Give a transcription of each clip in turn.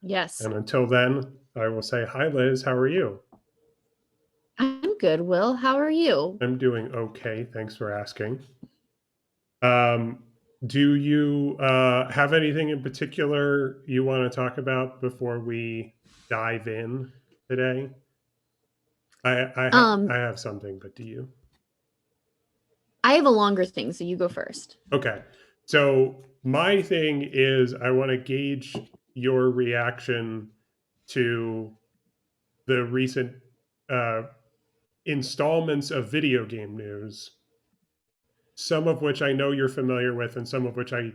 Yes. And until then, I will say, hi, Liz. How are you? I'm good, Will. How are you? I'm doing okay. Thanks for asking. Um, do you have anything in particular you want to talk about before we dive in today? Um, I have something, but do you? I have a longer thing, so you go first. Okay. So my thing is I want to gauge your reaction to the recent uh, installments of video game news, some of which I know you're familiar with, and some of which I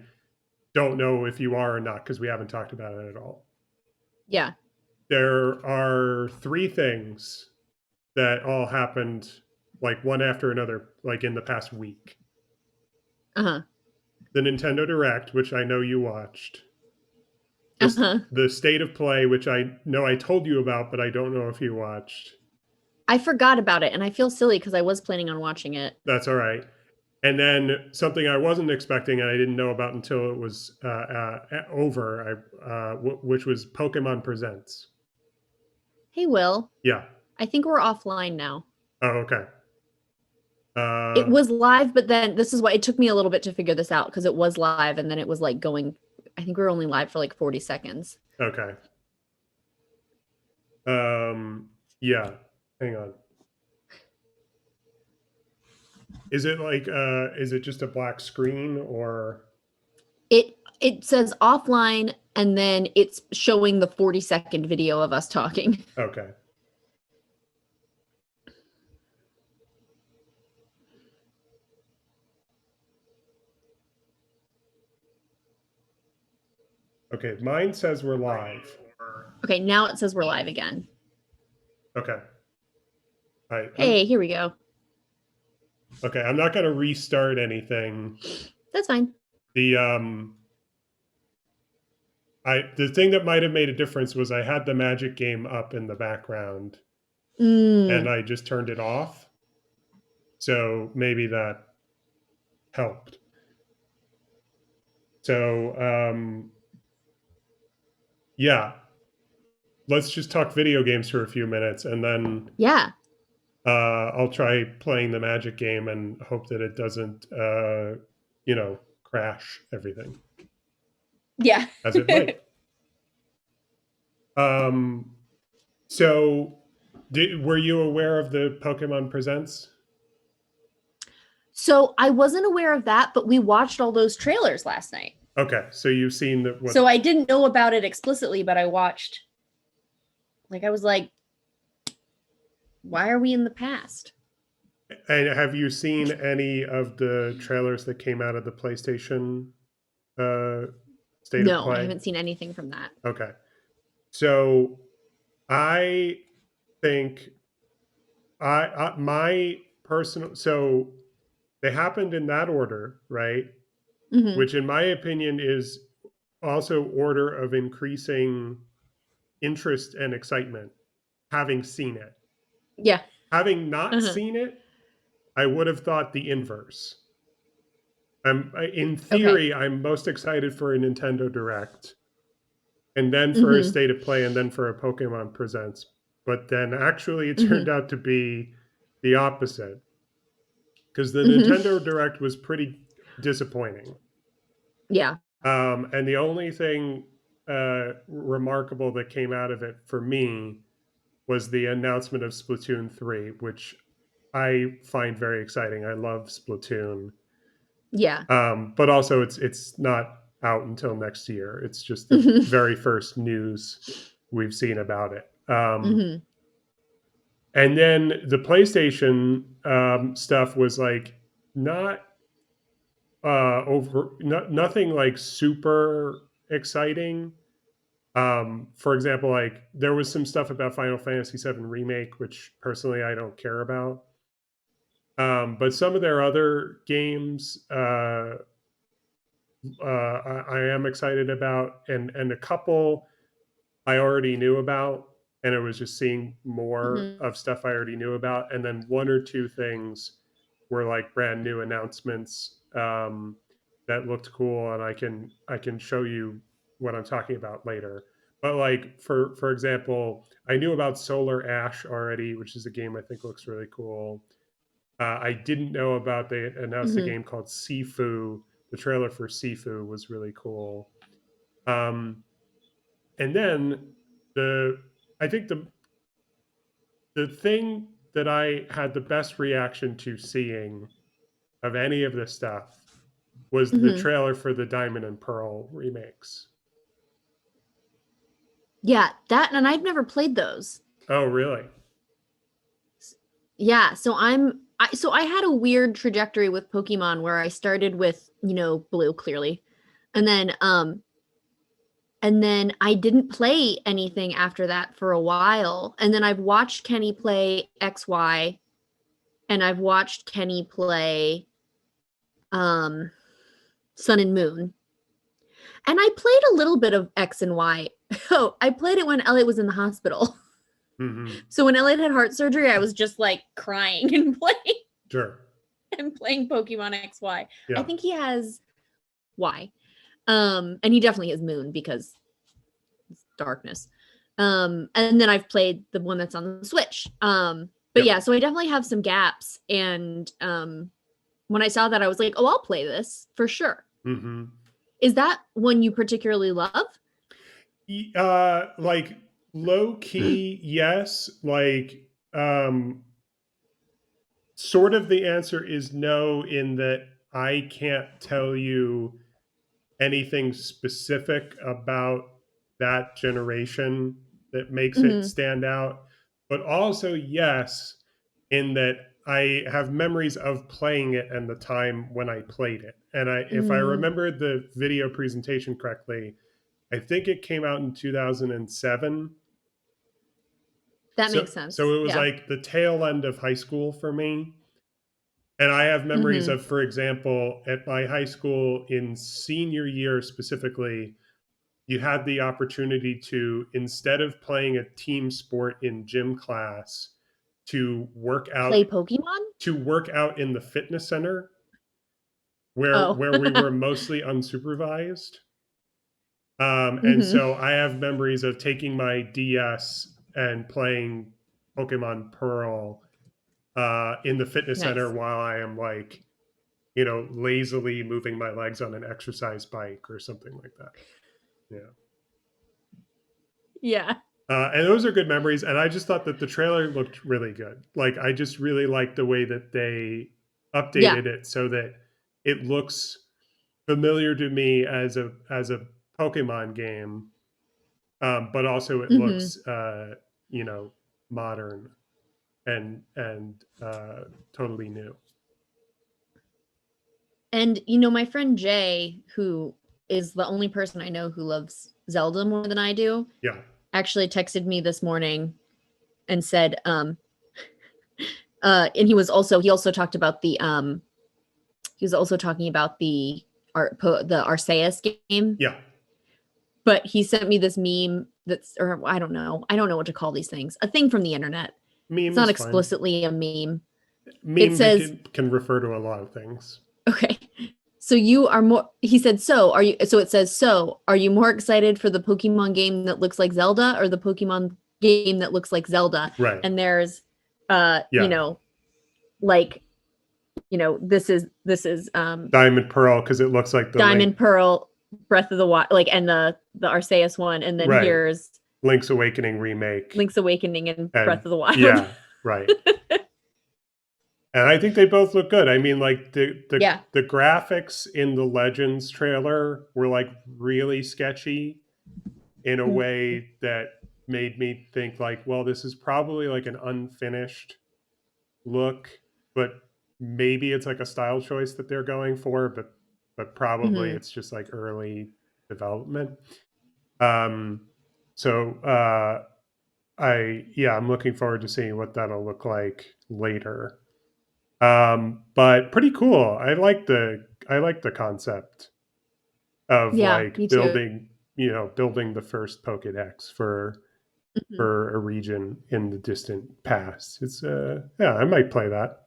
don't know if you are or not because we haven't talked about it at all. Yeah. There are three things that all happened like one after another, like in the past week. Uh-huh. The Nintendo Direct, which I know you watched, Uh-huh. the State of Play, which I know I told you about, but I don't know if you watched. I forgot about it, and I feel silly because I was planning on watching it. That's all right. And then something I wasn't expecting and I didn't know about until it was over, which was Pokemon Presents. Hey, Will. Yeah. I think we're offline now. Oh, okay. It Uh, was live, but then this is why it took me a little bit to figure this out because it was live and then it was like going. I think we were only live for like 40 seconds. okay. Yeah. Hang on. Is it like is it just a black screen or It says offline and then it's showing the 40-second video of us talking. okay. Okay, mine says we're live. Okay, now it says we're live again. Okay. I'm Hey, here we go. okay, I'm not going to restart anything. That's fine. The the thing that might have made a difference was I had the Magic game up in the background and Mm, I just turned it off. So maybe that helped. So yeah, let's just talk video games for a few minutes and then yeah. I'll try playing the Magic game and hope that it doesn't crash everything Yeah. as it might. Um so were you aware of the Pokemon Presents? So I wasn't aware of that, but we watched all those trailers last night. Okay, so you've seen what. So I didn't know about it explicitly, but I watched. Like I was like, why are we in the past? And have you seen any of the trailers that came out of the PlayStation uh, State of No, I Play? haven't seen anything from that. Okay, so I think my personal so they happened in that order, right? Hmm. Which, in my opinion, is also order of increasing interest and excitement. Having seen it, Yeah. having not Uh-huh. seen it, I would have thought the inverse. In Okay. theory, I'm most excited for a Nintendo Direct, and then for a Hmm. State of Play, and then for a Pokemon Presents. But then actually, it turned Hmm. out to be the opposite because the Hmm. Nintendo Direct was pretty disappointing. Yeah. And the only thing remarkable that came out of it for me was the announcement of Splatoon 3, which I find very exciting. I love Splatoon. Yeah. But also it's not out until next year. It's just the Hmm. very first news we've seen about it. Hmm. And then the PlayStation stuff was like not nothing like super exciting. For example, like there was some stuff about Final Fantasy VII Remake, which personally I don't care about. But some of their other games, I am excited about, and a couple I already knew about, and it was just seeing more Hmm. of stuff I already knew about, and then one or two things were like brand new announcements that looked cool, and I can show you what I'm talking about later. But like for example, I knew about Solar Ash already, which is a game I think looks really cool. I didn't know about they announced a Hmm. game called Sifu. The trailer for Sifu was really cool. Um, and then the I think the thing that I had the best reaction to seeing of any of this stuff was the Hmm. trailer for the Diamond and Pearl remakes. Yeah, that, and I've never played those. Oh, really? Yeah, so I had a weird trajectory with Pokemon where I started with, blue clearly. And then I didn't play anything after that for a while. And then I've watched Kenny play XY, and I've watched Kenny play um Sun and Moon. And I played a little bit of X and Y. Oh, I played it when Elliot was in the hospital. Mm-hmm. So when Elliot had heart surgery, I was just like crying and playing Sure. and playing Pokemon XY. I Yeah. think he has Y. And he definitely has Moon because it's darkness. And then I've played the one that's on the Switch. But Yep. yeah, so I definitely have some gaps. And when I saw that, I was like, oh, I'll play this for sure. Mm-hmm. Is that one you particularly love? Like low key, yes. Like, sort of the answer is no, in that I can't tell you anything specific about that generation that makes it Mm-hmm. stand out. But also, yes, in that I have memories of playing it and the time when I played it. And if I Mm, remember the video presentation correctly, I think it came out in 2007. that So makes sense. so it was Yeah. like the tail end of high school for me. And I have memories Mm-hmm. of, for example, at my high school in senior year specifically, you had the opportunity to, instead of playing a team sport in gym class, to work Play out Pokemon? in the fitness center where Oh. where we were mostly unsupervised. And Mm-hmm. so I have memories of taking my DS and playing Pokemon Pearl in the fitness center Nice. while I am like, lazily moving my legs on an exercise bike or something like that. Yeah. Yeah. And those are good memories. And I just thought that the trailer looked really good. Like, I just really liked the way that they Yeah. updated it so that it looks familiar to me as a Pokemon game, but also it Mm-hmm. looks, modern and totally new. And my friend Jay, who is the only person I know who loves Zelda more than I do, Yeah. actually texted me this morning and said, and he also talked about he was also talking about the Arceus game, Yeah. but he sent me this meme or I don't know what to call these things, a thing from the internet. It's Meme not is fine. explicitly a meme. It Meme says, can refer to a lot of things. okay, so you are more, he said, so it says, so are you more excited for the Pokemon game that looks like Zelda or the Pokemon game that looks like Zelda? Right. And there's, Yeah. like, this is Diamond Pearl, because it looks like the Link. Diamond Pearl, Breath of the Wild, like, and the Arceus one. And then Right. here's Link's Awakening remake. Link's Awakening and And Breath of the Wild. yeah, right. And I think they both look good. I mean, like Yeah. the graphics in the Legends trailer were like really sketchy in a way that made me think like, well, this is probably like an unfinished look, but maybe it's like a style choice that they're going for, but probably Mm-hmm. it's just like early development. So I'm looking forward to seeing what that'll look like later. But pretty cool. I like the concept of Yeah, like me too. building the first Pokédex Mhm. for a region in the distant past. It's yeah, I might play that.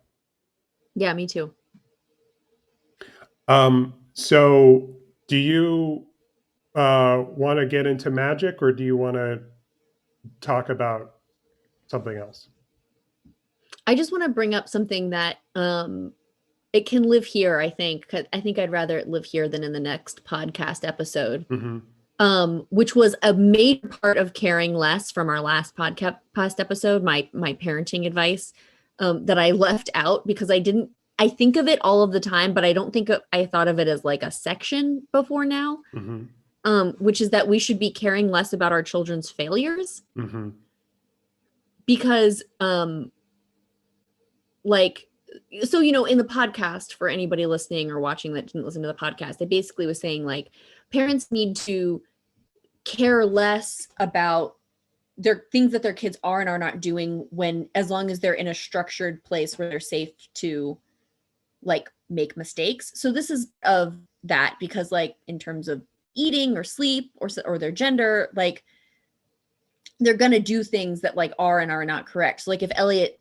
Yeah, me too. So do you Want to get into magic, or do you want to talk about something else? I just want to bring up something that it can live here, I think, 'cause I think I'd rather it live here than in the next podcast episode. Which was a major part of caring less from our last podcast episode, my parenting advice, that I left out because I think of it all of the time, but I don't think I thought of it as like a section before now, which is that we should be caring less about our children's failures. Because, like, so, you know, in the podcast, for anybody listening or watching that didn't listen to the podcast, I basically was saying, like, parents need to care less about their things that their kids are and are not doing as long as they're in a structured place where they're safe to, like, make mistakes. So this is of that, because, like, in terms of eating or sleep or their gender, like, they're gonna do things that, like, are and are not correct. So, like, if Elliot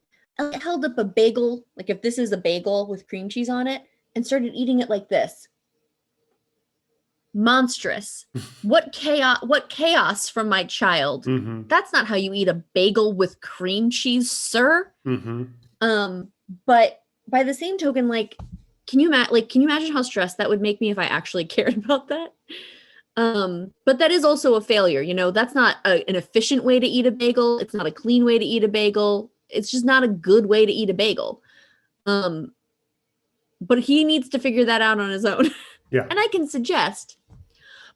held up a bagel, like if this is a bagel with cream cheese on it and started eating it like this, monstrous. What chaos from my child. That's not how you eat a bagel with cream cheese, sir. But by the same token, like, can you imagine how stressed that would make me if I actually cared about that? But that is also a failure. You know, that's not an efficient way to eat a bagel. It's not a clean way to eat a bagel. It's just not a good way to eat a bagel. But he needs to figure that out on his own. Yeah. And I can suggest.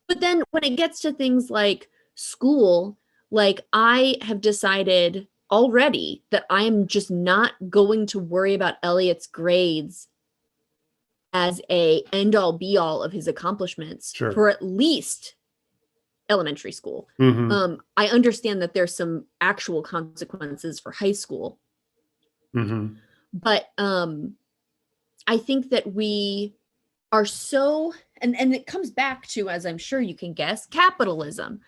But then when it gets to things like school, like, I have decided already that I am just not going to worry about Elliot's grades as a end all be all of his accomplishments for at least elementary school. I understand that there's some actual consequences for high school. But I think that we are so, and it comes back to, as I'm sure you can guess, capitalism.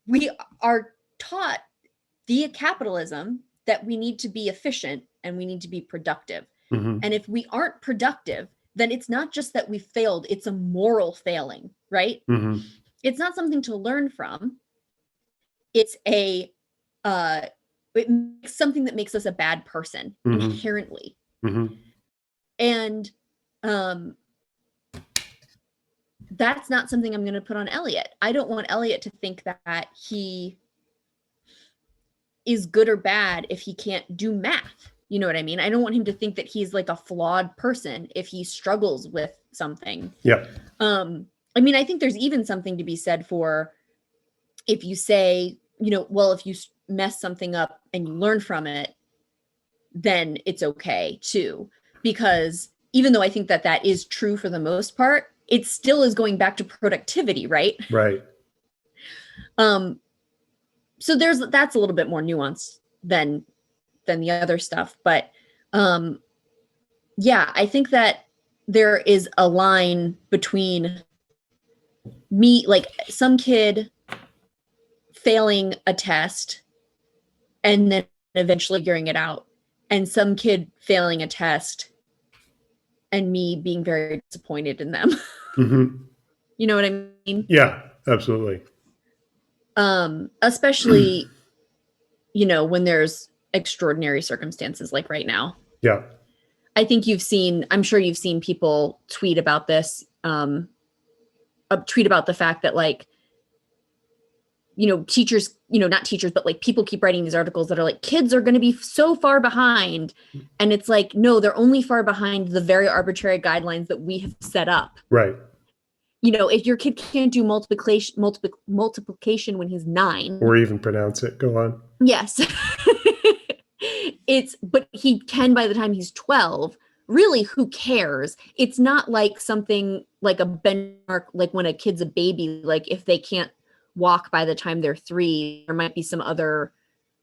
We are taught via capitalism that we need to be efficient and we need to be productive. And if we aren't productive, then it's not just that we failed, it's a moral failing, right? It's not something to learn from. It's something that makes us a bad person inherently. And that's not something I'm going to put on Elliot. I don't want Elliot to think that he is good or bad if he can't do math. You know what I mean? I don't want him to think that he's like a flawed person if he struggles with something. I mean, I think there's even something to be said for if you say, you know, well, if you mess something up and you learn from it, then it's okay too. Because even though I think that is true for the most part, it still is going back to productivity, right? So that's a little bit more nuanced than the other stuff. But yeah, I think that there is a line between me, like some kid failing a test and then eventually figuring it out, and some kid failing a test and me being very disappointed in them. You know what I mean? Yeah, absolutely. Especially, you know, when there's extraordinary circumstances like right now. Yeah. I'm sure you've seen people tweet about this, tweet about the fact that, like, you know, teachers, you know, not teachers, but like people keep writing these articles that are like, kids are going to be so far behind. And it's like, no, they're only far behind the very arbitrary guidelines that we have set up. Right. You know, if your kid can't do multiplication when he's 9. Or even pronounce it. Go on. Yes. But he can by the time he's 12. Really, who cares? It's not like something like a benchmark, like when a kid's a baby, like if they can't walk by the time they're 3, there might be some other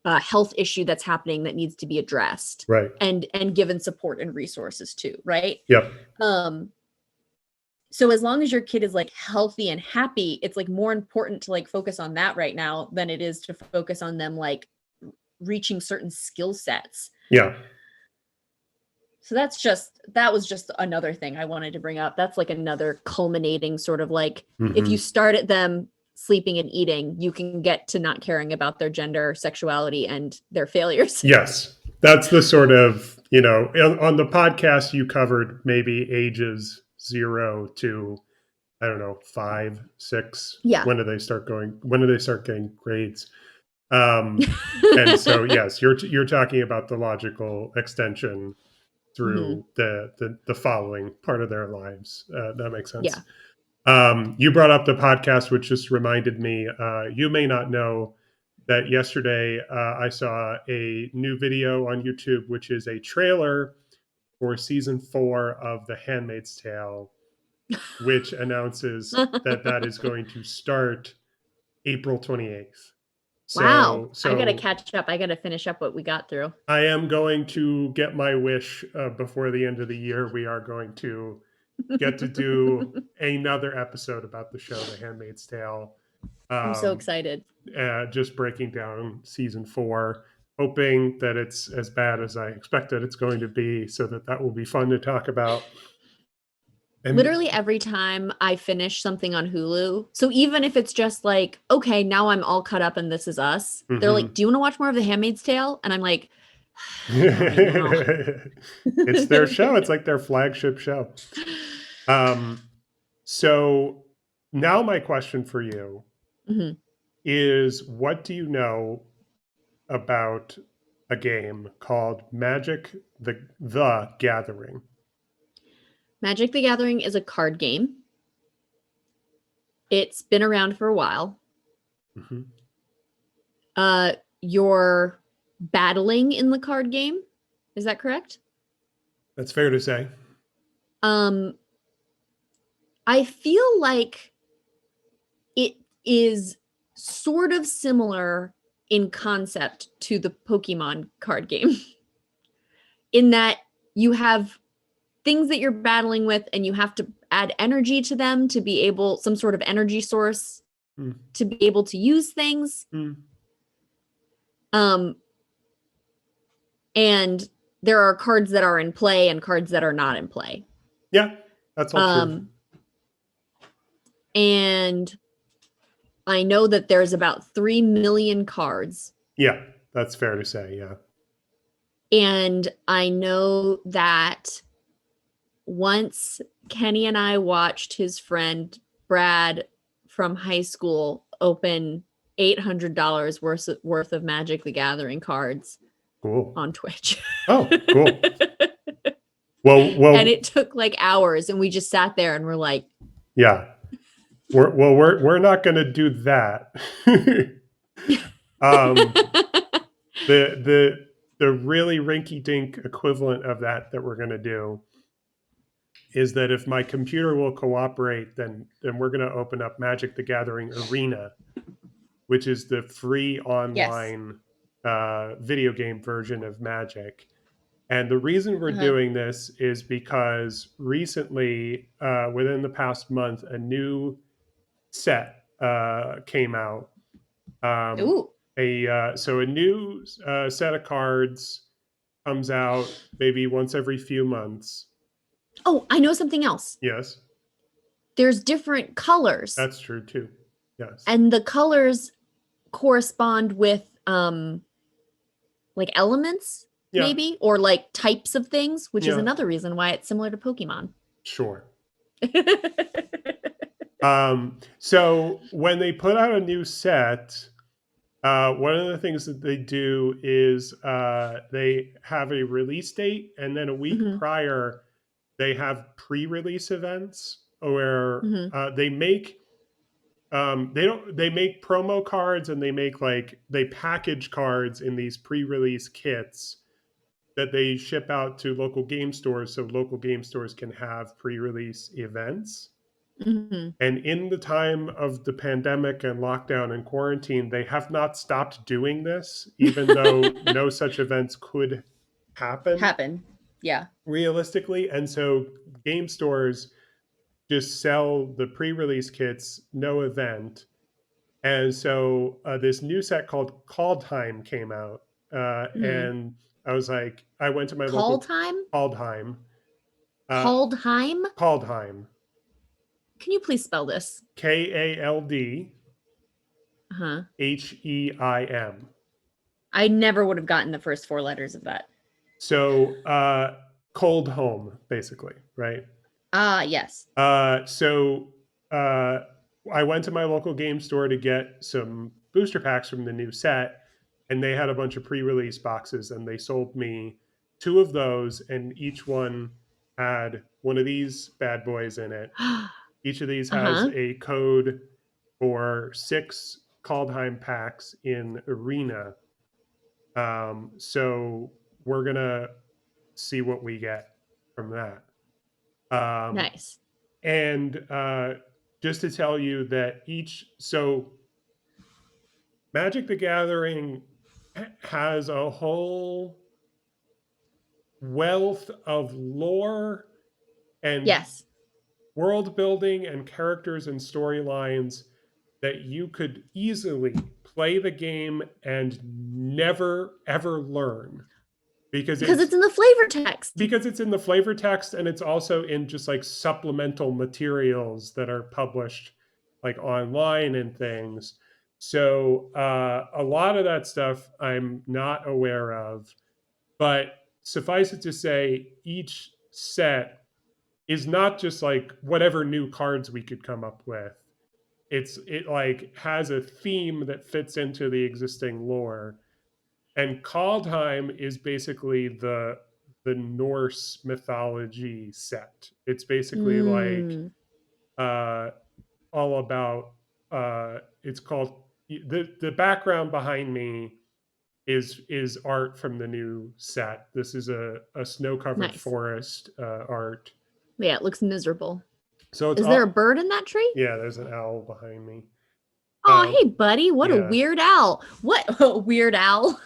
health issue that's happening that needs to be addressed. Right. And given support and resources too, right? Yep. So as long as your kid is like healthy and happy, it's like more important to like focus on that right now than it is to focus on them like reaching certain skill sets. Yeah. So that was just another thing I wanted to bring up. That's like another culminating sort of like if you start at them sleeping and eating, you can get to not caring about their gender, sexuality, and their failures. Yes. That's the sort of, on the podcast you covered maybe ages 0 to, I don't know, 5, 6. Yeah. When do they start getting grades? And so yes, you're talking about the logical extension Mhm. through the following part of their lives. That makes sense. Yeah. You brought up the podcast, which just reminded me. You may not know that yesterday I saw a new video on YouTube, which is a trailer for season 4 of The Handmaid's Tale, which announces that is going to start April 28th. Wow. I got to So catch up. I got to finish up what we got through. I am going to get my wish before the end of the year. We are going to get to do another episode about the show, The Handmaid's Tale. I'm so Um, excited. just breaking down season 4, hoping that it's as bad as I expected it's going to be, so that will be fun to talk about. And Literally every time I finish something on Hulu, so even if it's just like, okay, now I'm all caught up and This Is Us, they're like, do you want to watch more of The Handmaid's Tale? And I'm like, not right now. It's their show. It's like their flagship show. So now my question for you Mhm. is, what do you know about a game called Magic the Gathering? Magic the Gathering is a card game. It's been around for a while. Mm-hmm. You're battling in the card game. Is that correct? That's fair to say. Um, I feel like it is sort of similar in concept to the Pokemon card game, in that you have things that you're battling with and you have to add energy to them to be able, some sort of energy source to be able to use things. And there are cards that are in play and cards that are not in play. Yeah, that's all true. And I know that there's about 3 million cards. Yeah, that's fair to say, yeah. And I know that once Kenny and I watched his friend Brad from high school open $800 worth of Magic the Gathering cards on Twitch. Oh, cool. Well, and it took like hours, and we just sat there and we're like, yeah. We're not going to do that. The really rinky-dink equivalent of that we're going to do is that if my computer will cooperate, then we're going to open up Magic the Gathering Arena, which is the free online video game version of Magic. And the reason we're doing this is because recently, within the past month, a new set came out. ooh. So a new set of cards comes out maybe once every few months. Oh, I know something else. Yes. There's different colors. That's true too. Yes. And the colors correspond with like elements, maybe, or like types of things, which is another reason why it's similar to Pokemon. Sure. So when they put out a new set, one of the things that they do is they have a release date, and then a week prior, they have pre-release events where they make they make promo cards, and they package cards in these pre-release kits that they ship out to local game stores, so local game stores can have pre-release events. And in the time of the pandemic and lockdown and quarantine, they have not stopped doing this, even though no such events could happen. Yeah. Realistically. And so game stores just sell the pre-release kits, no event. And so this new set called KALDHEIM came out. And I was like, I went to my local Kaldheim? Kaldheim. Kaldheim? Kaldheim. Can you please spell this? KALDHEIM. Uh-huh. I never would have gotten the first 4 letters of that. So cold home, basically, right? Yes. So I went to my local game store to get some booster packs from the new set, and they had a bunch of pre-release boxes, and they sold me 2 of those, and each one had one of these bad boys in it. Each of these has Uh-huh. a code for 6 Kaldheim packs in Arena. So we're gonna see what we get from that. Nice. And just to tell you that Magic the Gathering has a whole wealth of lore and Yes. world building and characters and storylines that you could easily play the game and never ever learn because Because it's in the flavor text. it's in the flavor text, and it's also in just like supplemental materials that are published like online and things. So a lot of that stuff I'm not aware of, but suffice it to say, each set is not just like whatever new cards we could come up with. It like has a theme that fits into the existing lore, and Kaldheim is basically the Norse mythology set. It's basically like Mm, uh, all about. It's called the background behind me is art from the new set. This is a snow covered nice. forest art. Yeah, it looks miserable. So it's Is there a all bird in that tree? yeah. There's an owl behind me. Oh, hey, buddy. What a Yeah, weird owl. What a weird owl.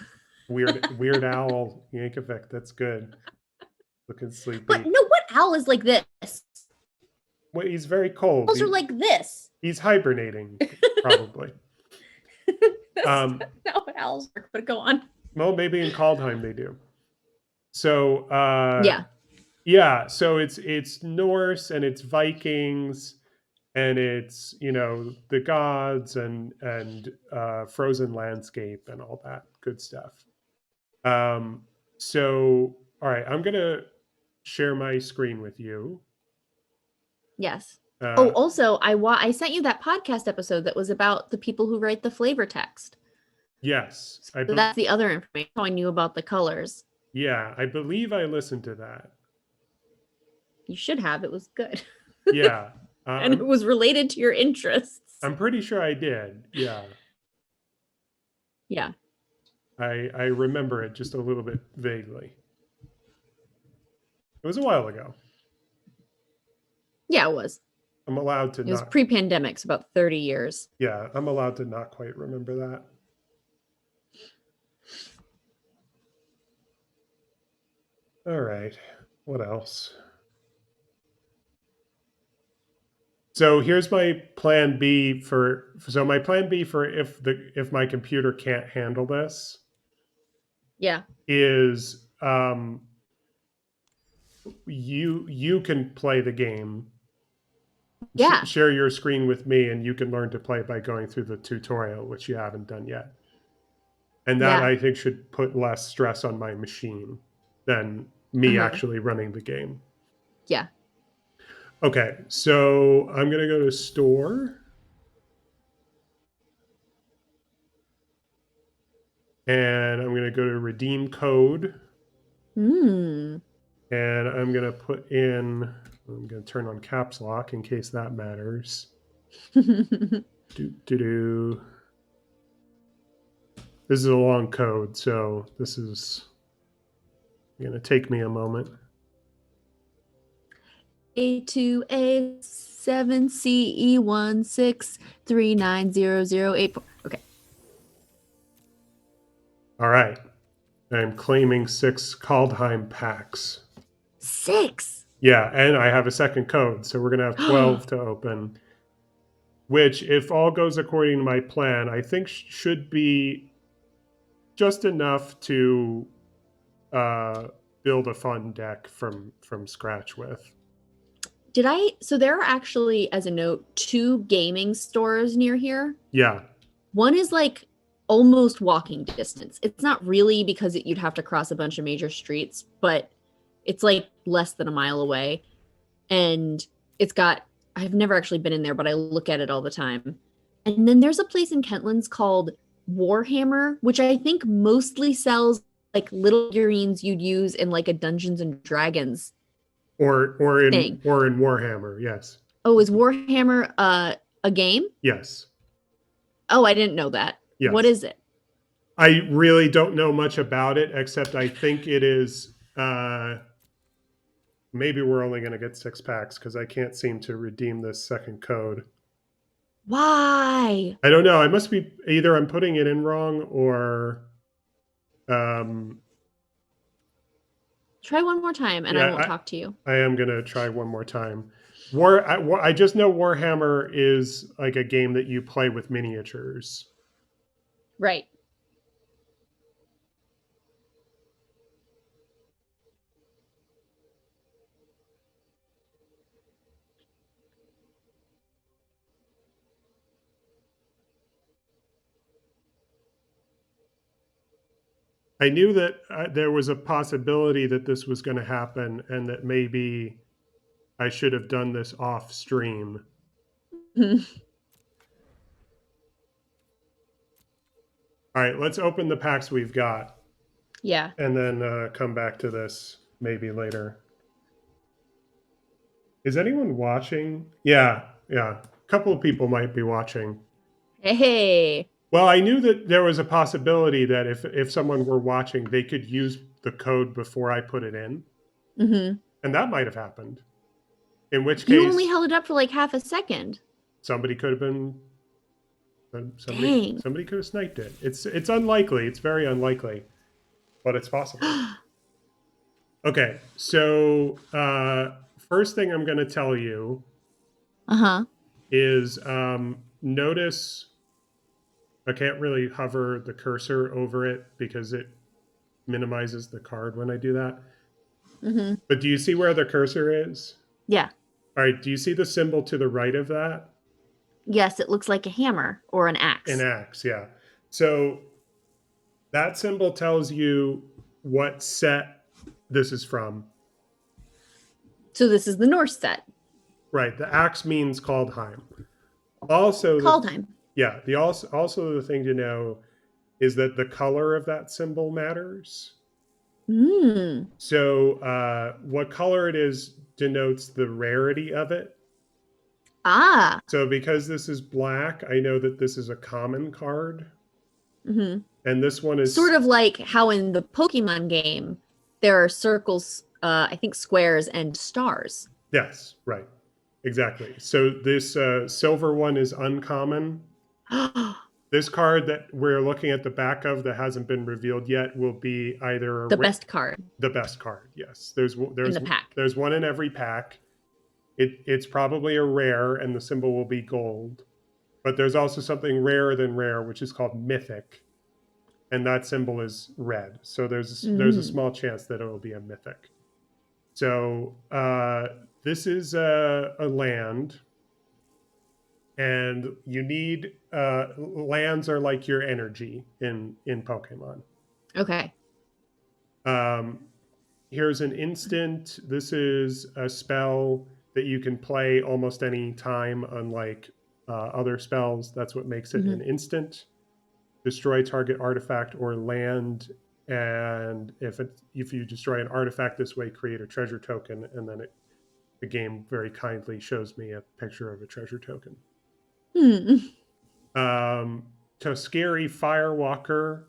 weird owl yank effect. That's good. Looking But sleepy. no, what owl is like this? Well, he's very cold. Owls are like this. He's hibernating, probably. That's not what owls work, but go on. Well, maybe in Kaldheim they do. So Yeah. yeah, so it's Norse and it's Vikings and it's the gods and frozen landscape and all that good stuff. So all right, I'm gonna share my screen with you. Yes. Oh, Uh, also, I sent you that podcast episode that was about the people who write the flavor text. yes, So that's the other information I knew about the colors. yeah, I believe I listened to that. You should have. It was good. Yeah, And it was related to your interests. I'm pretty sure I did. Yeah. Yeah. I remember it just a little bit vaguely. It was a while ago. Yeah, it was. I'm allowed to It was not. pre-pandemic, so about 30 years. Yeah, I'm allowed to not quite remember that. All right. What else? So here's my plan B for. So my plan B for if my computer can't handle this Yeah. is you can play the game. Yeah. Share your screen with me, and you can learn to play by going through the tutorial, which you haven't done yet. And that Yeah. I think should put less stress on my machine than me actually running the game. Yeah. Okay, so I'm going to go to store. And I'm going to go to redeem code. Mm. And I'm going to put in, I'm going to turn on caps lock in case that matters. Do. This is a long code, so this is going to take me a moment. A2A7CE16390084. Okay. All right. I'm claiming 6 Kaldheim packs. 6. Yeah, and I have a second code, so we're going to have 12 to open, which, if all goes according to my plan, I think should be just enough to build a fun deck from scratch with. So there are actually, as a note, 2 gaming stores near here. Yeah. One is like almost walking distance. It's not really because you'd have to cross a bunch of major streets, but it's like less than a mile away. And I've never actually been in there, but I look at it all the time. And then there's a place in Kentlands called Warhammer, which I think mostly sells like little figurines you'd use in like a Dungeons and Dragons Or thing. in Warhammer, yes. Oh, is Warhammer a game? Yes. Oh, I didn't know that. What Yes. is it? I really don't know much about it, except I think it is. Maybe we're only going to get 6 packs because I can't seem to redeem this second code. Why? I don't know. I must be either I'm putting it in wrong or. Try one more time and I won't talk to you. I am going to try one more time. I just know Warhammer is like a game that you play with miniatures. Right. I knew that there was a possibility that this was going to happen and that maybe I should have done this off stream. All right, let's open the packs we've got. Yeah. And then come back to this maybe later. Is anyone watching? Yeah. A couple of people might be watching. Hey. Well, I knew that there was a possibility that if someone were watching, they could use the code before I put it in. Mm-hmm. And that might have happened. In which case, you only held it up for like half a second. Somebody could have been. Dang. Somebody could have sniped it. It's unlikely. It's very unlikely, but it's possible. Okay, so first thing I'm going to tell you is notice I can't really hover the cursor over it because it minimizes the card when I do that. Mm-hmm. But do you see where the cursor is? Yeah. All right, do you see the symbol to the right of that? Yes, it looks like a hammer or an axe. An axe, yeah. So that symbol tells you what set this is from. So this is the Norse set. Right. The axe means KALDHEIM. Also, KALDHEIM. Also the thing to know is that the color of that symbol matters. Mm. So what color it is denotes the rarity of it. Ah. So because this is black, I know that this is a common card. Mm-hmm. And this one is sort of like how in the Pokemon game there are circles, I think squares and stars. Yes, right. Exactly. So this silver one is uncommon. This card that we're looking at the back of that hasn't been revealed yet will be either the best card. The best card, yes. There's in the pack. There's one in every pack. It's probably a rare, and the symbol will be gold. But there's also something rarer than rare, which is called mythic, and that symbol is red. So there's a small chance that it will be a mythic. So this is a land. And you need lands are like your energy in Pokemon. Okay. Here's an instant. This is a spell that you can play almost any time, unlike other spells. That's what makes it an instant. Destroy target artifact or land, and if you destroy an artifact this way, create a treasure token, and then the game very kindly shows me a picture of a treasure token. Toskiri Firewalker.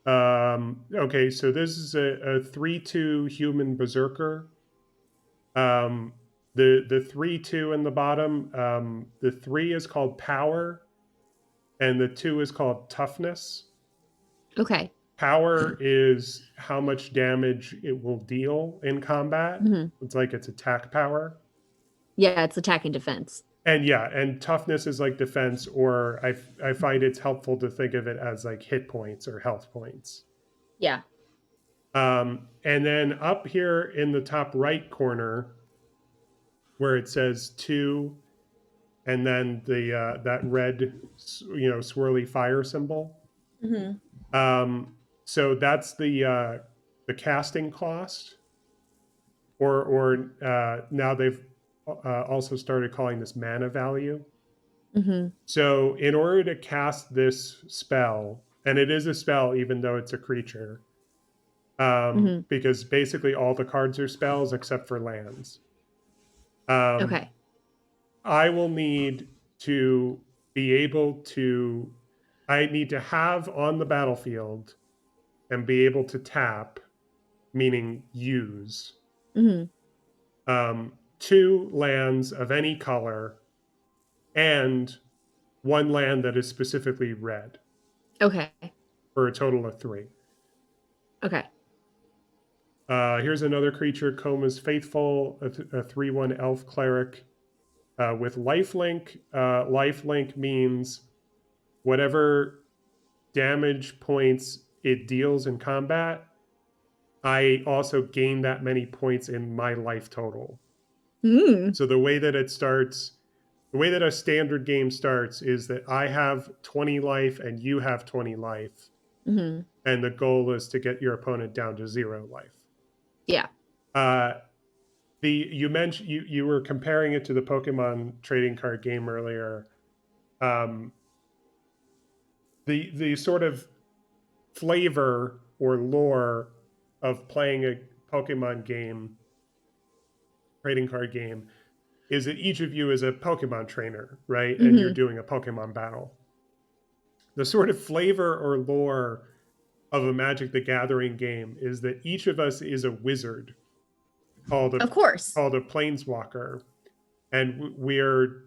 Okay, so this is a 3/2 human berserker. The 3/2 in the bottom, the 3 is called power, and the 2 is called toughness. Okay. Power is how much damage it will deal in combat. It's like its attack power. Yeah, it's attack and defense. And toughness is like defense, or I find it's helpful to think of it as like hit points or health points. Yeah. And then up here in the top right corner, where it says 2, and then the that red, swirly fire symbol. Mm-hmm. So that's the casting cost, or now they've also started calling this mana value. Mm-hmm. So in order to cast this spell, and it is a spell even though it's a creature, Mm-hmm. because basically all the cards are spells except for lands. Um, Okay. I will need to be able to, I need to have on the battlefield and be able to tap, meaning use, Mm-hmm. 2 lands of any color and 1 land that is specifically red, Okay. for a total of 3. Okay. Here's another creature, Coma's Faithful, a 3/1 elf cleric with lifelink. Lifelink means whatever damage points it deals in combat, I also gain that many points in my life total. Mm. So the way that it starts, the way that a standard game starts is that I have 20 life and you have 20 life. Mm-hmm. And the goal is to get your opponent down to 0 life. Yeah. Uh, you mentioned you were comparing it to the Pokemon trading card game earlier. Um, the sort of flavor or lore of playing a Pokemon game, trading card game, is that each of you is a Pokemon trainer, right? And you're Mm-hmm. doing a Pokemon battle. The sort of flavor or lore of a Magic the Gathering game is that each of us is a wizard called a Of course. planeswalker, and we're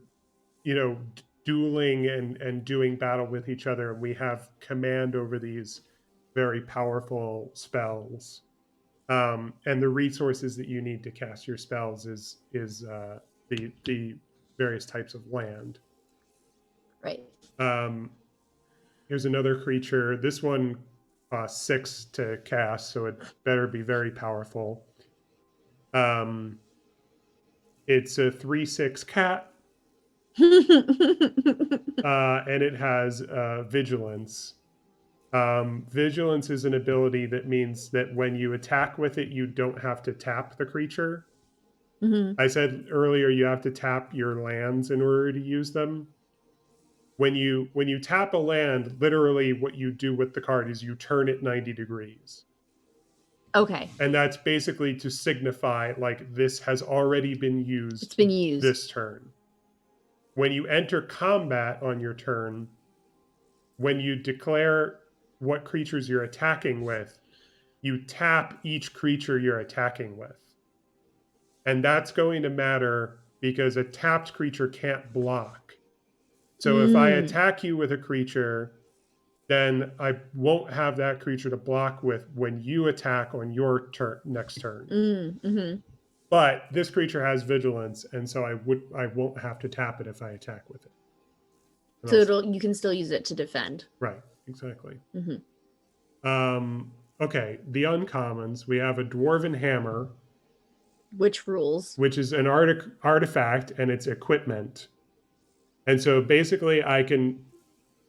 dueling and doing battle with each other. We have command over these very powerful spells, and the resources that you need to cast your spells is the various types of land. Right. Um, here's another creature. This one costs 6 to cast, so it better be very powerful. Um, it's a 3/6 cat, and it has vigilance. Vigilance is an ability that means that when you attack with it, you don't have to tap the creature. Mm-hmm. I said earlier you have to tap your lands in order to use them. When you tap a land, literally what you do with the card is you turn it 90 degrees. Okay. And that's basically to signify like this has already been It's used been used. this turn. When you enter combat on your turn, when you declare what creatures you're attacking with, you tap each creature you're attacking with. And that's going to matter because a tapped creature can't block. So if I Mm. attack you with a creature, then I won't have that creature to block with when you attack on your next turn. Mm. Mm-hmm. But this creature has vigilance, and so I won't have to tap it if I attack with it. So you can still use it to defend. Right, exactly. Mm-hmm. Okay, the uncommons. We have a dwarven hammer, Which rules? which is an artifact, and it's equipment. And so basically, I can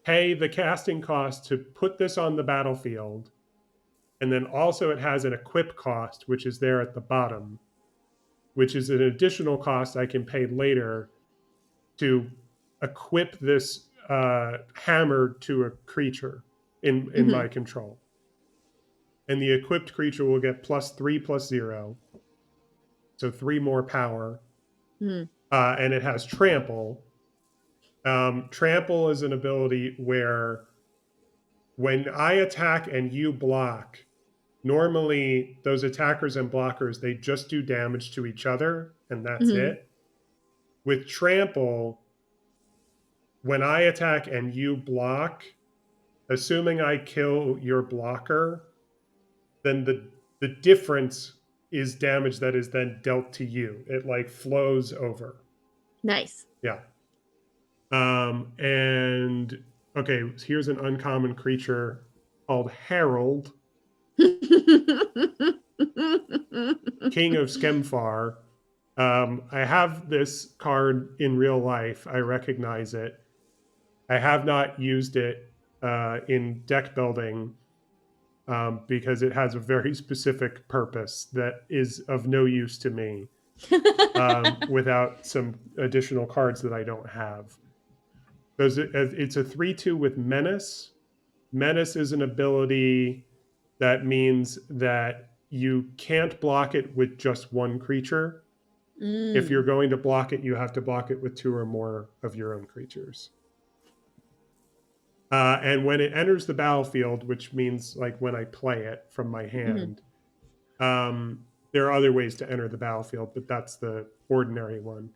pay the casting cost to put this on the battlefield, and then also it has an equip cost, which is there at the bottom, which is an additional cost I can pay later to equip this hammer to a creature in Mm-hmm. my control. And the equipped creature will get +3/+0, so 3 more power. Mm-hmm. And it has trample. Trample is an ability where when I attack and you block, normally those attackers and blockers, they just do damage to each other and that's Mm-hmm. it. With trample, when I attack and you block, assuming I kill your blocker, then the difference is damage that is then dealt to you. It like flows over. Nice. Yeah. And okay, here's an uncommon creature called Herald. King of Skemfar. I have this card in real life. I recognize it. I have not used it in deck building because it has a very specific purpose that is of no use to me without some additional cards that I don't have. It's a 3/2 with Menace. Menace is an ability that means that you can't block it with just one creature. If you're going to block it, you have to block it with 2 or more of your own creatures. And when it enters the battlefield, which means like when I play it from my hand, there are other ways to enter the battlefield, but that's the ordinary one.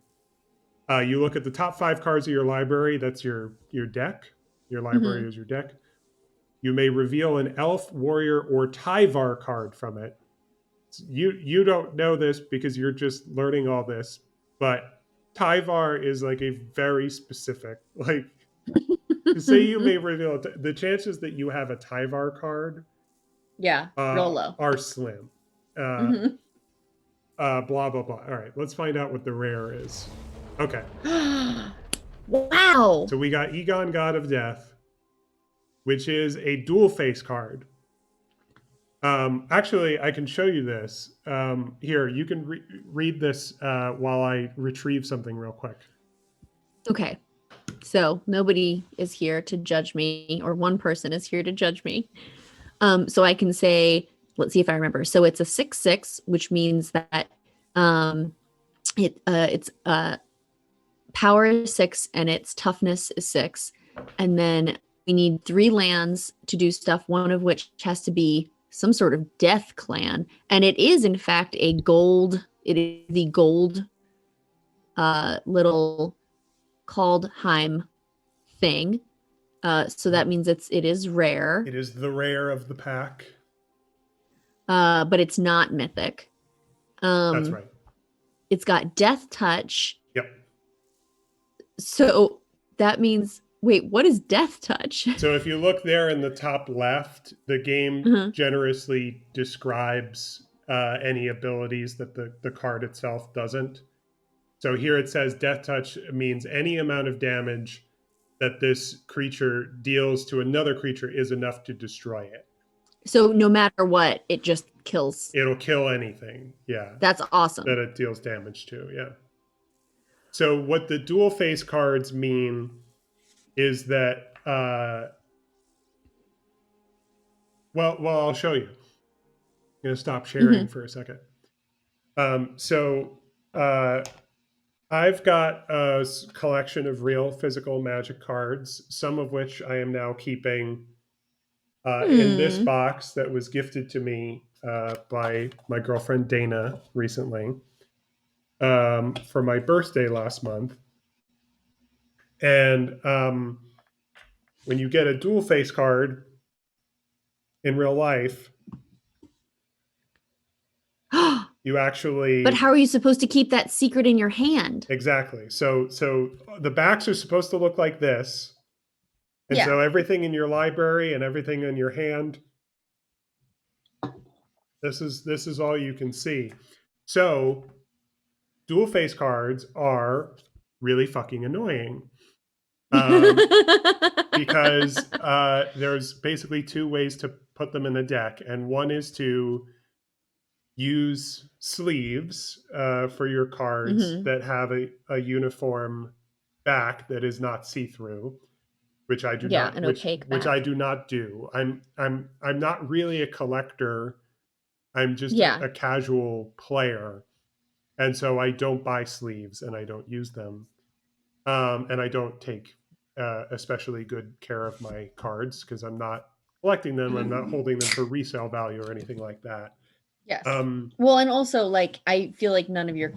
You look at the top 5 cards of your library. That's your deck. Your library is your deck. You may reveal an elf, warrior, or Tyvar card from it. You don't know this because you're just learning all this, but Tyvar is like a very specific, like, to say you may reveal it, the chances that you have a Tyvar card real low. are slim. Blah, blah, blah. All right, let's find out what the rare is. Okay. Wow. So we got Egon, God of Death, which is a dual face card. Actually, I can show you this. Here, you can read this while I retrieve something real quick. Okay. So nobody is here to judge me, or one person is here to judge me. So I can say, let's see if I remember. So it's a 6/6, which means that it's power is 6 and its toughness is 6. And then we need 3 lands to do stuff, one of which has to be some sort of death clan. And it is, in fact, it is the gold little KALDHEIM thing. So that means it is rare. It is the rare of the pack. But it's not mythic. That's right. It's got Death Touch. Yep. So that means, wait, what is Death Touch? So if you look there in the top left, the game generously describes any abilities that the card itself doesn't. So here it says Death Touch means any amount of damage that this creature deals to another creature is enough to destroy it. So no matter what, it just kills. It'll kill anything. Yeah. That's awesome. That it deals damage to. Yeah. So what the dual face cards mean is that, well, I'll show you. I'm going to stop sharing for a second. I've got a collection of real physical Magic cards, some of which I am now keeping in this box that was gifted to me by my girlfriend Dana recently for my birthday last month. And when you get a dual face card in real life, you actually... But how are you supposed to keep that secret in your hand? Exactly. So the backs are supposed to look like this. And so everything in your library and everything in your hand, this is all you can see. So dual face cards are really fucking annoying. Because there's basically 2 ways to put them in a deck. And one is to use sleeves for your cards that have a uniform back that is not see-through, which I do not. An opaque which I do not do. I'm not really a collector. I'm just a casual player, and so I don't buy sleeves and I don't use them, and I don't take especially good care of my cards because I'm not collecting them. I'm not holding them for resale value or anything like that. Yes. Well, and also, like, I feel like none of your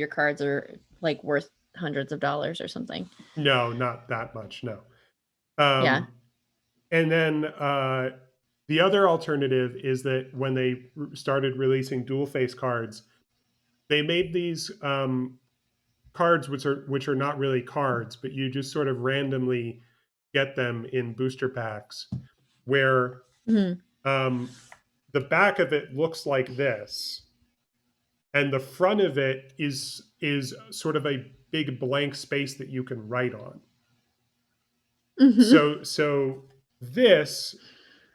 cards are like worth hundreds of dollars or something. No, not that much. No. Yeah. And then the other alternative is that when they started releasing dual face cards, they made these cards which are not really cards, but you just sort of randomly get them in booster packs, where the back of it looks like this, and the front of it is sort of a big blank space that you can write on. Mm-hmm. So this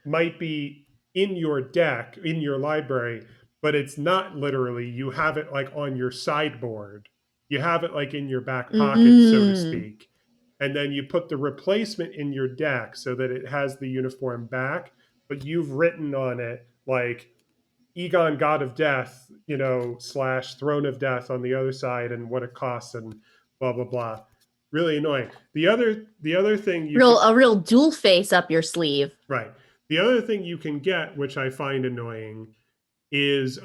might be in your deck, in your library, but it's not literally. You have it like on your sideboard. You have it like in your back pocket, so to Mm. speak. And then you put the replacement in your deck so that it has the uniform back, but you've written on it like Egon, God of Death, / Throne of Death on the other side, and what it costs, and blah blah blah. Really annoying. The other thing you can, A real dual face up your sleeve. right. The other thing you can get, which I find annoying, is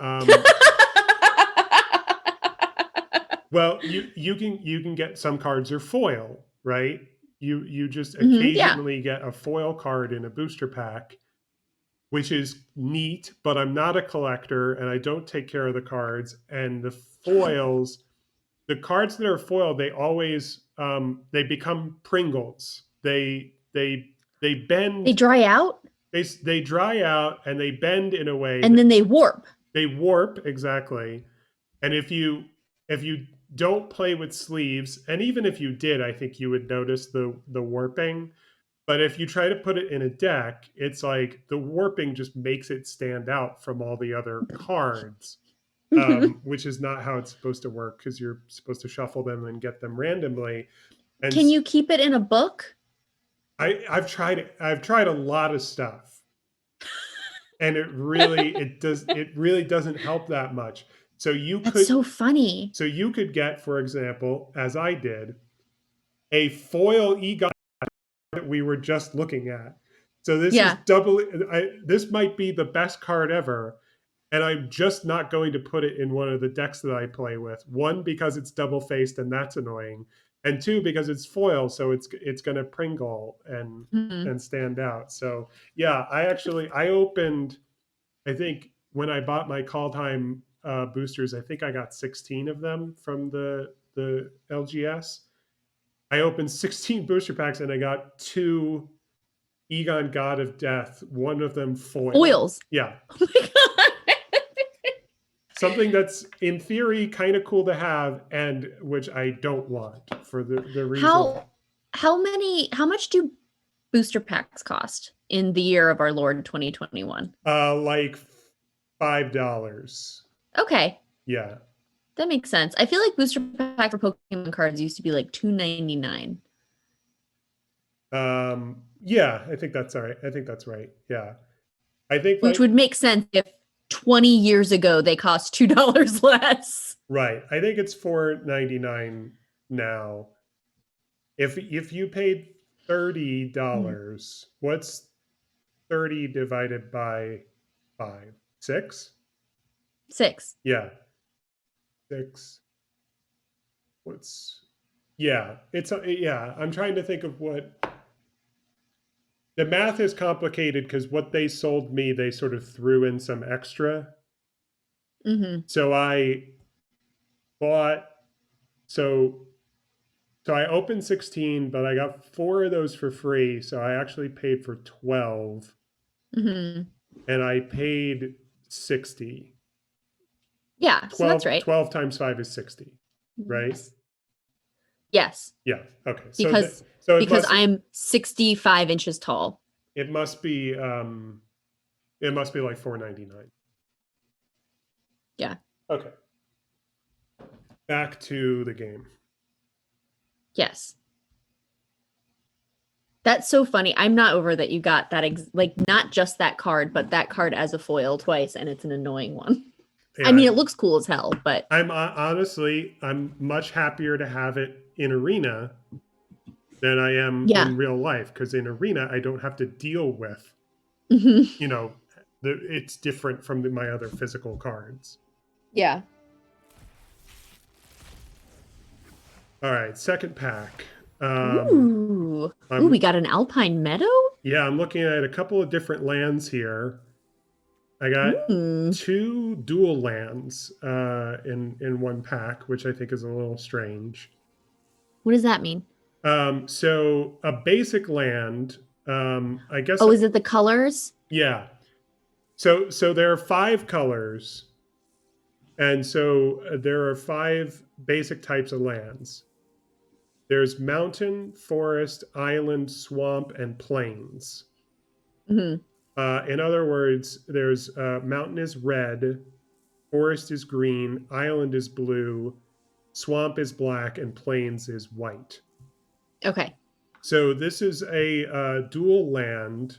well, you can get some cards are foil, right? You just Yeah. occasionally get a foil card in a booster pack, which is neat, but I'm not a collector and I don't take care of the cards. And the foils, the cards that are foil, they always they become Pringles. They They bend, dry out they dry out, and they bend in a way and that then they warp. they warp exactly. And if you don't play with sleeves, and even if you did, I think you would notice the warping. But if you try to put it in a deck, it's like the warping just makes it stand out from all the other cards, which is not how it's supposed to work because you're supposed to shuffle them and get them randomly. And Can you keep it in a book? I've tried it. I've tried a lot of stuff, and it really doesn't help that much. So you That's could so funny. so you could get, for example, as I did, a foil EGOT that we were just looking at. So this is Yeah. double. This might be the best card ever, and I'm just not going to put it in one of the decks that I play with. One, because it's double faced and that's annoying, and two, because it's foil, so it's going to Pringle Mhm. and stand out. So yeah, I opened. I think when I bought my KALDHEIM boosters, I think I got 16 of them from the LGS. I opened 16 booster packs and I got two Egon, God of Death, one of them foil. Foils. Yeah. Oh my god. Something that's in theory kind of cool to have, and which I don't want for the reason. How how much do booster packs cost in the year of our Lord 2021? Like $5. Okay, Yeah. that makes sense. I feel like booster pack for Pokemon cards used to be like $2.99. Yeah, I think that's all right. I think that's right. Yeah. I think Which like would make sense if 20 years ago they cost $2 less. right. I think it's $4.99 now. If you paid Hmm. $30, what's 30 divided by 5? 6? 6. Yeah. 6. What's Yeah, yeah, I'm trying to think of what the math is complicated because what they sold me, they sort of threw in some extra. Mm-hmm. So I bought so so I opened 16, but I got 4 of those for free, so I actually paid for 12 Mm-hmm. and I paid 60. Yeah, so that's 12 right. 12 times 5 is 60, right? Yes. Yes, Yeah. Okay. because So it must I'm 65 inches tall. it must be it must be like 4.99. Yeah. Okay. Back to the game. Yes. That's so funny. I'm not over that you got that like not just that card, but that card as a foil twice, and it's an annoying one. I Yeah, mean, it looks cool as hell, but I'm much happier to have it in Arena than I am yeah. in real life because in Arena I don't have to deal with, Hmm. you know, it's different from my other physical cards. Yeah. All right, second pack. Ooh. Ooh, we I'm got an Alpine Meadow? Yeah, I'm looking at a couple of different lands here. I got Hmm. two dual lands in one pack, which I think is a little strange. What does that mean? So a basic land, I guess, Oh, is it the colors? yeah. So there are 5 colors, and so there are 5 basic types of lands. There's mountain, forest, island, swamp, and plains. Mm-hmm. In other words, there's mountain is red, forest is green, island is blue, swamp is black, and plains is white. Okay. So this is a dual land,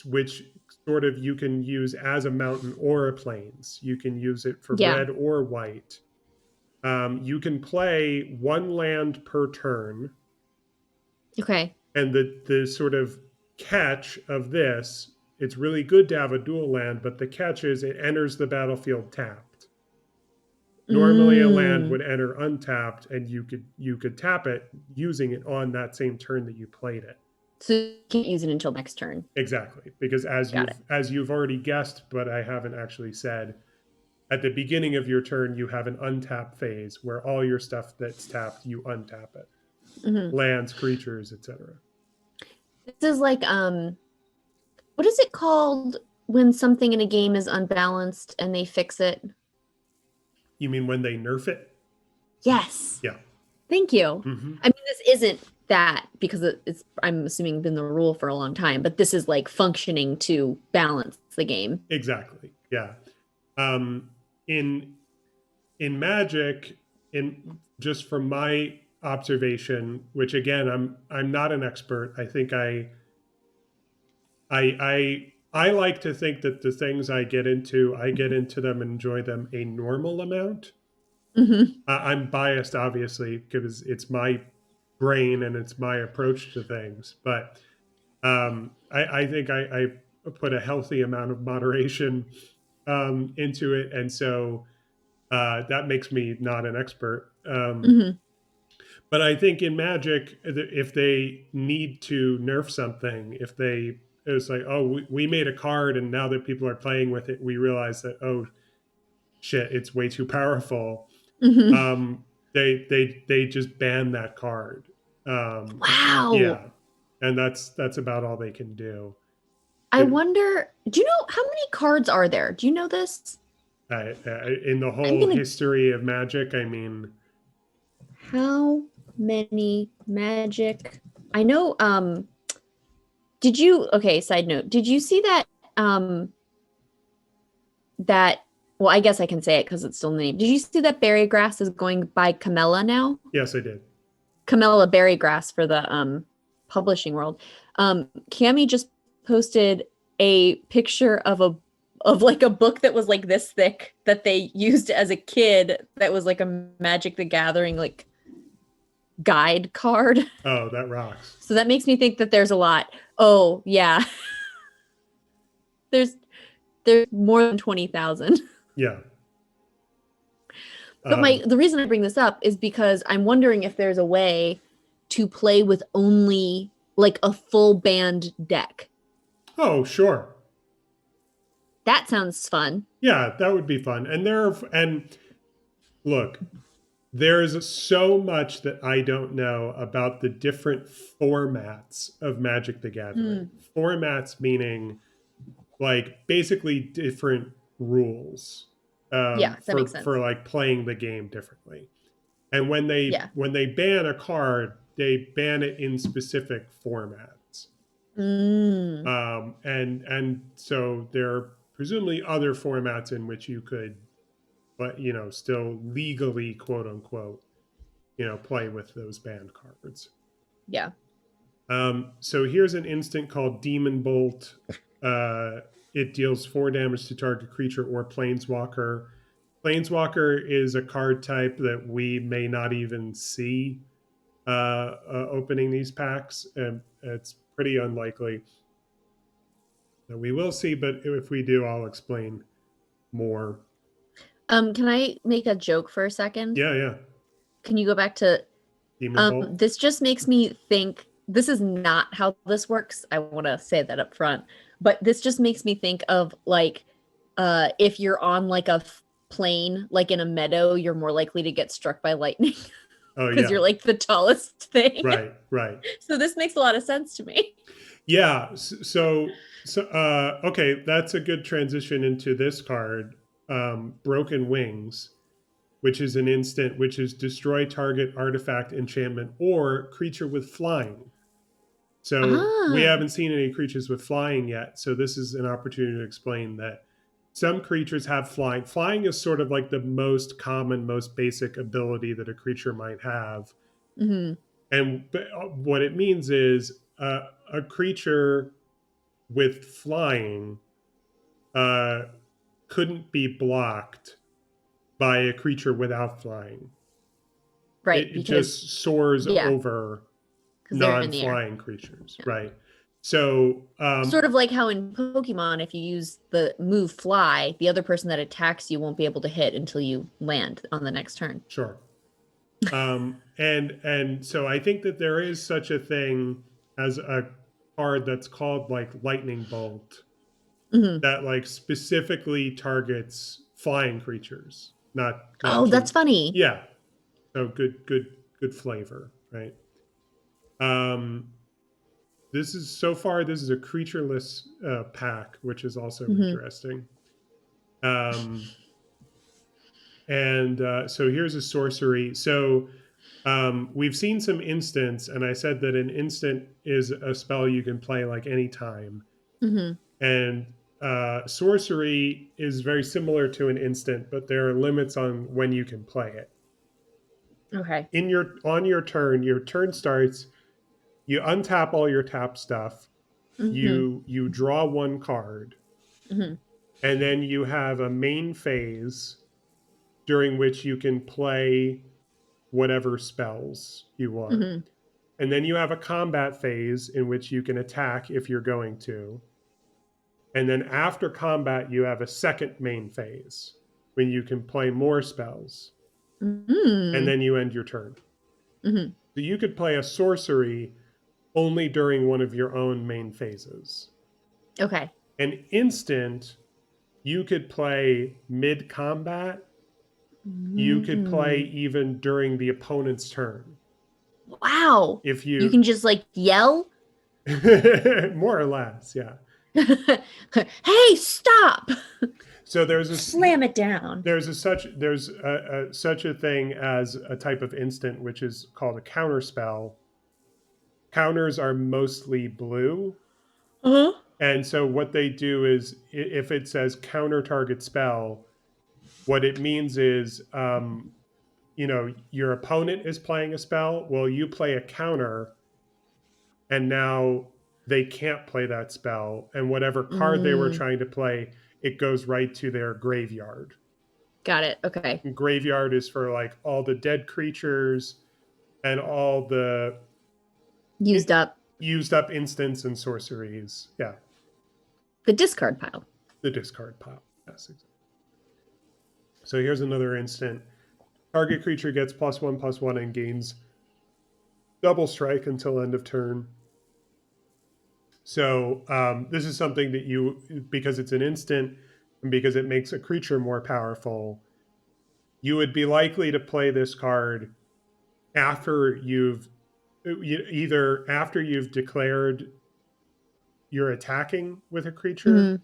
which sort of you can use as a mountain or a plains. You can use it for Yeah. red or white. You can play 1 land per turn. Okay. And the sort of catch of this, it's really good to have a dual land, but the catch is it enters the battlefield tapped. Normally a land Mm. would enter untapped, and you could tap it using it on that same turn that you played it. So you can't use it until next turn. Exactly, because Got it. as you've already guessed, but I haven't actually said, at the beginning of your turn you have an untap phase where all your stuff that's tapped, you untap it. Mm-hmm. Lands, creatures, etc. This is like what is it called when something in a game is unbalanced and they fix it? You mean when they nerf it? Yes. Yeah. Thank you. Mm-hmm. I mean, this isn't that because it's I'm assuming been the rule for a long time, but this is like functioning to balance the game. Exactly. Yeah. Um, in Magic, in just from my observation, which again I'm not an expert. I think I like to think that the things I get into them and enjoy them a normal amount. Mm-hmm. I'm biased, obviously, because it's my brain and it's my approach to things. But I think I put a healthy amount of moderation into it, and so that makes me not an expert. Mm-hmm. But I think in Magic, if they need to nerf something, if they it's like, oh, we made a card, and now that people are playing with it, we realize that, oh shit, it's way too powerful. Mm-hmm. Um, they just ban that card. Wow. Yeah, and that's about all they can do. I It, wonder, do you know how many cards are there? Do you know this? in the I'm whole gonna history of Magic, I mean, how many magic? I know did you okay, side note. Did you see that that well, I guess I can say it because it's still in the name. Did you see that berry grass is going by Camilla now? yes, I did. Camilla berry grass for the publishing world. Cami just posted a picture of like a book that was like this thick that they used as a kid that was like a Magic the Gathering like guide card. Oh, that rocks. So that makes me think that there's a lot. Oh, yeah. there's more than 20,000. Yeah. But the reason I bring this up is because I'm wondering if there's a way to play with only like a full band deck. Oh, sure. That sounds fun. Yeah, that would be fun. And look, there's so much that I don't know about the different formats of Magic the Gathering. Formats meaning like basically different rules Yeah, that makes sense. for like playing the game differently. And when Yeah. they ban a card, they ban it in specific formats. Mm. And so there are presumably other formats in which you could, but still legally, quote unquote, play with those banned cards. Yeah. So here's an instant called Demon Bolt. It deals 4 damage to target creature or planeswalker. Planeswalker is a card type that we may not even see opening these packs, and it's pretty unlikely that we will see. But if we do, I'll explain more. Can I make a joke for a second? Yeah, yeah. Can you go back to Demon Bolt. This just makes me think this is not how this works. I want to say that up front. But this just makes me think of like if you're on like a plane, like in a meadow, you're more likely to get struck by lightning. Oh, because yeah. you're like the tallest thing. Right, right. So this makes a lot of sense to me. Yeah. Okay, that's a good transition into this card, Broken Wings, which is an instant, which is destroy target artifact, enchantment, or creature with flying. So we Ah. haven't seen any creatures with flying yet. So this is an opportunity to explain that some creatures have flying. Flying is sort of like the most common, most basic ability that a creature might have. Hmm. And what it means is a creature with flying uh, couldn't be blocked by a creature without flying. Right, It because just soars yeah, over because they're in the air. non-flying creatures, Yeah. right? So, Sort of like how in Pokemon, if you use the move fly, the other person that attacks you won't be able to hit until you land on the next turn. sure. And so I think that there is such a thing as a card that's called like Lightning Bolt Hmm. that like specifically targets flying creatures, not Oh, that's to funny. yeah. So good flavor, right? Um, this is so far this is a creatureless pack, which is also Hmm. interesting. Um, and so here's a sorcery. So we've seen some instants, and I said that an instant is a spell you can play like anytime. Hmm. And sorcery is very similar to an instant, but there are limits on when you can play it. Okay. In your turn starts. You untap all your tap stuff. Hmm. You draw one card, Hmm. and then you have a main phase during which you can play whatever spells you want. Hmm. And then you have a combat phase in which you can attack if you're going to. And then after combat, you have a second main phase when you can play more spells. And Hmm. then you end your turn. Hmm. So you could play a sorcery only during one of your own main phases. Okay. An instant, you could play mid combat. You could play Mm. even during the opponent's turn. Wow. If You you, can just like yell, more or less, yeah. "Hey, stop!" So Slam it down. there's such a thing as a type of instant which is called a counter spell. Counters are mostly blue, Uh-huh. and so what they do is if it says counter target spell, what it means is your opponent is playing a spell. Well, you play a counter, and now they can't play that spell, and whatever card they were Mm, trying to play, it goes right to their graveyard. got it. Okay. Graveyard is for like all the dead creatures and all the Used up used up instants and sorceries. Yeah, the discard pile. the discard pile. Yes, exactly. So here's another instant. Target creature gets +1/+1 and gains double strike until end of turn. So this is something that because it's an instant and because it makes a creature more powerful, you would be likely to play this card after either after you've declared you're attacking with a creature, Hmm.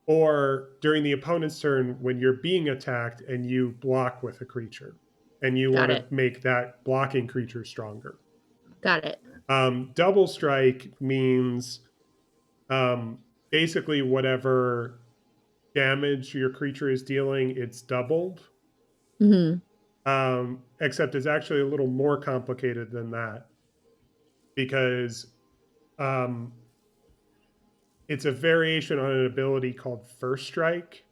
or during the opponent's turn when you're being attacked and you block with a creature and you want Got to it. make that blocking creature stronger. Got it. Double strike means um, basically whatever damage your creature is dealing, it's doubled. Hmm. Except it's actually a little more complicated than that because um, it's a variation on an ability called First Strike,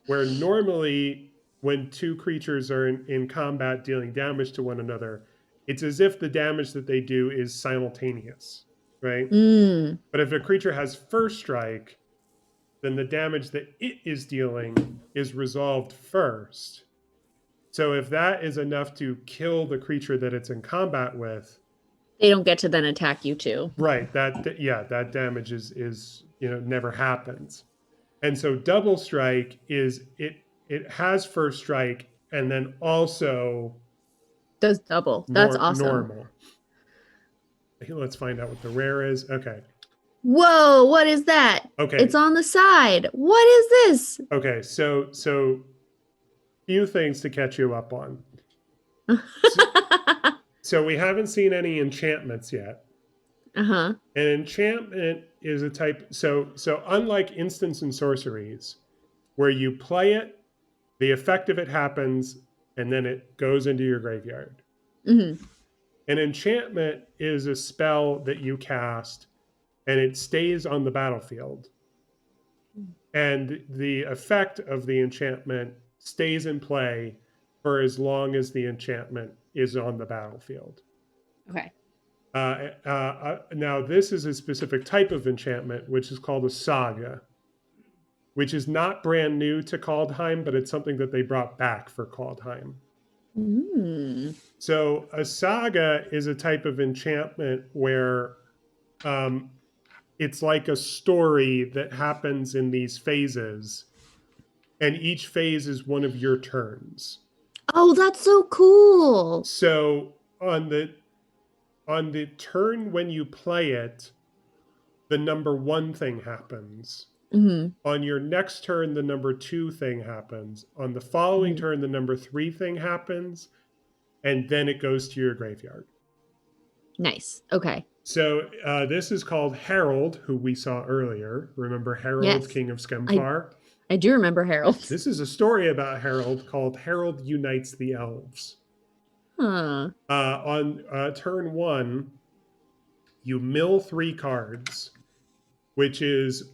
where normally when two creatures are in combat dealing damage to one another, it's as if the damage that they do is simultaneous, right? Mm. But if a creature has First Strike, then the damage that it is dealing is resolved first. So if that is enough to kill the creature that it's in combat with, They don't get to then attack you too. right, that damage is never happens. And so double strike is it has first strike and then also Does double. That's awesome. normal. let's find out what the rare is. Okay. Whoa, what is that? Okay. It's on the side. What is this? Okay, so few things to catch you up on. So, so we haven't seen any enchantments yet. Uh-huh. An enchantment is a type. So unlike instants and sorceries, where you play it, the effect of it happens, and then it goes into your graveyard. Mm-hmm. An enchantment is a spell that you cast, and it stays on the battlefield. And the effect of the enchantment stays in play for as long as the enchantment is on the battlefield. Okay. Now, this is a specific type of enchantment, which is called a saga, which is not brand new to KALDHEIM, but it's something that they brought back for KALDHEIM. Mm. So a saga is a type of enchantment where it's like a story that happens in these phases, and each phase is one of your turns. Oh, that's so cool. So on the turn when you play it, the number 1 thing happens. Mm-hmm. On your next turn, the number 2 thing happens. On the following Mm-hmm. turn, the number 3 thing happens, and then it goes to your graveyard. Nice. Okay. So this is called Harold, who we saw earlier. Remember Harold, Yes. King of I Skemfar? I do remember Harold. This is a story about Harold called Harold Unites the Elves. Huh. On turn 1, you mill 3 cards, which is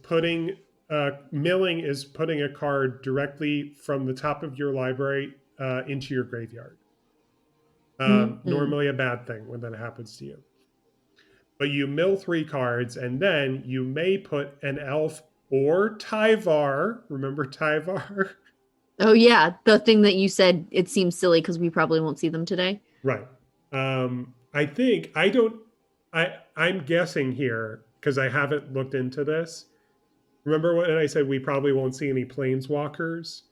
milling is putting a card directly from the top of your library into your graveyard. Mm-hmm. Normally a bad thing when that happens to you. But you mill 3 cards, and then you may put an elf or Tyvar. Remember Tyvar? Oh yeah, the thing that you said it seems silly because we probably won't see them today. Right. I think I don't. I'm guessing here because I haven't looked into this. Remember when I said we probably won't see any planeswalkers?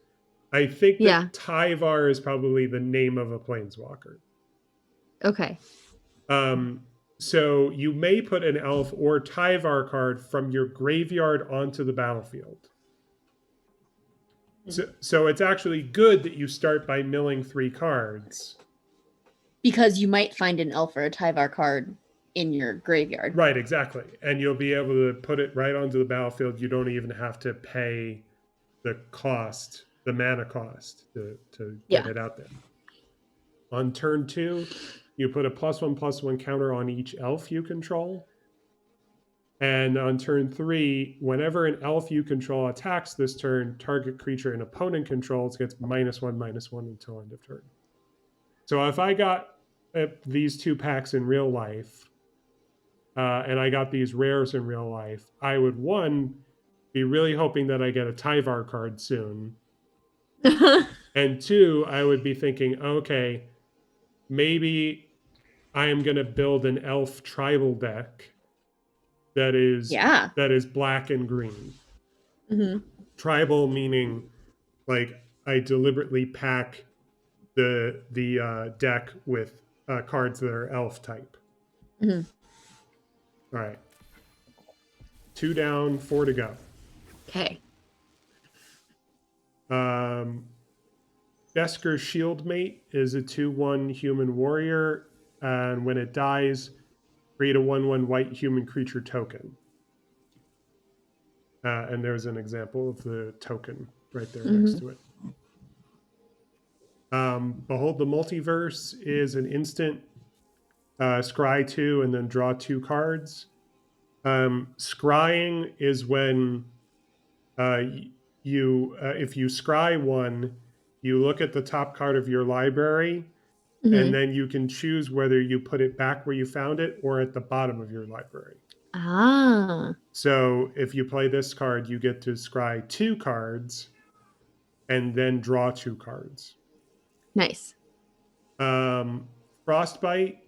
I think Yeah. that Tyvar is probably the name of a planeswalker. Okay. Um, so you may put an elf or Tyvar card from your graveyard onto the battlefield. So it's actually good that you start by milling 3 cards. Because you might find an elf or a Tyvar card in your graveyard. Right, exactly. And you'll be able to put it right onto the battlefield. You don't even have to pay the cost, the mana cost to get it out there. On turn 2, you put a +1/+1 counter on each elf you control. And on turn 3, whenever an elf you control attacks this turn, target creature an opponent controls gets -1/-1 until end of turn. So if I got these 2 packs in real life, and I got these rares in real life, I would, 1, be really hoping that I get a Tyvar card soon. And 2, I would be thinking, okay, maybe I am going to build an elf tribal deck that is black and green. Mm-hmm. Tribal meaning like I deliberately pack the deck with cards that are elf type. Mm-hmm. All right, 2 down, 4 to go. Okay. Besker's Shieldmate is a 2/1 human warrior, and when it dies, create a 1/1 white human creature token. And there's an example of the token right there next to it. Behold the Multiverse is an instant, scry 2 and then draw 2 cards. Scrying is when if you scry 1, you look at the top card of your library, and then you can choose whether you put it back where you found it or at the bottom of your library. Ah. So if you play this card, you get to scry 2 cards and then draw 2 cards. Nice. Frostbite.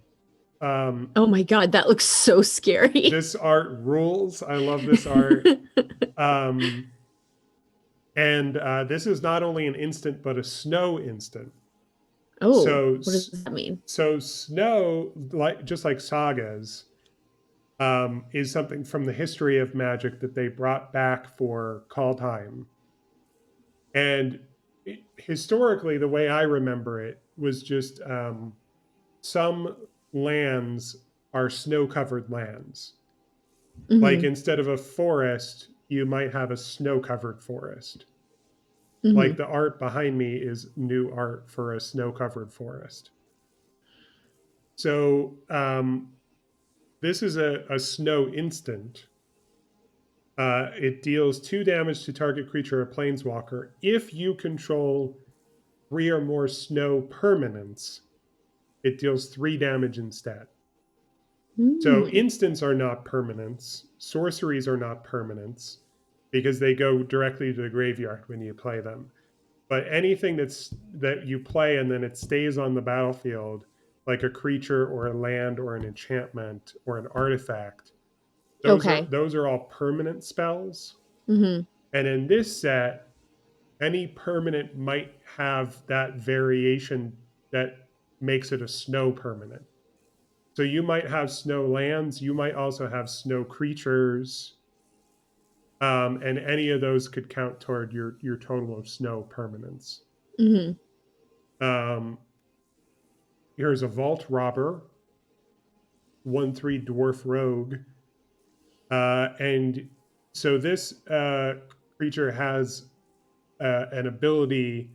Oh my god, that looks so scary. This art rules. I love this art. And this is not only an instant, but a snow instant. Oh, so what does that mean? So snow, just like sagas, is something from the history of Magic that they brought back for KALDHEIM. And historically, the way I remember it was just some lands are snow-covered lands. Like Mm-hmm. instead of a forest, you might have a snow-covered forest. Mm-hmm. Like the art behind me is new art for a snow-covered forest. So this is a snow instant. It deals 2 damage to target creature or planeswalker if you control 3 or more snow permanents. It deals 3 damage instead. So Mm. instants are not permanents. Sorceries are not permanents because they go directly to the graveyard when you play them. But anything that you play and then it stays on the battlefield, like a creature or a land or an enchantment or an artifact, Okay. those are all permanent spells. Mm-hmm. And in this set, any permanent might have that variation that makes it a snow permanent. So you might have snow lands, you might also have snow creatures, and any of those could count toward your total of snow permanents. Mm-hmm. Um, here's a Vault Robber, 1/3 Dwarf Rogue. And so this creature has an ability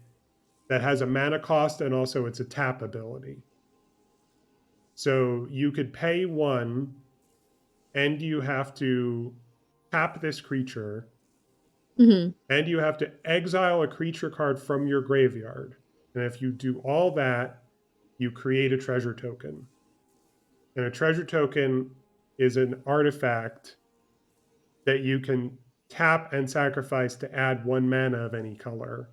that has a mana cost and also it's a tap ability. So you could pay 1 and you have to tap this creature Mm-hmm. and you have to exile a creature card from your graveyard. And if you do all that, you create a treasure token. And a treasure token is an artifact that you can tap and sacrifice to add 1 mana of any color.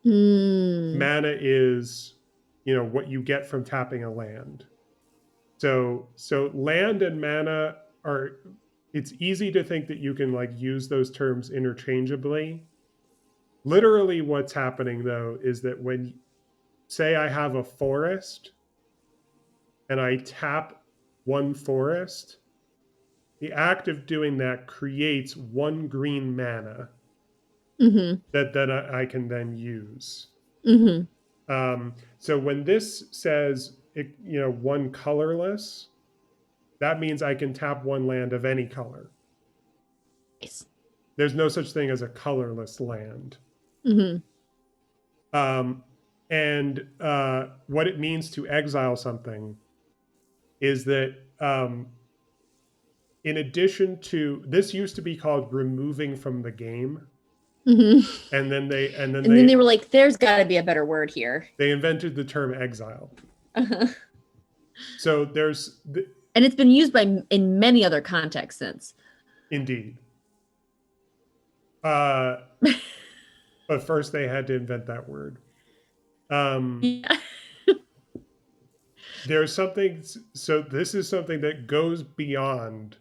Mm. Mana is, what you get from tapping a land. So land and mana are, it's easy to think that you can like use those terms interchangeably. Literally what's happening though is that when, say I have a forest and I tap 1 forest, the act of doing that creates 1 green mana Mm-hmm. that I can then use. Mm-hmm. So when this says 1 colorless, that means I can tap 1 land of any color. Nice. There's no such thing as a colorless land. Mm-hmm. Um, and what it means to exile something is that in addition to, this used to be called removing from the game, Mm-hmm. and then they and then And then they they were like, there's got to be a better word here. they invented the term exile. Uh-huh. So there's And it's been used in many other contexts since. indeed. But first they had to invent that word. Yeah. There's something, so this is something that goes beyond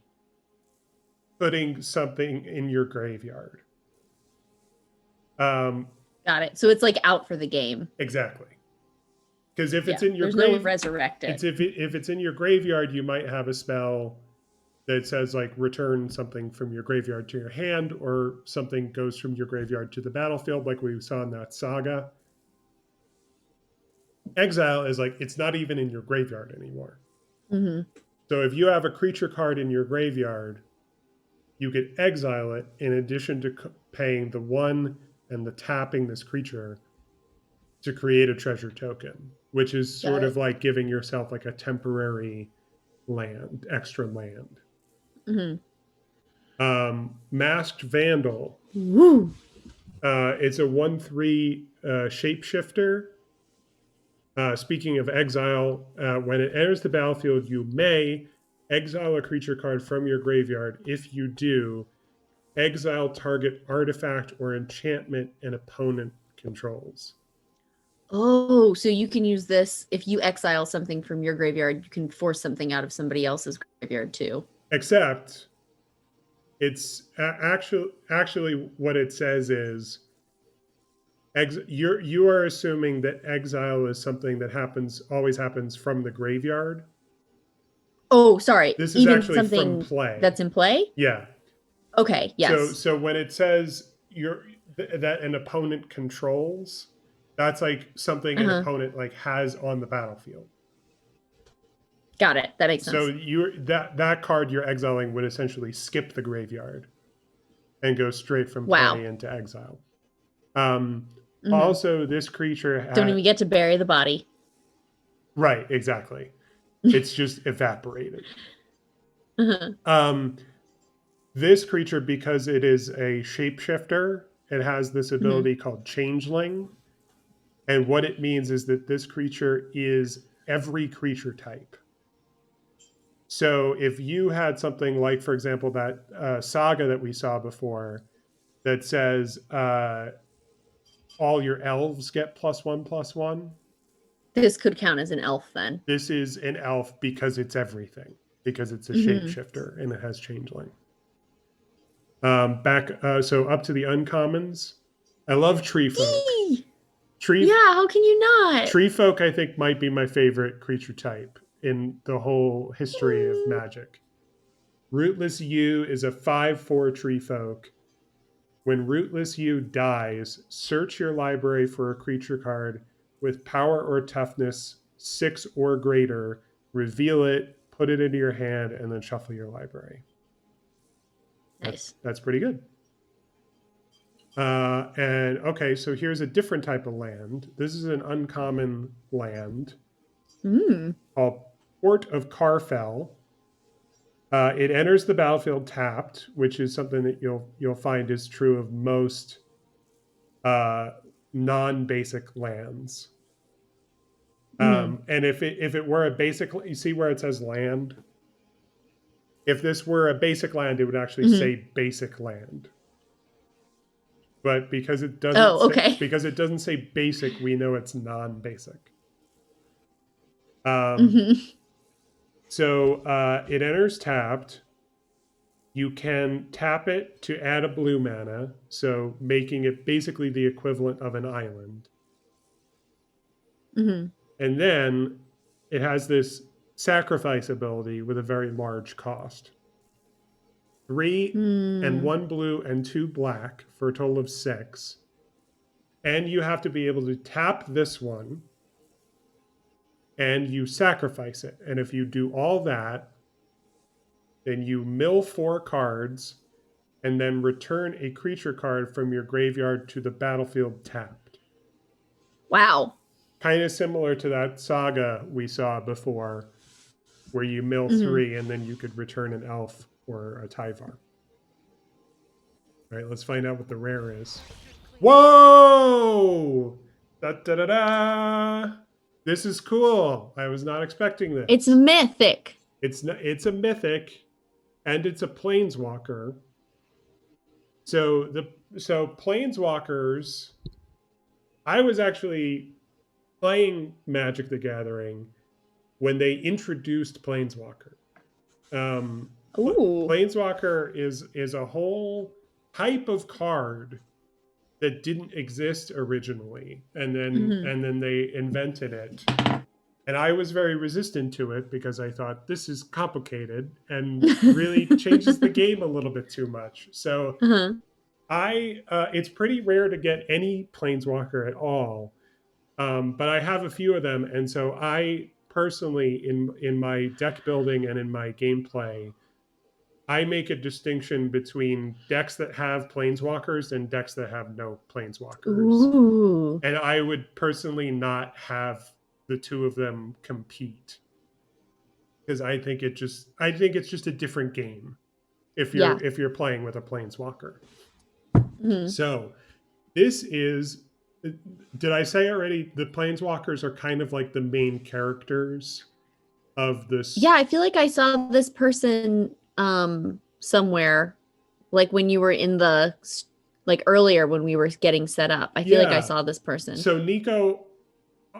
putting something in your graveyard. Got it. So it's like out for the game. Exactly. Because if it's Yeah. in your There's no grave, resurrect it's it. if it's in your graveyard, you might have a spell that says like return something from your graveyard to your hand, or something goes from your graveyard to the battlefield, like we saw in that saga. Exile is like it's not even in your graveyard anymore. Mm-hmm. So if you have a creature card in your graveyard, you could exile it in addition to paying the 1 and the tapping this creature to create a treasure token, which is Got sort of it. like giving yourself like a temporary land, extra land. Mm-hmm. Masked Vandal. Woo. It's a 1/3 shapeshifter. Speaking of exile, when it enters the battlefield, you may exile a creature card from your graveyard. If you do, exile target artifact or enchantment an opponent controls. Oh, so you can use this if you exile something from your graveyard, you can force something out of somebody else's graveyard too. Except it's actually what it says is you are assuming that exile is something that always happens from the graveyard. Oh, sorry. This is Even actually from something play. that's in play? Yeah. Okay, yes. So when it says that an opponent controls, that's like something an Uh-huh. opponent like has on the battlefield. Got it. That makes So sense. that card you're exiling would essentially skip the graveyard and go straight from Wow. play into exile. Um, Hmm. Also, this creature Don't had even get to bury the body. right, exactly. It's just evaporated. Uh-huh. Um, this creature, because it is a shapeshifter, it has this Hmm. ability called Changeling. And what it means is that this creature is every creature type. So if you had something like, for example, that saga that we saw before that says all your elves get +1/+1, This could count as an elf then. this is an elf because it's everything, because it's a Hmm. shapeshifter and it has Changeling. So up to the uncommons. I love Tree Folk. Eee! Tree Yeah, how can you not? Tree Folk, I think, might be my favorite creature type in the whole history of Mm. Magic. Rootless U is a 5/4 Tree Folk. When Rootless U dies, search your library for a creature card with power or toughness 6 or greater, reveal it, put it into your hand, and then shuffle your library. Nice. That's pretty good. And okay, so here's a different type of land. This is an uncommon land Mm. called Port of Carfell. It enters the battlefield tapped, which is something that you'll find is true of most uh, non-basic lands. Hmm. And if it were a basic, you see where it says land. If this were a basic land, it would actually Hmm. say basic land. But Oh, okay. because it doesn't say basic, we know it's non-basic. Um, Hmm. so it enters tapped. You can tap it to add a blue mana, so making it basically the equivalent of an island. Hmm. And then it has this sacrifice ability with a very large cost. 3 and Hmm. 1 blue and 2 black for a total of 6. And you have to be able to tap this one and you sacrifice it. And if you do all that, then you mill 4 cards and then return a creature card from your graveyard to the battlefield tapped. Wow. Kind of similar to that saga we saw before, where you mill Hmm. 3 and then you could return an elf or a Tyvar. All right, let's find out what the rare is. Whoa! Da, da, da, da. This is cool. I was not expecting It's this. mythic. It's a mythic and it's a planeswalker. So planeswalkers, I was actually playing Magic the Gathering when they introduced Planeswalker. Um, Ooh. Planeswalker is a whole type of card that didn't exist originally, Hmm. and then they invented it. And I was very resistant to it because I thought this is complicated and really changes the game a little bit too much. So Uh-huh. it's pretty rare to get any planeswalker at all, but I have a few of them, and so I personally in my deck building and in my gameplay, I make a distinction between decks that have planeswalkers and decks that have no planeswalkers. Ooh. And I would personally not have the two of them compete because I think it's just a different game Yeah. if you're playing with a planeswalker. Hmm. So this is did I say already the planeswalkers are kind of like the main characters of Yeah, this. I feel like I saw this person somewhere, like when you were in the like earlier when we were getting set up. I feel like I Yeah. saw this person. So Nico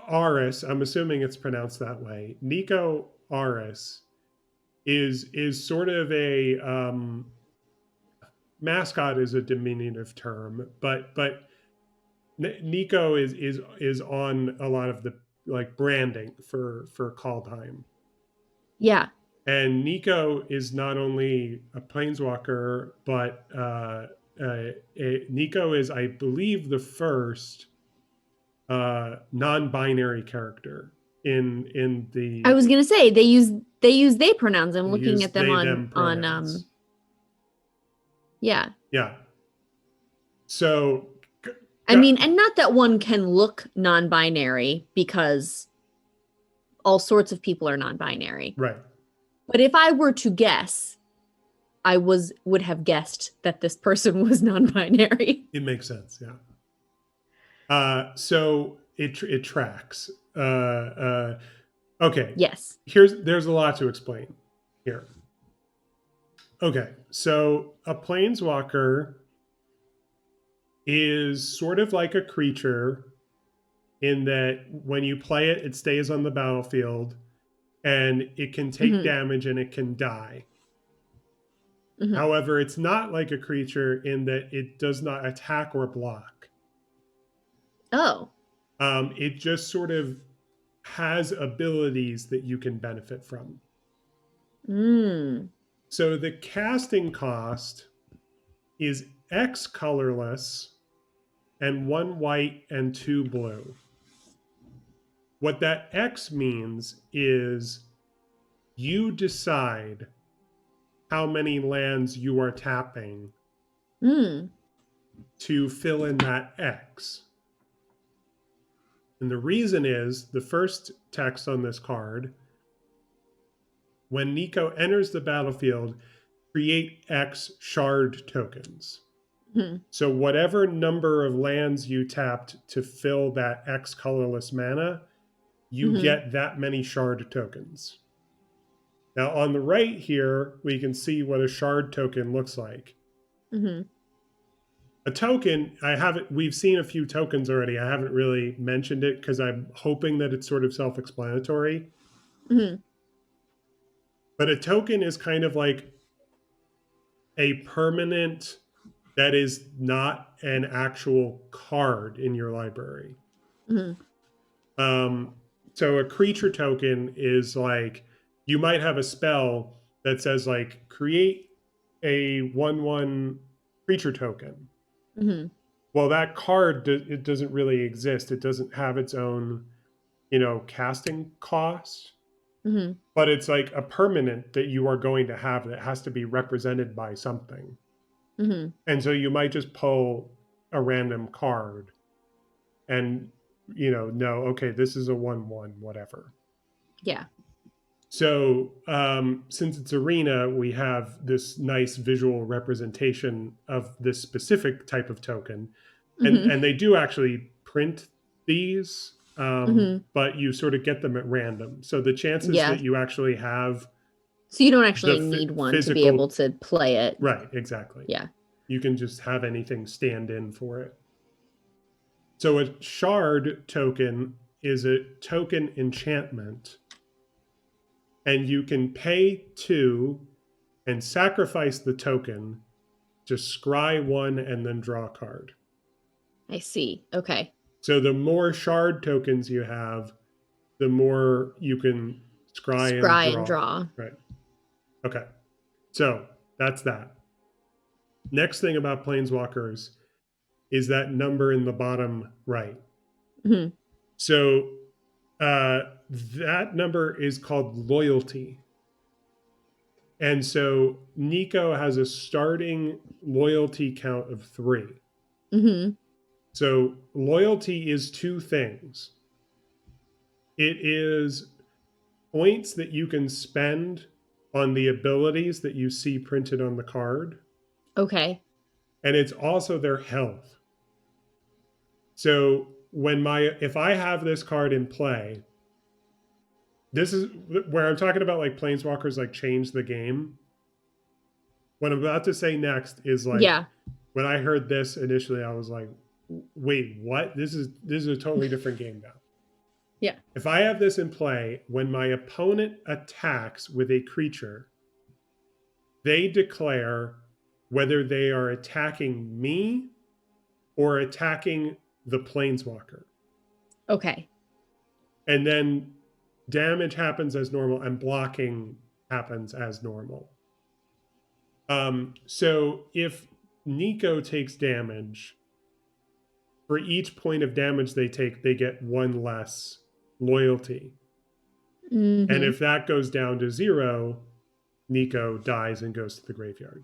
Aris, I'm assuming it's pronounced that way. Nico Aris is sort of a mascot is a diminutive term, but Nico is on a lot of the like branding for KALDHEIM. Yeah. And Nico is not only a planeswalker, but Nico is, I believe, the first non-binary character in I the was gonna say they use they pronouns. I'm looking use at them they them on pronouns. yeah. Yeah. So I mean, and not that one can look non-binary because all sorts of people are non-binary. right. But if I were to guess, would have guessed that this person was non-binary. It makes sense. Yeah. So it tracks. Okay. Yes. There's a lot to explain here. Okay, so a planeswalker is sort of like a creature in that when you play it, it stays on the battlefield and it can take damage and it can die. However, it's not like a creature in that it does not attack or block. Oh. It just sort of has abilities that you can benefit from. So the casting cost is X colorless and 1 white and 2 blue. What that X means is you decide how many lands you are tapping to fill in that X. And the reason is the first text on this card, when Nico enters the battlefield, create X shard tokens. So whatever number of lands you tapped to fill that X colorless mana, you get that many shard tokens. Now on the right here, we can see what a shard token looks like. A token, we've seen a few tokens already. I haven't really mentioned it because I'm hoping that it's sort of self-explanatory. But a token is kind of like a permanent that is not an actual card in your library. So a creature token is like, you might have a spell that says like create a 1/1 creature token. Well, that card it doesn't really exist. It doesn't have its own, casting cost. But it's like a permanent that you are going to have that has to be represented by something. And so you might just pull a random card and know, okay, this is a 1/1 whatever. Yeah. So since it's arena, we have this nice visual representation of this specific type of token. And they do actually print these, but you sort of get them at random. So the chances that you actually have so you don't actually need one to be able to play it. Right, exactly. Yeah. You can just have anything stand in for it. So a shard token is a token enchantment, and you can pay 2 and sacrifice the token to scry 1 and then draw a card. I see. Okay. So the more shard tokens you have, the more you can scry and draw. Right. Okay. So that's that. Next thing about planeswalkers is that number in the bottom right. So that number is called loyalty. And so Nico has a starting loyalty count of 3. So loyalty is 2 things. It is points that you can spend on the abilities that you see printed on the card. Okay. And it's also their health. So if I have this card in play, this is where I'm talking about like planeswalkers like change the game. What I'm about to say next is like, when I heard this initially, I was like, wait, what? This is a totally different game now. Yeah. If I have this in play, when my opponent attacks with a creature, they declare whether they are attacking me or attacking the planeswalker. Okay. And then damage happens as normal. I'm blocking happens as normal. So if Nico takes damage, for each point of damage they take, they get one less loyalty. Mm-hmm. And if that goes down to 0, Nico dies and goes to the graveyard.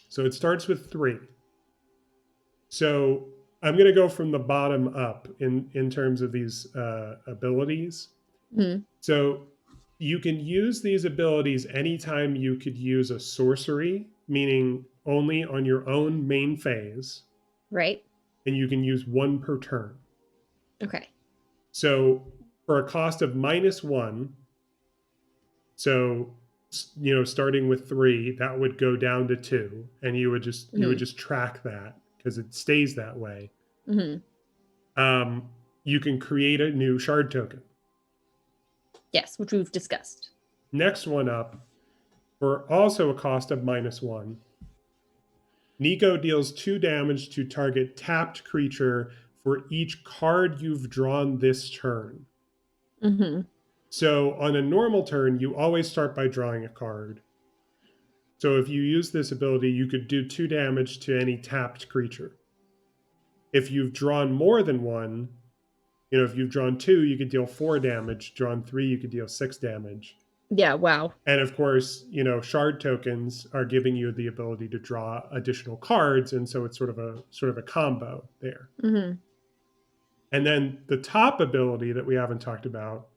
So it starts with 3. So I'm going to go from the bottom up in terms of these abilities. Mm-hmm. So you can use these abilities anytime you could use a sorcery, meaning only on your own main phase. Right. And you can use 1 per turn. Okay. So for a cost of -1, so starting with 3, that would go down to 2, and you would just track that because it stays that way. You can create a new shard token. Yes, which we've discussed. Next one up, for also a cost of -1, Nico deals 2 damage to target tapped creature for each card you've drawn this turn. So on a normal turn, you always start by drawing a card. So if you use this ability, you could do 2 damage to any tapped creature. If you've drawn more than one, if you've drawn 2, you could deal 4 damage. Drawn 3, you could deal 6 damage. Yeah, wow. And of course, shard tokens are giving you the ability to draw additional cards, and so it's sort of a combo there. And then the top ability that we haven't talked about,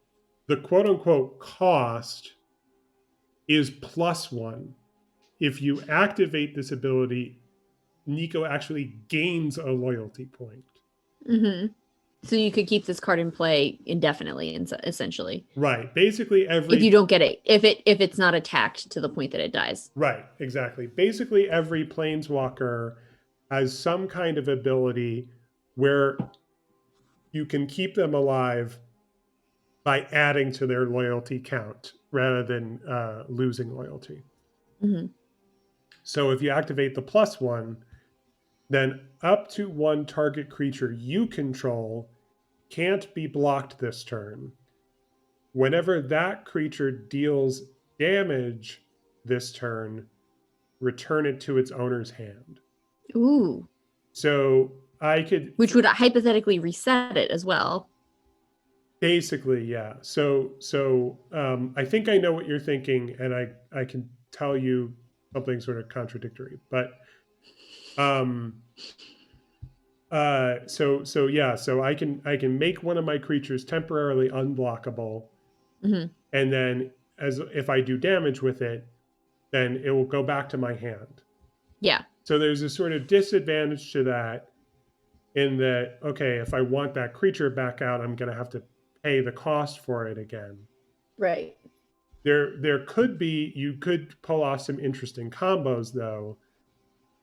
the quote unquote cost is +1. If you activate this ability, Nico actually gains a loyalty point. So you could keep this card in play indefinitely, essentially. Right. Basically if you don't get it, if it's not attacked to the point that it dies. Right, exactly. Basically every planeswalker has some kind of ability where you can keep them alive by adding to their loyalty count rather than losing loyalty. So if you activate the +1, then up to 1 target creature you control can't be blocked this turn. Whenever that creature deals damage this turn, return it to its owner's hand. Ooh. So I could... Which would hypothetically reset it as well. Basically, yeah. So I think I know what you're thinking, and I can tell you something sort of contradictory. But so I can make one of my creatures temporarily unblockable, and then if I do damage with it, then it will go back to my hand. Yeah. So there's a sort of disadvantage to that, in that, okay, if I want that creature back out, I'm going to have to pay the cost for it again. Right. You could pull off some interesting combos though,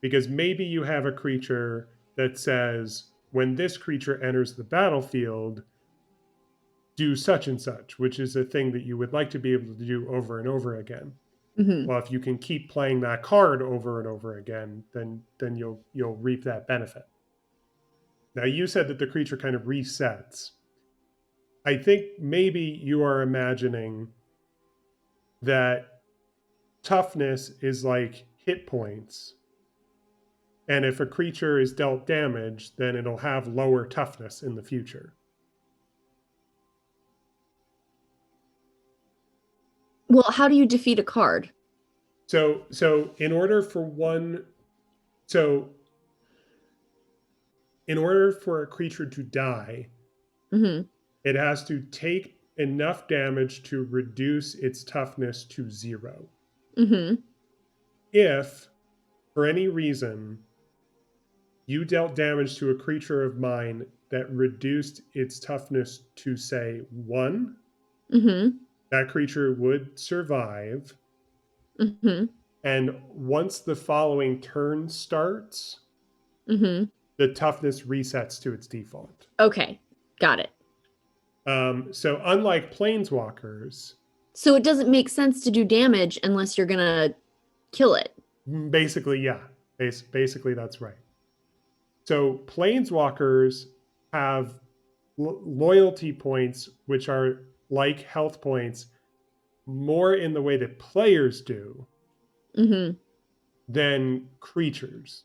because maybe you have a creature that says, when this creature enters the battlefield, do such and such, which is a thing that you would like to be able to do over and over again. Well, if you can keep playing that card over and over again, then you'll reap that benefit. Now, you said that the creature kind of resets. I think maybe you are imagining that toughness is like hit points. And if a creature is dealt damage, then it'll have lower toughness in the future. Well, how do you defeat a card? So in order for a creature to die, it has to take enough damage to reduce its toughness to 0. If, for any reason, you dealt damage to a creature of mine that reduced its toughness to, say, 1, that creature would survive. And once the following turn starts, the toughness resets to its default. Okay, got it. So unlike planeswalkers... So it doesn't make sense to do damage unless you're going to kill it. Basically, yeah. Basically, that's right. So planeswalkers have loyalty points, which are like health points, more in the way that players do Mm-hmm. than creatures.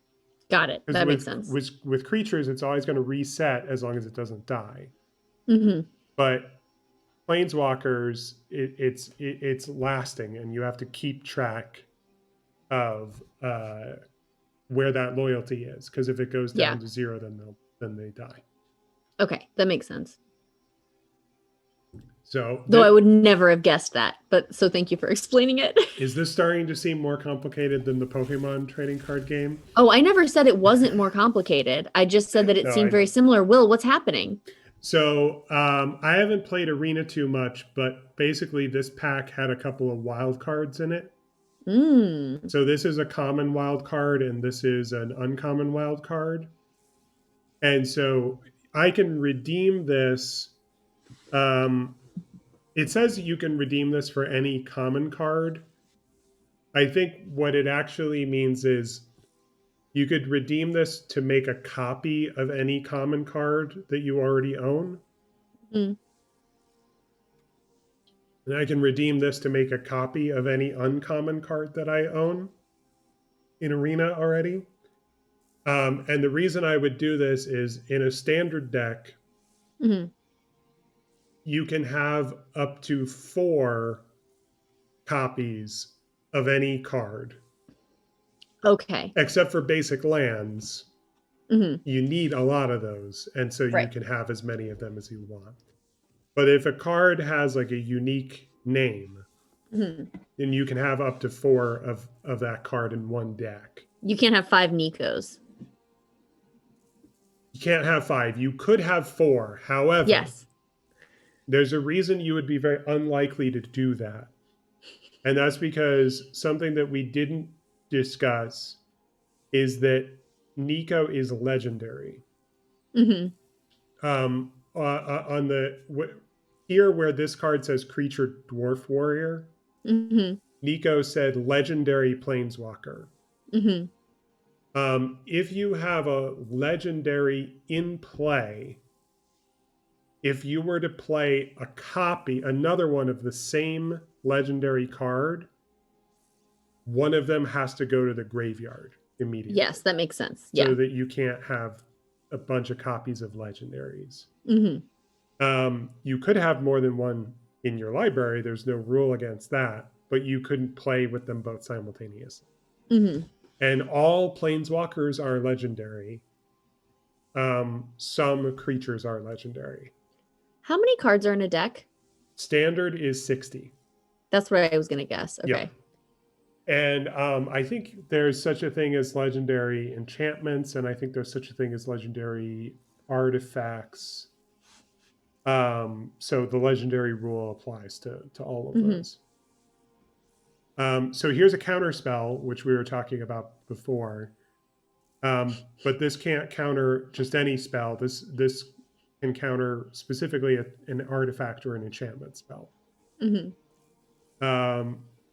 Got it. Because That makes sense. with creatures, it's always going to reset as long as it doesn't die. Mm-hmm. But planeswalkers, it's lasting, and you have to keep track of where that loyalty is. Because if it goes Yeah. down to 0, then they die. Okay. That makes sense. So Though I would never have guessed that, but so thank you for explaining it. is this starting to seem more complicated than the Pokemon trading card game? Oh, I never said it wasn't more complicated. I just said that it No, I seemed very know. similar. Will, what's happening? So I haven't played Arena too much, but basically this pack had a couple of wild cards in it. Mm. So this is a common wild card, and this is an uncommon wild card. And so I can redeem this. It says you can redeem this for any common card. I think what it actually means is you could redeem this to make a copy of any common card that you already own. Mm. And I can redeem this to make a copy of any uncommon card that I own in Arena already. And the reason I would do this is in a standard deck, Mm-hmm. you can have up to 4 copies of any card, Okay. except for basic lands. Mm-hmm. You need a lot of those, and so you Right. can have as many of them as you want. But if a card has like a unique name, Mm-hmm. then you can have up to 4 of that card in one deck. You can't have 5 Nikos. You can't have 5. You could have 4. However, Yes. there's a reason you would be very unlikely to do that. And that's because something that we didn't discuss is that Nico is legendary. Mm-hmm. On the here where this card says creature dwarf warrior, Mm-hmm. Nico said legendary planeswalker. Mm-hmm. If you have a legendary in play, if you were to play a copy, another one of the same legendary card, one of them has to go to the graveyard immediately. Yes, that makes sense. Yeah. So that you can't have a bunch of copies of legendaries. Mm-hmm. You could have more than one in your library. There's no rule against that, but you couldn't play with them both simultaneously. Mm-hmm. And all planeswalkers are legendary. Some creatures are legendary. How many cards are in a deck? Standard is 60. That's what I was gonna guess. Okay. Yeah. And I think there's such a thing as legendary enchantments, and I think there's such a thing as legendary artifacts. So the legendary rule applies to all of those. So here's a counter spell, which we were talking about before. But this can't counter just any spell. This can counter specifically an artifact or an enchantment spell.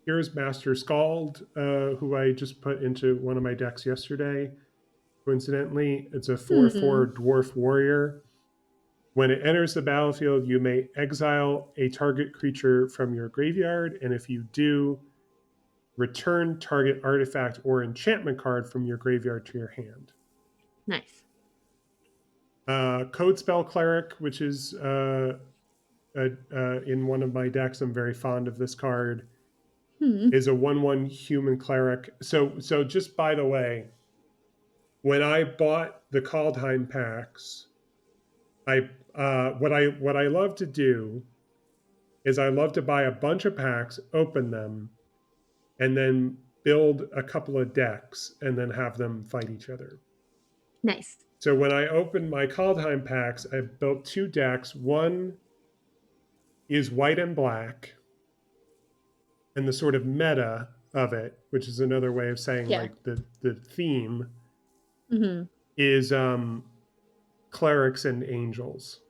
Here's Master Scald, who I just put into one of my decks yesterday. Coincidentally, it's a 4/4 dwarf warrior. When it enters the battlefield, you may exile a target creature from your graveyard, and if you do, return target artifact or enchantment card from your graveyard to your hand. Nice. Code Spell Cleric, which is in one of my decks. I'm very fond of this card. Is a 1/1 human cleric. So just by the way, when I bought the Kaldheim packs, what I love to do is I love to buy a bunch of packs, open them, and then build a couple of decks and then have them fight each other. Nice. So when I opened my Kaldheim packs, I built 2 decks. One is white and black, and the sort of meta of it, which is another way of saying like the theme, is clerics and angels.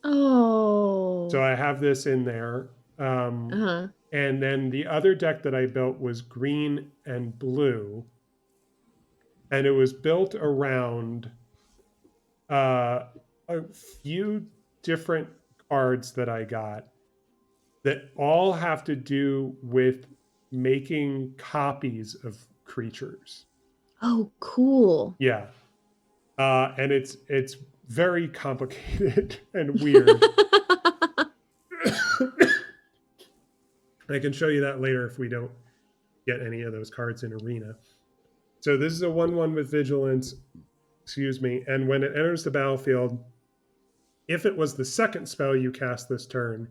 Oh. So I have this in there. And then the other deck that I built was green and blue. And it was built around a few different cards that I got. that all have to do with making copies of creatures. Oh, cool. Yeah. And it's very complicated and weird. I can show you that later if we don't get any of those cards in Arena. So this is a 1/1 with Vigilance, excuse me, and when it enters the battlefield, if it was the second spell you cast this turn,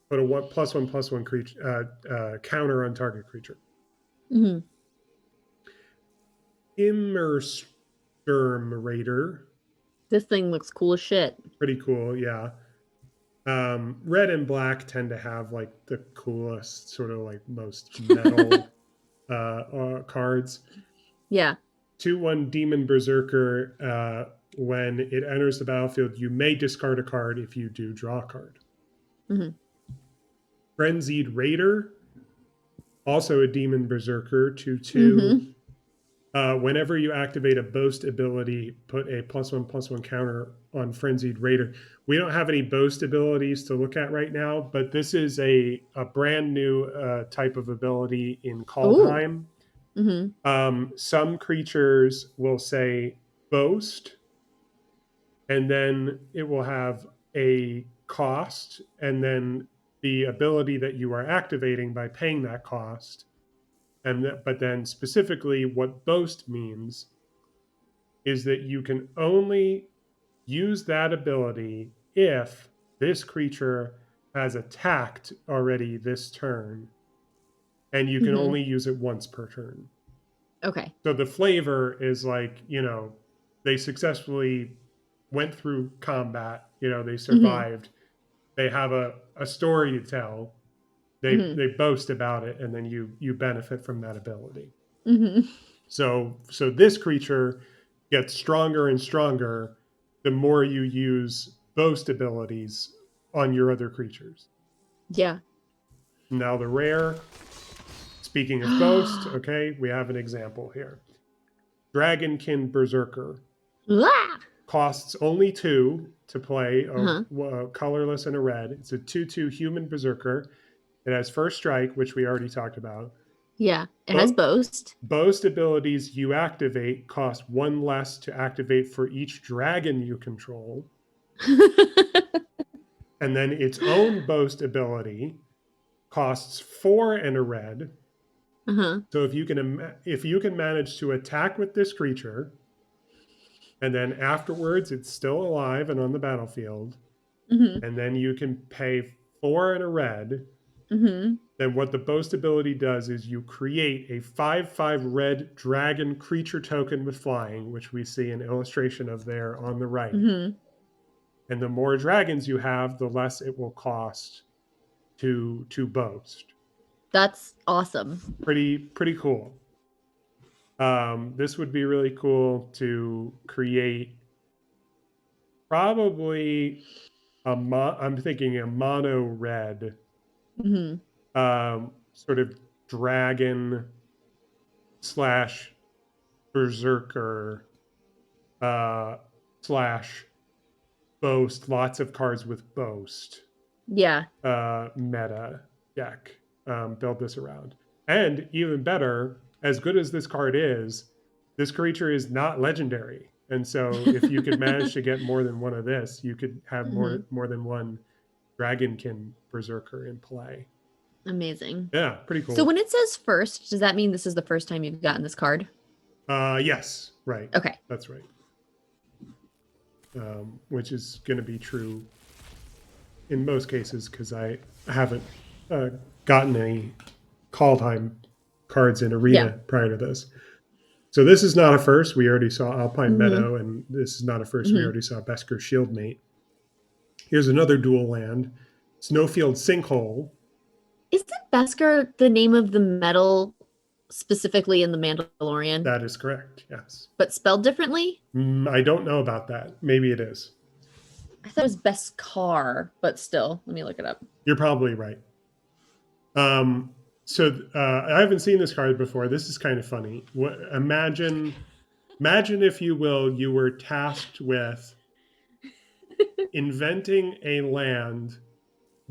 put a 1/1/1 creature counter on target creature. Mm-hmm. Immersturm Raider. This thing looks cool as shit. Pretty cool, yeah. Red and black tend to have like the coolest, sort of like most metal cards. Yeah. 2/1 Demon Berserker. When it enters the battlefield, you may discard a card. If you do, draw a card. Mm-hmm. Frenzied Raider, also a Demon Berserker, 2/2. Whenever you activate a boast ability, put a +1/+1 counter on Frenzied Raider. We don't have any boast abilities to look at right now, but this is a brand new type of ability in Kaldheim. Some creatures will say boast, and then it will have a cost, and then the ability that you are activating by paying that cost. But then specifically what boast means is that you can only use that ability if this creature has attacked already this turn, and you can only use it once per turn. Okay. So the flavor is like, they successfully went through combat, they survived. They have a story to tell. They boast about it, and then you benefit from that ability. So this creature gets stronger and stronger the more you use boast abilities on your other creatures. Yeah. Now the rare, speaking of boast, okay, we have an example here. Dragonkin Berserker. Costs only 2 to play, colorless and a red. It's a 2/2 human berserker. It has first strike, which we already talked about. Yeah, it has boast. Boast abilities you activate cost 1 less to activate for each dragon you control. And then its own boast ability costs 4 and a red. So if you can manage to attack with this creature, and then afterwards it's still alive and on the battlefield, and then you can pay 4 and a red, then what the boast ability does is you create a 5/5 red dragon creature token with flying, which we see an illustration of there on the right. And the more dragons you have, the less it will cost to boast. That's awesome. Pretty cool. This would be really cool to create. Probably I'm thinking a mono red, sort of dragon slash berserker slash boast. Lots of cards with boast. Yeah. Meta deck. Build this around, and even better, as good as this card is, this creature is not legendary. And so if you could manage to get more than one of this, you could have more than one Dragonkin Berserker in play. Amazing. Yeah, pretty cool. So when it says first, does that mean this is the first time you've gotten this card? Yes, right. Okay. That's right. Which is going to be true in most cases, because I haven't gotten any Kaldheim cards in Arena prior to this. So this is not a first. We already saw Alpine Meadow, and this is not a first. We already saw Besker Shieldmate. Here's another dual land, Snowfield Sinkhole. Isn't Besker the name of the metal specifically in the Mandalorian? That is correct, yes. But spelled differently? I don't know about that. Maybe it is. I thought it was Beskar, but still, let me look it up. You're probably right. So I haven't seen this card before. This is kind of funny. Imagine, if you will, you were tasked with inventing a land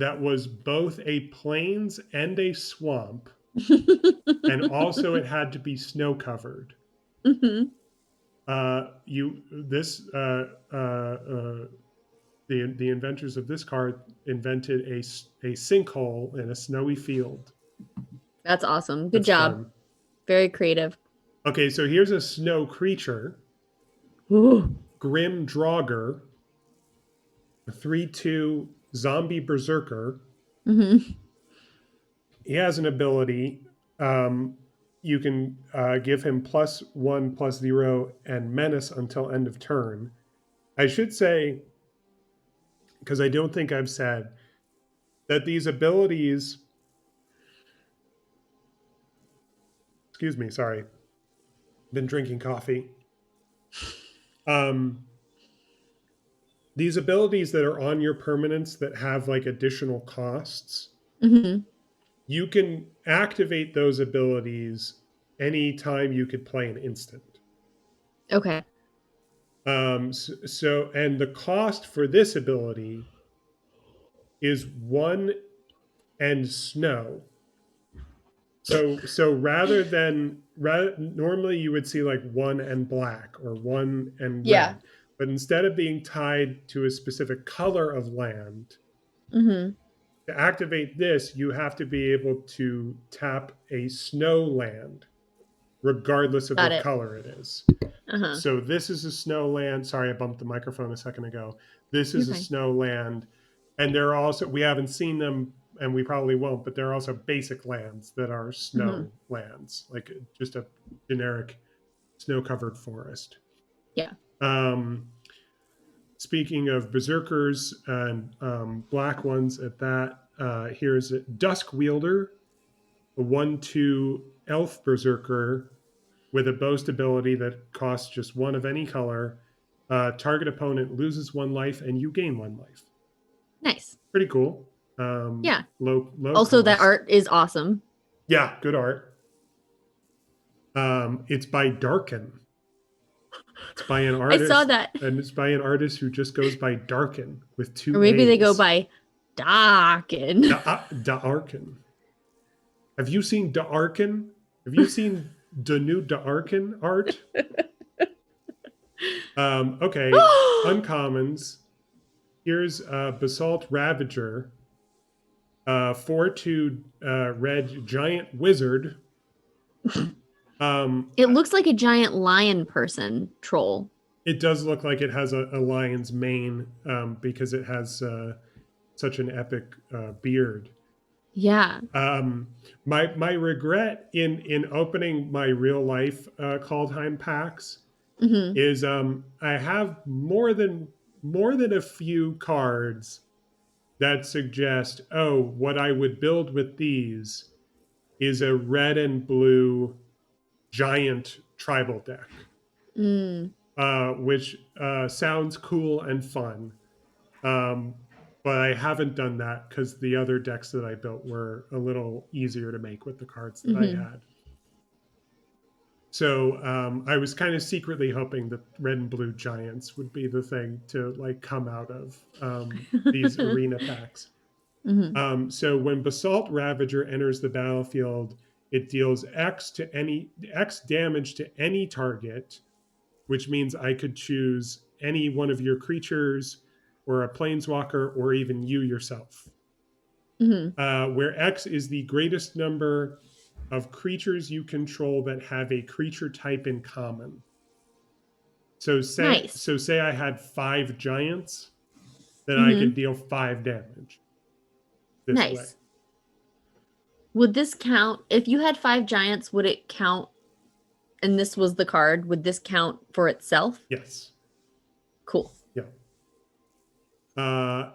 that was both a plains and a swamp, and also it had to be snow covered. Mm-hmm. The inventors of this card invented a sinkhole in a snowy field. That's awesome. Good That's job. fun. Very creative. Okay, so here's a snow creature, Ooh. Grim Draugr, a 3/2 zombie berserker. Mm-hmm. He has an ability. You can give him +1/+0 and menace until end of turn. I should say, because I don't think I've said, that these abilities, excuse me, sorry, been drinking coffee. Um, these abilities that are on your permanents that have like additional costs, Mm-hmm. you can activate those abilities anytime you could play an instant. Okay. So, and the cost for this ability is 1 and snow. So normally you would see like 1 and black or 1 and Yeah. red, but instead of being tied to a specific color of land, Mm-hmm. to activate this, you have to be able to tap a snow land, regardless of Got what it. color it is. Uh-huh. So this is a snow land. Sorry, I bumped the microphone a second ago. This You're is a fine. snow land. And there are also, we haven't seen them and we probably won't, but there are also basic lands that are Mm-hmm. snow lands, like just a generic snow covered forest. Yeah. Um, Speaking of berserkers and black ones at that, here's a Dusk Wielder, a 1/2 elf berserker with a boast ability that costs just 1 of any color. Target opponent loses 1 life and you gain 1 life. Nice. Pretty cool. Yeah. Low Also, that cost. art is awesome. Yeah, good art. It's by Darken. It's by an I saw artist, that. and it's by an artist who just goes by Darken with Or 2 maybe they go A's. by Darken. Darken. Have you seen Darken? Have you seen the new Darken art? Okay, uncommons. Here's Basalt Ravager, 4/2 red giant wizard. It looks like a giant lion person troll. It does look like it has a lion's mane because it has such an epic beard. Yeah. My regret in opening my real life KALDHEIM packs Mm-hmm. is I have more than a few cards that suggest, oh, what I would build with these is a red and blue giant tribal deck, Mm. which sounds cool and fun. Um, but I haven't done that because the other decks that I built were a little easier to make with the cards that I Mm-hmm. had. So I was kind of secretly hoping that red and blue giants would be the thing to like come out of these arena packs. Mm-hmm. So when Basalt Ravager enters the battlefield, it deals X damage to any target, which means I could choose any one of your creatures or a planeswalker or even you yourself. Mm-hmm. Where X is the greatest number of creatures you control that have a creature type in common. Nice. So say I had 5 giants, then I could Mm-hmm. deal 5 damage this way. Nice. Would this count if you had 5 giants? Would it count? And this was the card. Would this count for itself? Yes. Cool. Yeah.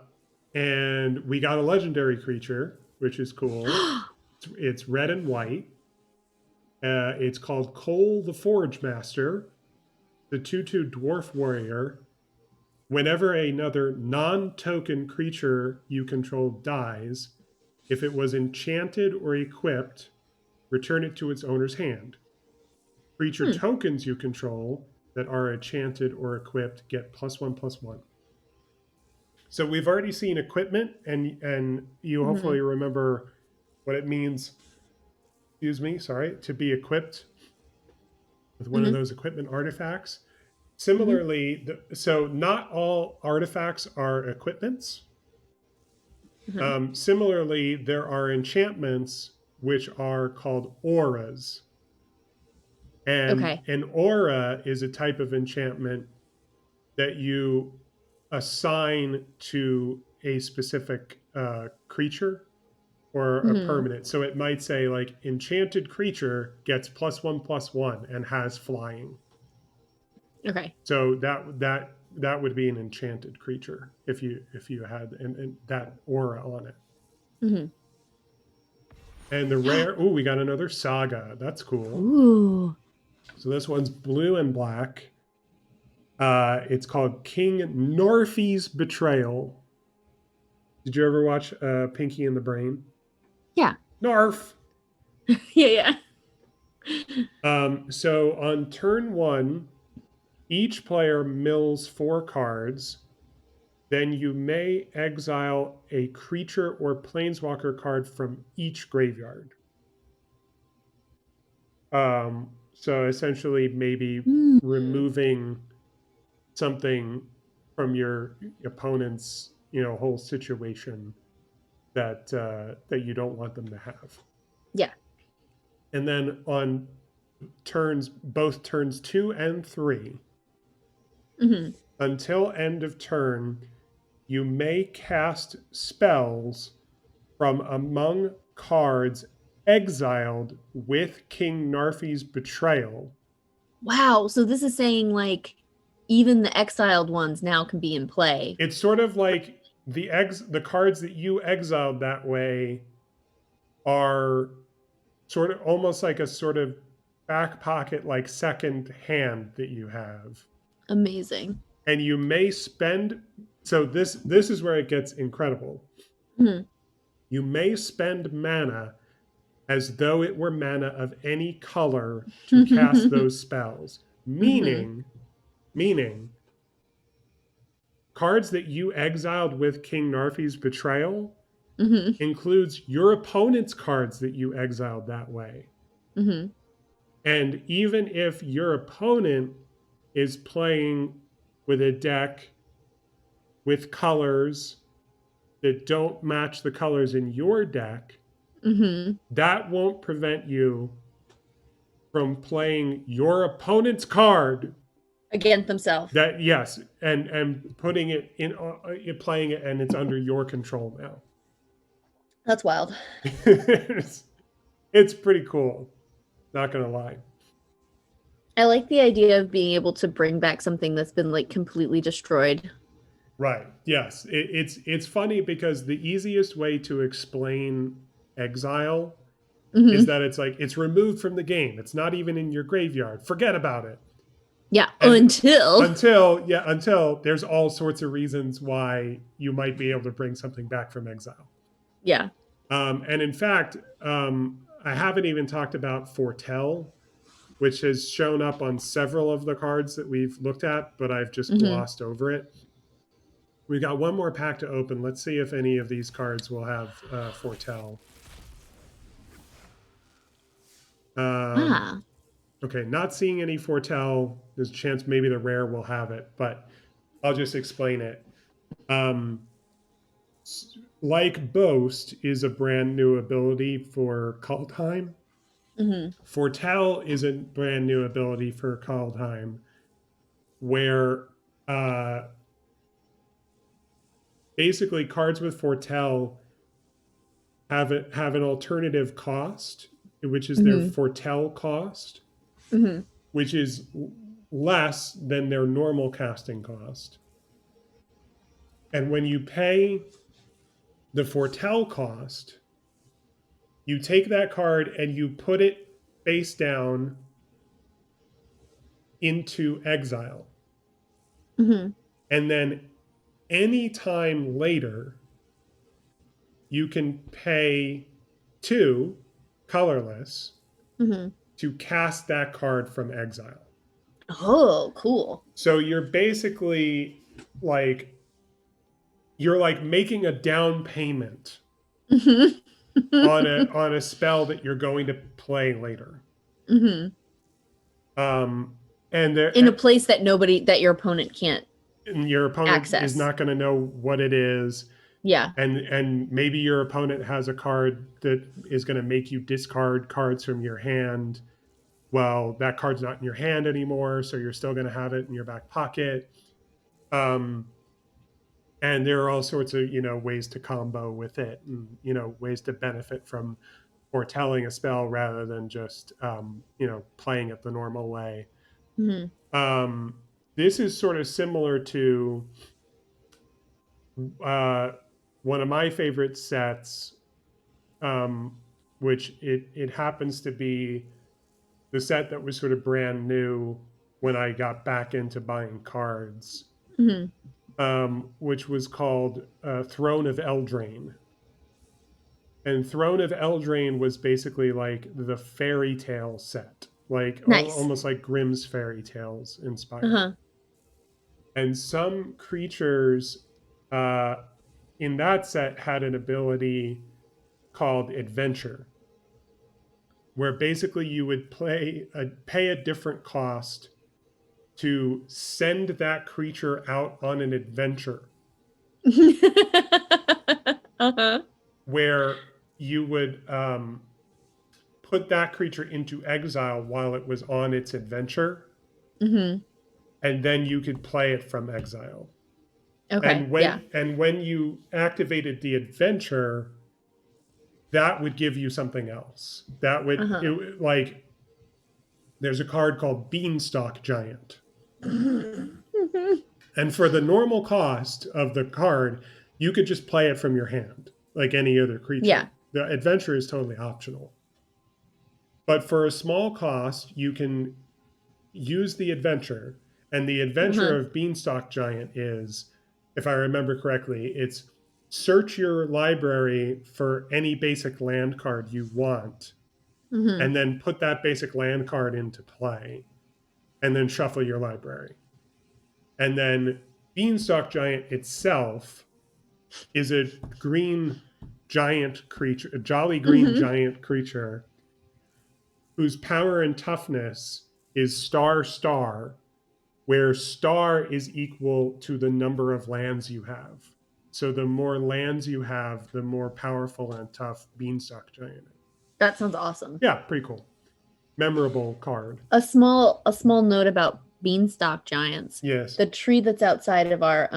And we got a legendary creature, which is cool. It's red and white. It's called Cole the Forge Master, the 2/2 dwarf warrior. Whenever another non-token creature you control dies, if it was enchanted or equipped, return it to its owner's hand. Creature Hmm. tokens you control that are enchanted or equipped get +1/+1. So we've already seen equipment, and you hopefully remember what it means. Excuse me, sorry, to be equipped with one of Mm-hmm. those equipment artifacts. Mm-hmm. Similarly, so not all artifacts are equipments. Mm-hmm. Similarly, there are enchantments which are called auras. And Okay. an aura is a type of enchantment that you assign to a specific creature or a Mm-hmm. permanent. So it might say like enchanted creature gets +1/+1 and has flying. Okay. So that would be an enchanted creature if you had and that aura on it. Mm-hmm. And the rare, oh, we got another saga. That's cool. Ooh. So this one's blue and black. It's called King Norfy's Betrayal. Did you ever watch Pinky and the Brain? Yeah. Narf. Yeah. So on turn one, each player mills 4 cards. Then you may exile a creature or planeswalker card from each graveyard. So essentially, maybe Mm. removing something from your opponent's whole situation that you don't want them to have. Yeah. And then on both turns 2 and 3, Mm-hmm. until end of turn, you may cast spells from among cards exiled with King Narfi's Betrayal. Wow. So this is saying like even the exiled ones now can be in play. It's sort of like the cards that you exiled that way are sort of almost like a sort of back pocket like second hand that you have. Amazing. And you may spend, so this is where it gets incredible. Mm-hmm. You may spend mana as though it were mana of any color to cast those spells. Mm-hmm. Meaning cards that you exiled with King Narfi's Betrayal Mm-hmm. includes your opponent's cards that you exiled that way. Mm-hmm. And even if your opponent is playing with a deck with colors that don't match the colors in your deck, Mm-hmm. that won't prevent you from playing your opponent's card Against themselves. that yes and putting it in playing it and it's under your control now. That's wild. It's pretty cool, not gonna lie. I like the idea of being able to bring back something that's been like completely destroyed. Right, yes, it's funny because the easiest way to explain exile is Mm-hmm. that it's like it's removed from the game, it's not even in your graveyard, forget about it. Yeah. And Until. until there's all sorts of reasons why you might be able to bring something back from exile. Yeah. And in fact, I haven't even talked about Foretell, which has shown up on several of the cards that we've looked at, but I've just Mm-hmm. glossed over it. We got one more pack to open. Let's see if any of these cards will have Foretell. Um, Ah. okay, not seeing any Foretell. There's a chance maybe the rare will have it, but I'll just explain it. Um, like Boast is a brand new ability for Kaldheim. Mm-hmm. Foretell is a brand new ability for Kaldheim, where uh, basically cards with Foretell have an alternative cost, which is their Mm-hmm. Foretell cost, Mm-hmm. which is less than their normal casting cost. And when you pay the Foretell cost, you take that card and you put it face down into exile. Mm-hmm. And then any time later, you can pay 2 colorless Mm-hmm. to cast that card from exile. Oh, cool. So you're basically like you're like making a down payment Mhm. on a spell that you're going to play later. Mhm. Um, and In a there, place that your opponent can't and your opponent is access. not going to know what it is, Yeah. and maybe your opponent has a card that is going to make you discard cards from your hand. Well, that card's not in your hand anymore, so you're still going to have it in your back pocket. Um, and there are all sorts of ways to combo with it, and ways to benefit from foretelling a spell rather than just playing it the normal way. Mhm. This is sort of similar to uh, one of my favorite sets, which it happens to be the set that was sort of brand new when I got back into buying cards, Mhm. which was called Throne of Eldraine. And Throne of Eldraine was basically like the fairy tale set, like Nice. almost like Grimm's fairy tales inspired. Uh-huh. And some creatures uh, in that set had an ability called Adventure, where basically you would pay a different cost to send that creature out on an adventure, Uh-huh. where you would put that creature into exile while it was on its adventure, Mhm. and then you could play it from exile. Okay. And Yeah. when you activated the adventure, that would give you something else. That would Uh-huh. like there's a card called Beanstalk Giant. Mhm. And for the normal cost of the card, you could just play it from your hand like any other Yeah. creature. The adventure is totally optional. But for a small cost, you can use the adventure. And the adventure Uh-huh. of Beanstalk Giant is, if I remember correctly, it's search your library for any basic land card you want, Mhm. and then put that basic land card into play, and then shuffle your library. And then Beanstalk Giant itself is a green giant creature, a jolly green Mhm. giant creature whose power and toughness is star star, where star is equal to the number of lands you have. So the more lands you have, the more powerful and tough Beanstalk Giant is. That sounds awesome. Yeah, pretty cool. Memorable card. A small note about beanstalk giants. Yes. The tree that's outside of our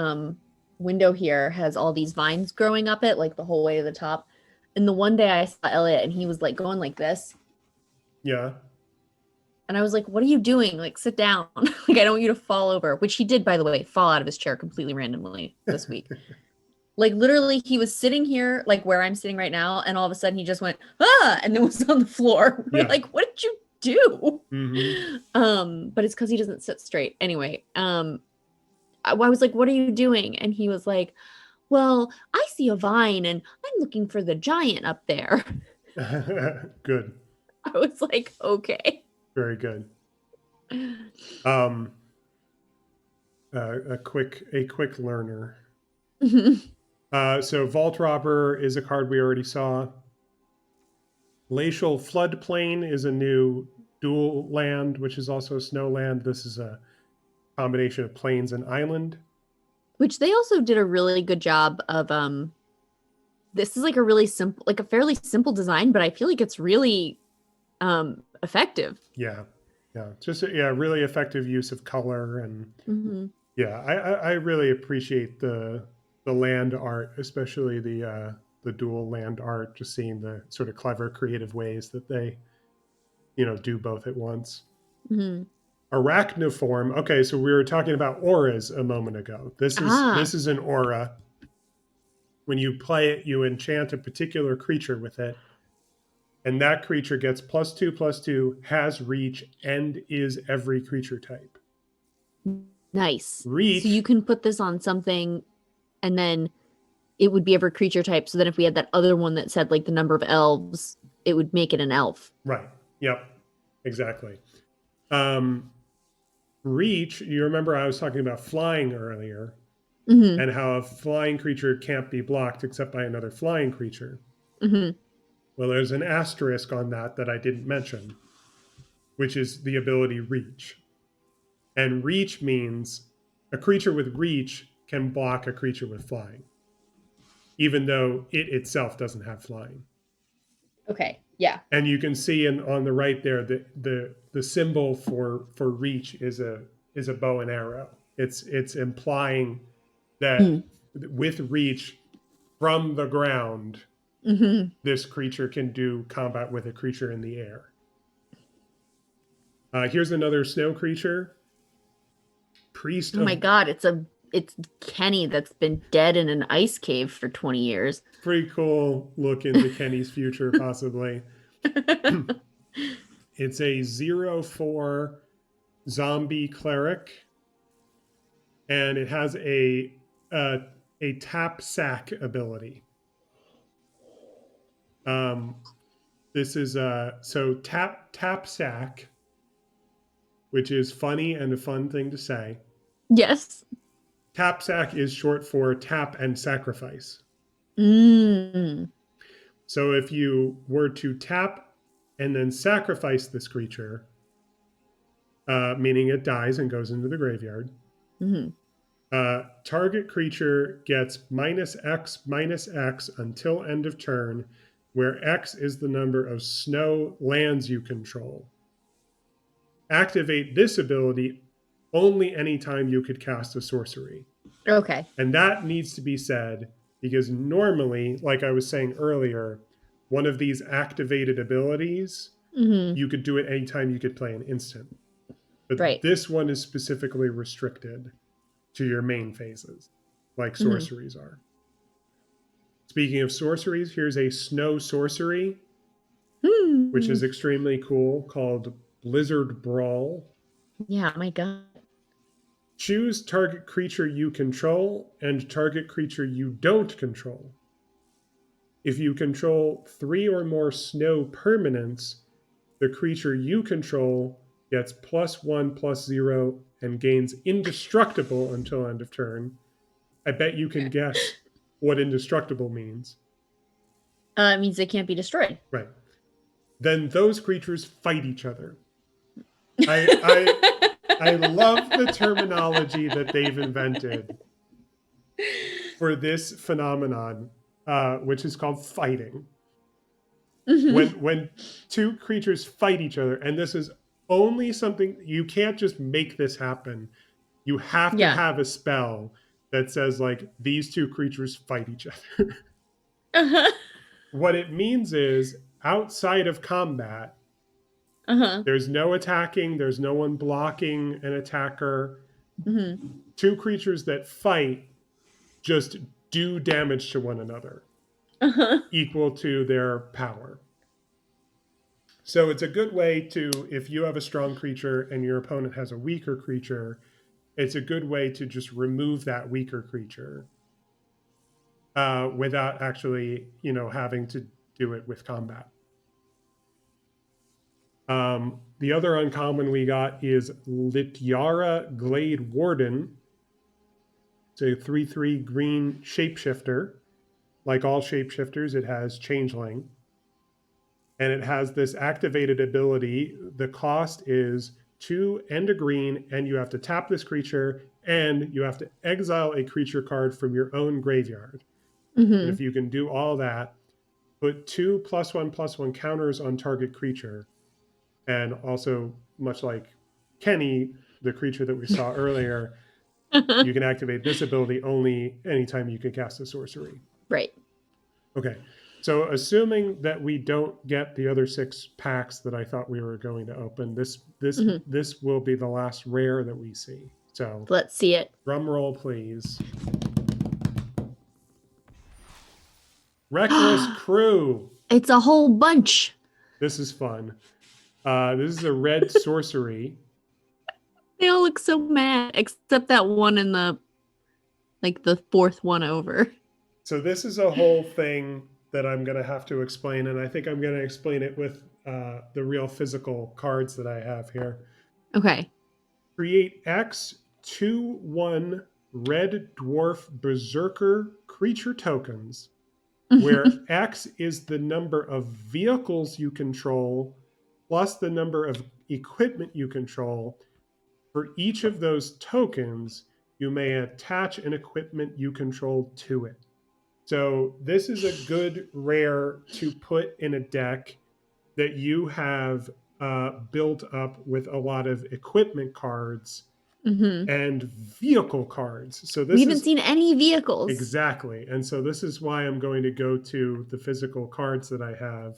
window here has all these vines growing up it like the whole way to the top. And the one day I saw Elliot and he was like going like this. Yeah. And I was like, "What are you doing? Like sit down." Like I don't want you to fall over, which he did by the way, fall out of his chair completely randomly this week. Like literally he was sitting here like where I'm sitting right now and all of a sudden he just went, "Ah," and then was on the floor. We're Yeah. like, "What did you do?" Mm-hmm. But it's because he doesn't sit straight. Anyway, I was like, "What are you doing?" And he was like, "Well, I see a vine and I'm looking for the giant up there." Good. I was like, "Okay." Very good. Um, a quick learner. So Vault Robber is a card we already saw. Glacial Floodplain is a new dual land, which is also snow land. This is a combination of plains and island. Which they also did a really good job of this is like a really simple like a fairly simple design, but I feel like it's really effective. Yeah, yeah, just yeah, really effective use of color, and Hmm. yeah, I really appreciate the land art, especially the dual land art. Just seeing the sort of clever, creative ways that they do both at once. Hmm. Arachniform. Okay, so we were talking about auras a moment ago. This Ah. is an aura. When you play it, you enchant a particular creature with it, and that creature gets +2/+2, has reach, and is every creature type. Nice. So you Reach, can put this on something and then it would be every creature type. So then if we had that other one that said like the number of elves, it would make it an elf. right? Yep, exactly. Um, Reach. You remember I was talking about flying earlier. Mm-hmm. and how a flying creature can't be blocked except by another flying creature. Mm-hmm. Well, there's an asterisk on that I didn't mention, which is the ability reach. And reach means a creature with reach can block a creature with flying, even though it itself doesn't have flying. Okay. Yeah. And you can see on the right there the symbol for reach is a bow and arrow. It's implying that with reach from the ground, Mm-hmm. this creature can do combat with a creature in the air. Here's another snow creature, priest Oh my of. God, it's Kenny that's been dead in an ice cave for 20 years. Pretty cool look into Kenny's future, possibly. It's a 0/4 zombie cleric, and it has a tap sack ability. This is so tap sack, which is funny and a fun thing to say. Yes. Tap sack is short for tap and sacrifice. Mm. So if you were to tap and then sacrifice this creature, meaning it dies and goes into the graveyard, Mm-hmm. target creature gets -X until end of turn, where X is the number of snow lands you control. Activate this ability only anytime you could cast a sorcery. Okay. And that needs to be said because normally, like I was saying earlier, one of these activated abilities, Mm-hmm. you could do it anytime you could play an instant. But Right. this one is specifically restricted to your main phases, like Mm-hmm. sorceries are. Speaking of sorceries, here's a snow sorcery, which is Mm. extremely cool, called Blizzard Brawl. Yeah, my God. Choose target creature you control and target creature you don't control. If you control 3 or more snow permanents, the creature you control gets +1/+0 and gains indestructible until end of turn. I bet you can guess what indestructible means. It means they can't be destroyed. Right. Then those creatures fight each other. I love the terminology that they've invented for this phenomenon, which is called fighting. Mm-hmm. When two creatures fight each other, and this is only something you can't just make this happen. You have to Yeah. have a spell that says like these two creatures fight each other. Uh-huh. What it means is outside of combat, Uh-huh. there's no attacking, there's no one blocking an attacker. Mm-hmm. Two creatures that fight just do damage to one another Uh-huh. equal to their power. So it's a good way to, if you have a strong creature and your opponent has a weaker creature, it's a good way to just remove that weaker creature without actually, having to do it with combat. The other uncommon we got is Liteyara Glade Warden. It's a 3/3 green shapeshifter. Like all shapeshifters, it has changeling. And it has this activated ability. The cost is 2 and a green, and you have to tap this creature, and you have to exile a creature card from your own graveyard. And Mm-hmm. if you can do all that, put 2 +1/+1 counters on target creature. And also, much like Kenny, the creature that we saw earlier, you can activate this ability only anytime you can cast a sorcery. Right. Okay. So assuming that we don't get the other 6 packs that I thought we were going to open, Mm-hmm. this will be the last rare that we see. So Let's see it. drum roll, please. Reckless Crew. It's a whole bunch. This is fun. This is a red sorcery. They all look so mad, except that one in the fourth one over. So this is a whole thing that I'm going to have to explain, and I think I'm going to explain it with the real physical cards that I have here. Okay. Create X 2/1 red dwarf berserker creature tokens, where X is the number of vehicles you control plus the number of equipment you control. For each of those tokens, you may attach an equipment you control to it. So this is a good rare to put in a deck that you have built up with a lot of equipment cards and vehicle cards. So We this haven't is seen any vehicles. exactly. And so this is why I'm going to go to the physical cards that I have,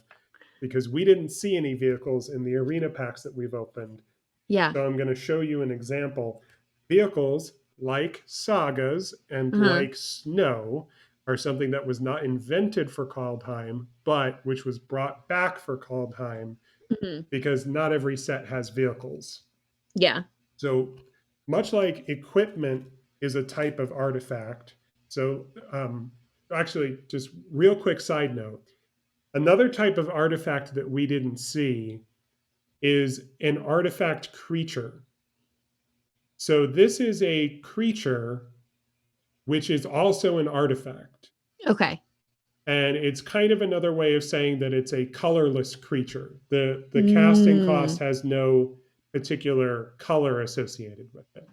because we didn't see any vehicles in the arena packs that we've opened. Yeah. So I'm going to show you an example. Vehicles like sagas and like snow are something that was not invented for KALDHEIM, but which was brought back for KALDHEIM because not every set has vehicles. Yeah. So much like equipment is a type of artifact. So actually, just real quick side note, another type of artifact that we didn't see is an artifact creature. So this is a creature which is also an artifact. Okay. And it's kind of another way of saying that it's a colorless creature. The casting cost has no particular color associated with it.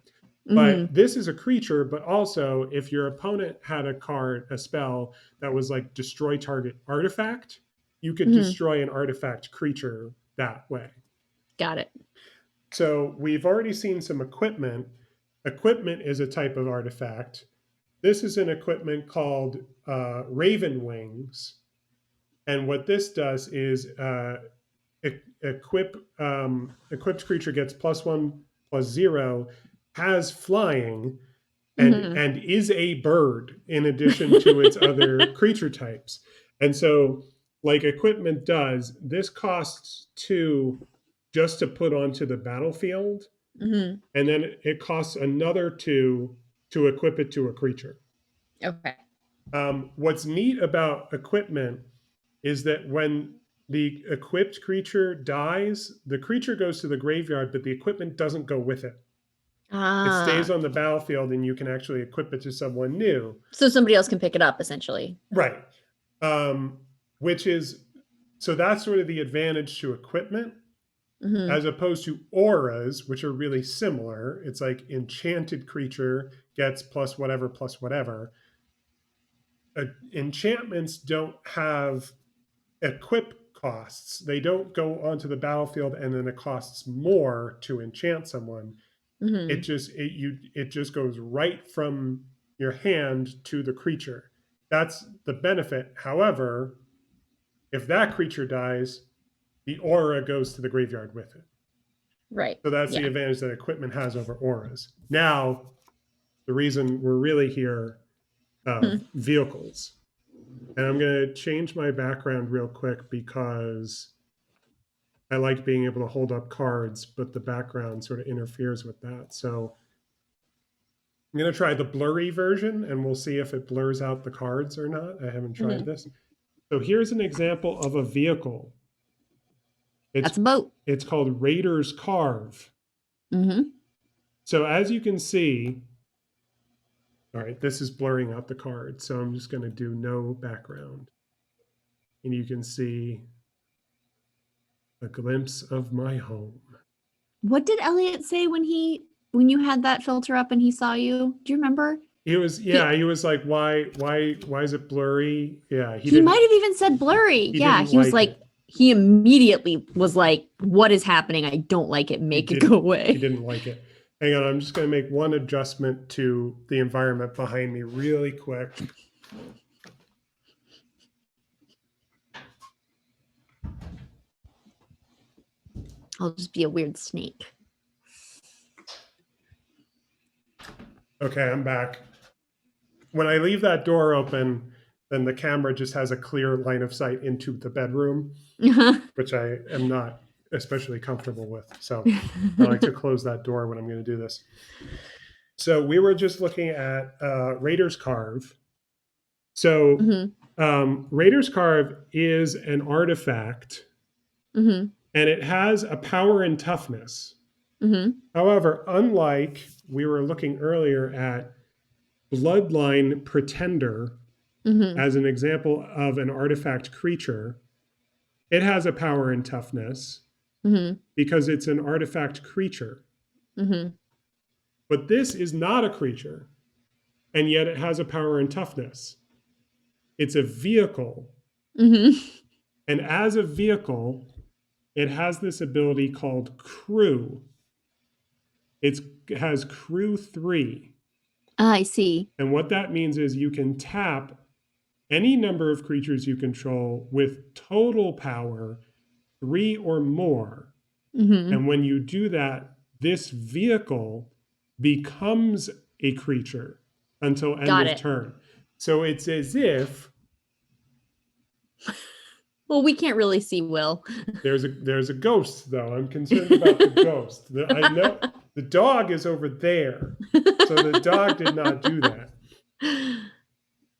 But this is a creature, but also if your opponent had a card, a spell that was like destroy target artifact, you could destroy an artifact creature that way. Got it. So we've already seen some equipment. Equipment is a type of artifact. This is an equipment called Raven Wings. And what this does is equipped creature gets +1/+0, has flying, and is a bird in addition to its other creature types. And so, like equipment does, this costs 2 just to put onto the battlefield, and then it costs another 2 to equip it to a creature. Okay. What's neat about equipment is that when the equipped creature dies, the creature goes to the graveyard, but the equipment doesn't go with it. It stays on the battlefield, and you can actually equip it to someone new. So somebody else can pick it up, essentially. Right. Which is, so that's sort of the advantage to equipment, as opposed to auras, which are really similar. It's like enchanted creature gets plus whatever. Enchantments don't have equip costs. They don't go onto the battlefield and then it costs more to enchant someone. It just goes right from your hand to the creature. That's the benefit. However, if that creature dies, the aura goes to the graveyard with it. Right. So that's the advantage that equipment has over auras. Now, the reason we're really here, vehicles. And I'm going to change my background real quick because I like being able to hold up cards, but the background sort of interferes with that. So I'm going to try the blurry version, and we'll see if it blurs out the cards or not. I haven't tried this. So here's an example of a vehicle. That's a boat. It's called Raider's Carve. So as you can see, all right, this is blurring out the card. So I'm just going to do no background. And you can see a glimpse of my home. What did Elliot say when you had that filter up and he saw you? Do you remember? He was like, why is it blurry? Yeah, he might have even said blurry. Yeah, he was like, he immediately was like, what is happening? I don't like it. Make it go away. He didn't like it. Hang on, I'm just going to make one adjustment to the environment behind me really quick. I'll just be a weird snake. Okay, I'm back. When I leave that door open, then the camera just has a clear line of sight into the bedroom, which I am not especially comfortable with. So I like to close that door when I'm going to do this. So we were just looking at Raider's Carve. So Raider's Carve is an artifact, and it has a power and toughness. However, unlike we were looking earlier at Bloodline Pretender Mm-hmm. as an example of an artifact creature, it has a power and toughness Mm-hmm. because it's an artifact creature. Mm-hmm. But this is not a creature, and yet it has a power and toughness. It's a vehicle. Mm-hmm. And as a vehicle, it has this ability called Crew. It has Crew 3. I see. And what that means is you can tap any number of creatures you control with total power 3 or more. Mm-hmm. And when you do that, this vehicle becomes a creature until end Got of it. turn. So it's as if Well, we can't really see Will. there's a ghost, though. I'm concerned about the ghost. I know the dog is over there. So the dog did not do that.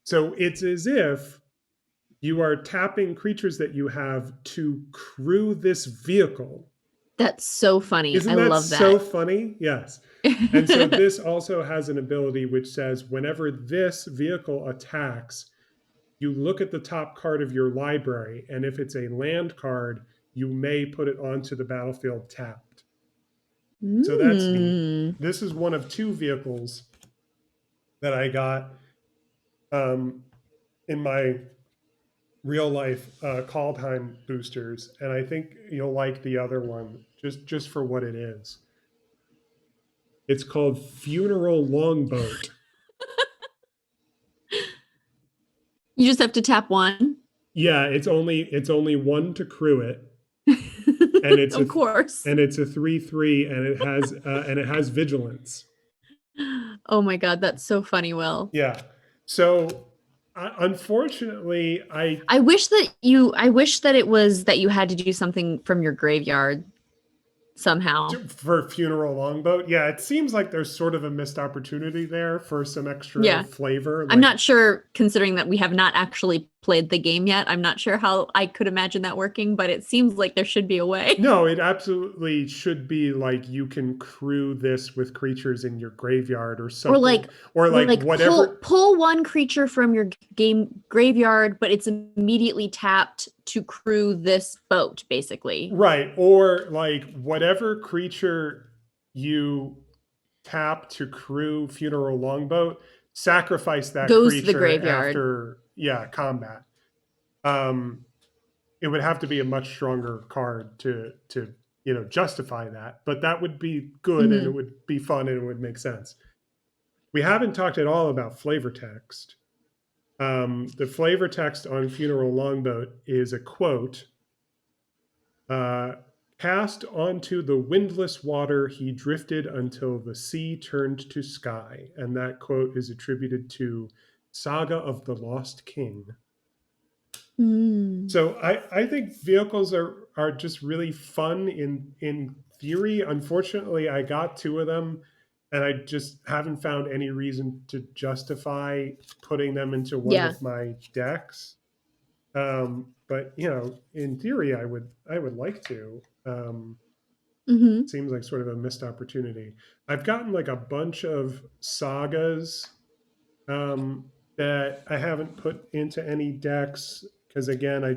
So it's as if you are tapping creatures that you have to crew this vehicle. That's so funny. I Isn't that love so that. funny? Yes. And so this also has an ability which says whenever this vehicle attacks, you look at the top card of your library, and if it's a land card, you may put it onto the battlefield tapped. So that's neat. Mm. This is one of 2 vehicles that I got in my real life Kaldheim boosters, and I think you'll like the other one just for what it is. It's called Funeral Longboat. You just have to tap one. Yeah, it's only 1 to crew it, and it's Of course. a 3/3, and it has vigilance. Oh my God, that's so funny, Will. Yeah. So unfortunately, I wish that it was that you had to do something from your graveyard somehow. for Funeral Longboat, yeah, it seems like there's sort of a missed opportunity there for some extra Yeah. flavor. I'm Like, not sure, considering that we have not actually played the game yet. I'm not sure how I could imagine that working, but it seems like there should be a way. no, it absolutely should be like you can crew this with creatures in your graveyard or something, or like whatever. pull one creature from your game graveyard, but it's immediately tapped to crew this boat, basically. Right. Or like whatever creature you tap to crew Funeral Longboat, sacrifice that Goes to the creature graveyard. after, yeah, combat. Um, it would have to be a much stronger card to justify that, but that would be good and it Hmm. would be fun and it would make sense. We haven't talked at all about flavor text. The flavor text on Funeral Longboat is a quote. Cast onto the windless water, he drifted until the sea turned to sky. And that quote is attributed to Saga of the Lost King. Mm. So I think vehicles are just really fun in theory. Unfortunately, I got 2 of them, and I just haven't found any reason to justify putting them into one Yeah. of my decks. But in theory, I would like to. Hmm. Seems like sort of a missed opportunity. I've gotten like a bunch of sagas that I haven't put into any decks because again, I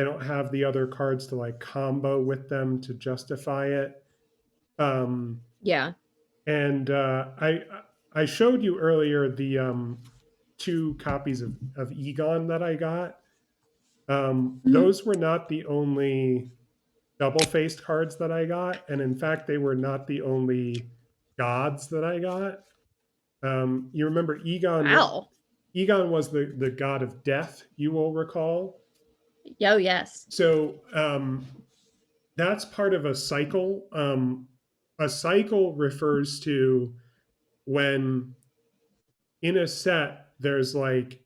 don't have the other cards to like combo with them to justify it. Um, Yeah. and I showed you earlier the 2 copies of Egon that I got. Mhm. Those were not the only double-faced cards that I got, and in fact, they were not the only gods that I got. You remember Egon? Wow. Egon was the god of death. You will recall. Oh, yes. So that's part of a cycle. A cycle refers to when in a set there's like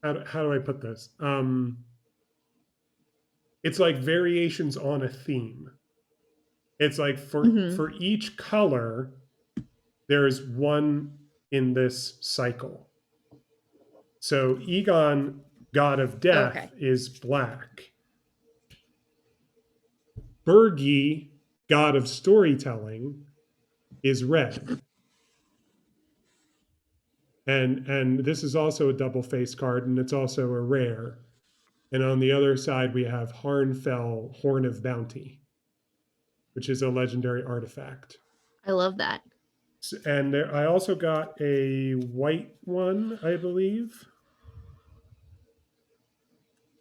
how do I put this? It's like variations on a theme. It's like Hmm. for each color, there's one in this cycle. So Egon, god of death, Okay. is black. Bergi, god of storytelling, is red. And this is also a double face card, and it's also a rare. And on the other side, we have Harnfell, Horn of Bounty, which is a legendary artifact. I love that. And there, I also got a white one, I believe.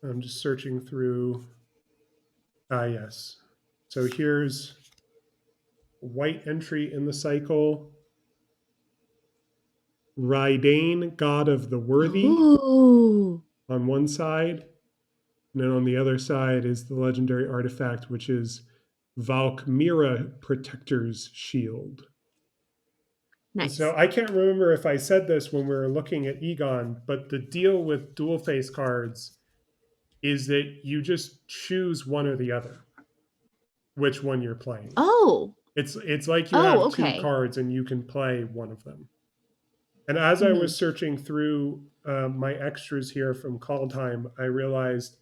I'm just searching through. Ah, yes. So here's white entry in the cycle. Rydane, God of the Worthy, Ooh. on one side. And then on the other side is the legendary artifact, which is Valkmira Protector's Shield. Nice. So I can't remember if I said this when we were looking at Egon, but the deal with dual face cards is that you just choose one or the other, which one you're playing. Oh. It's like you have two Okay. cards and you can play one of them. And as I was searching through my extras here from KALDHEIM, I realized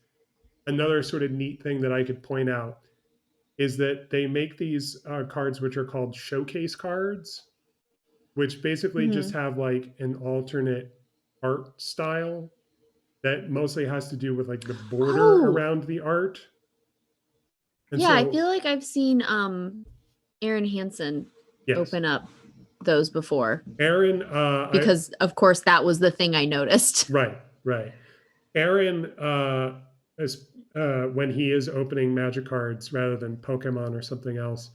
another sort of neat thing that I could point out is that they make these cards which are called showcase cards, which basically just have like an alternate art style that mostly has to do with like the border around the art. And yeah, so, I feel like I've seen Aaron Hansen open up those before. Aaron, because of course that was the thing I noticed. Right. Aaron, when he is opening magic cards rather than Pokemon or something else,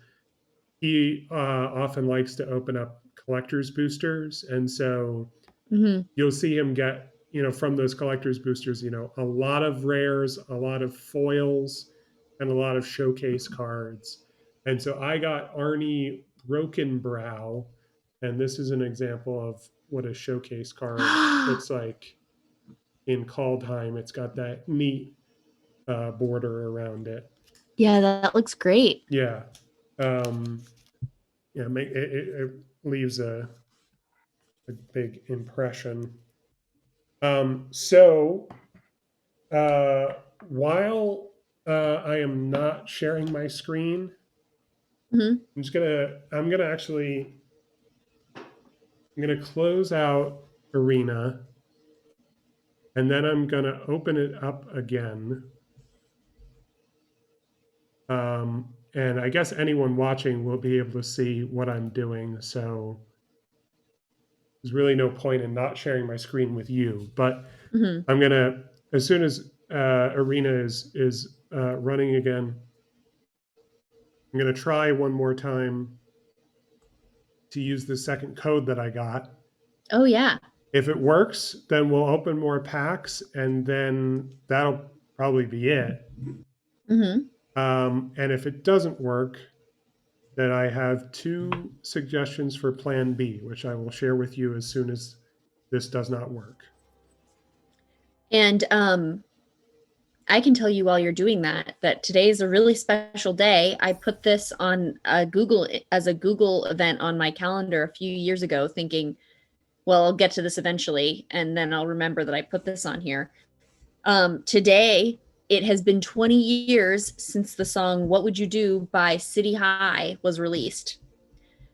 he often likes to open up collector's boosters. And so you'll see him get, from those collector's boosters, a lot of rares, a lot of foils, and a lot of showcase cards. And so I got Arnie Broken Brow, and this is an example of what a showcase card looks like in KALDHEIM. It's got that neat border around it. Yeah, that looks great. Yeah. It leaves a big impression. So while I am not sharing my screen, I'm gonna close out Arena, and then I'm gonna open it up again. And I guess anyone watching will be able to see what I'm doing. So there's really no point in not sharing my screen with you. But I'm gonna, as soon as Arena is running again, I'm gonna try one more time to use the second code that I got. Oh yeah. If it works, then we'll open more packs, and then that'll probably be it. And if it doesn't work, then I have 2 suggestions for Plan B, which I will share with you as soon as this does not work. And I can tell you while you're doing that today is a really special day. I put this on Google as a Google event on my calendar a few years ago, thinking, well, I'll get to this eventually, and then I'll remember that I put this on here. Today, it has been 20 years since the song What Would You Do by City High was released.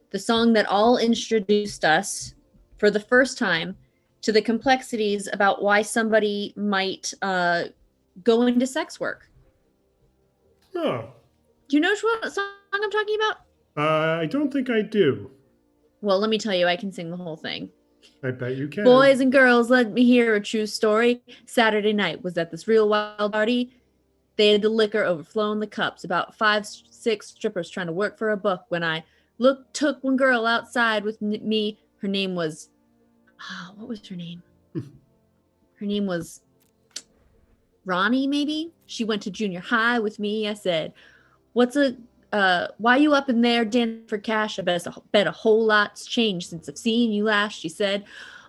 The song that all introduced us for the first time to the complexities about why somebody might go into sex work. Oh. Do you know what song I'm talking about? I don't think I do. Well, let me tell you, I can sing the whole thing. I bet you can. Boys and girls, let me hear a true story. Saturday night was at this real wild party. They had the liquor overflowing the cups. About 5, 6 strippers trying to work for a buck. When I took one girl outside with me. Her name was, what was her name? Her name was Ronnie, maybe. She went to junior high with me. I said, why you up in there dancing for cash? I bet a whole lot's changed since I've seen you last. She said,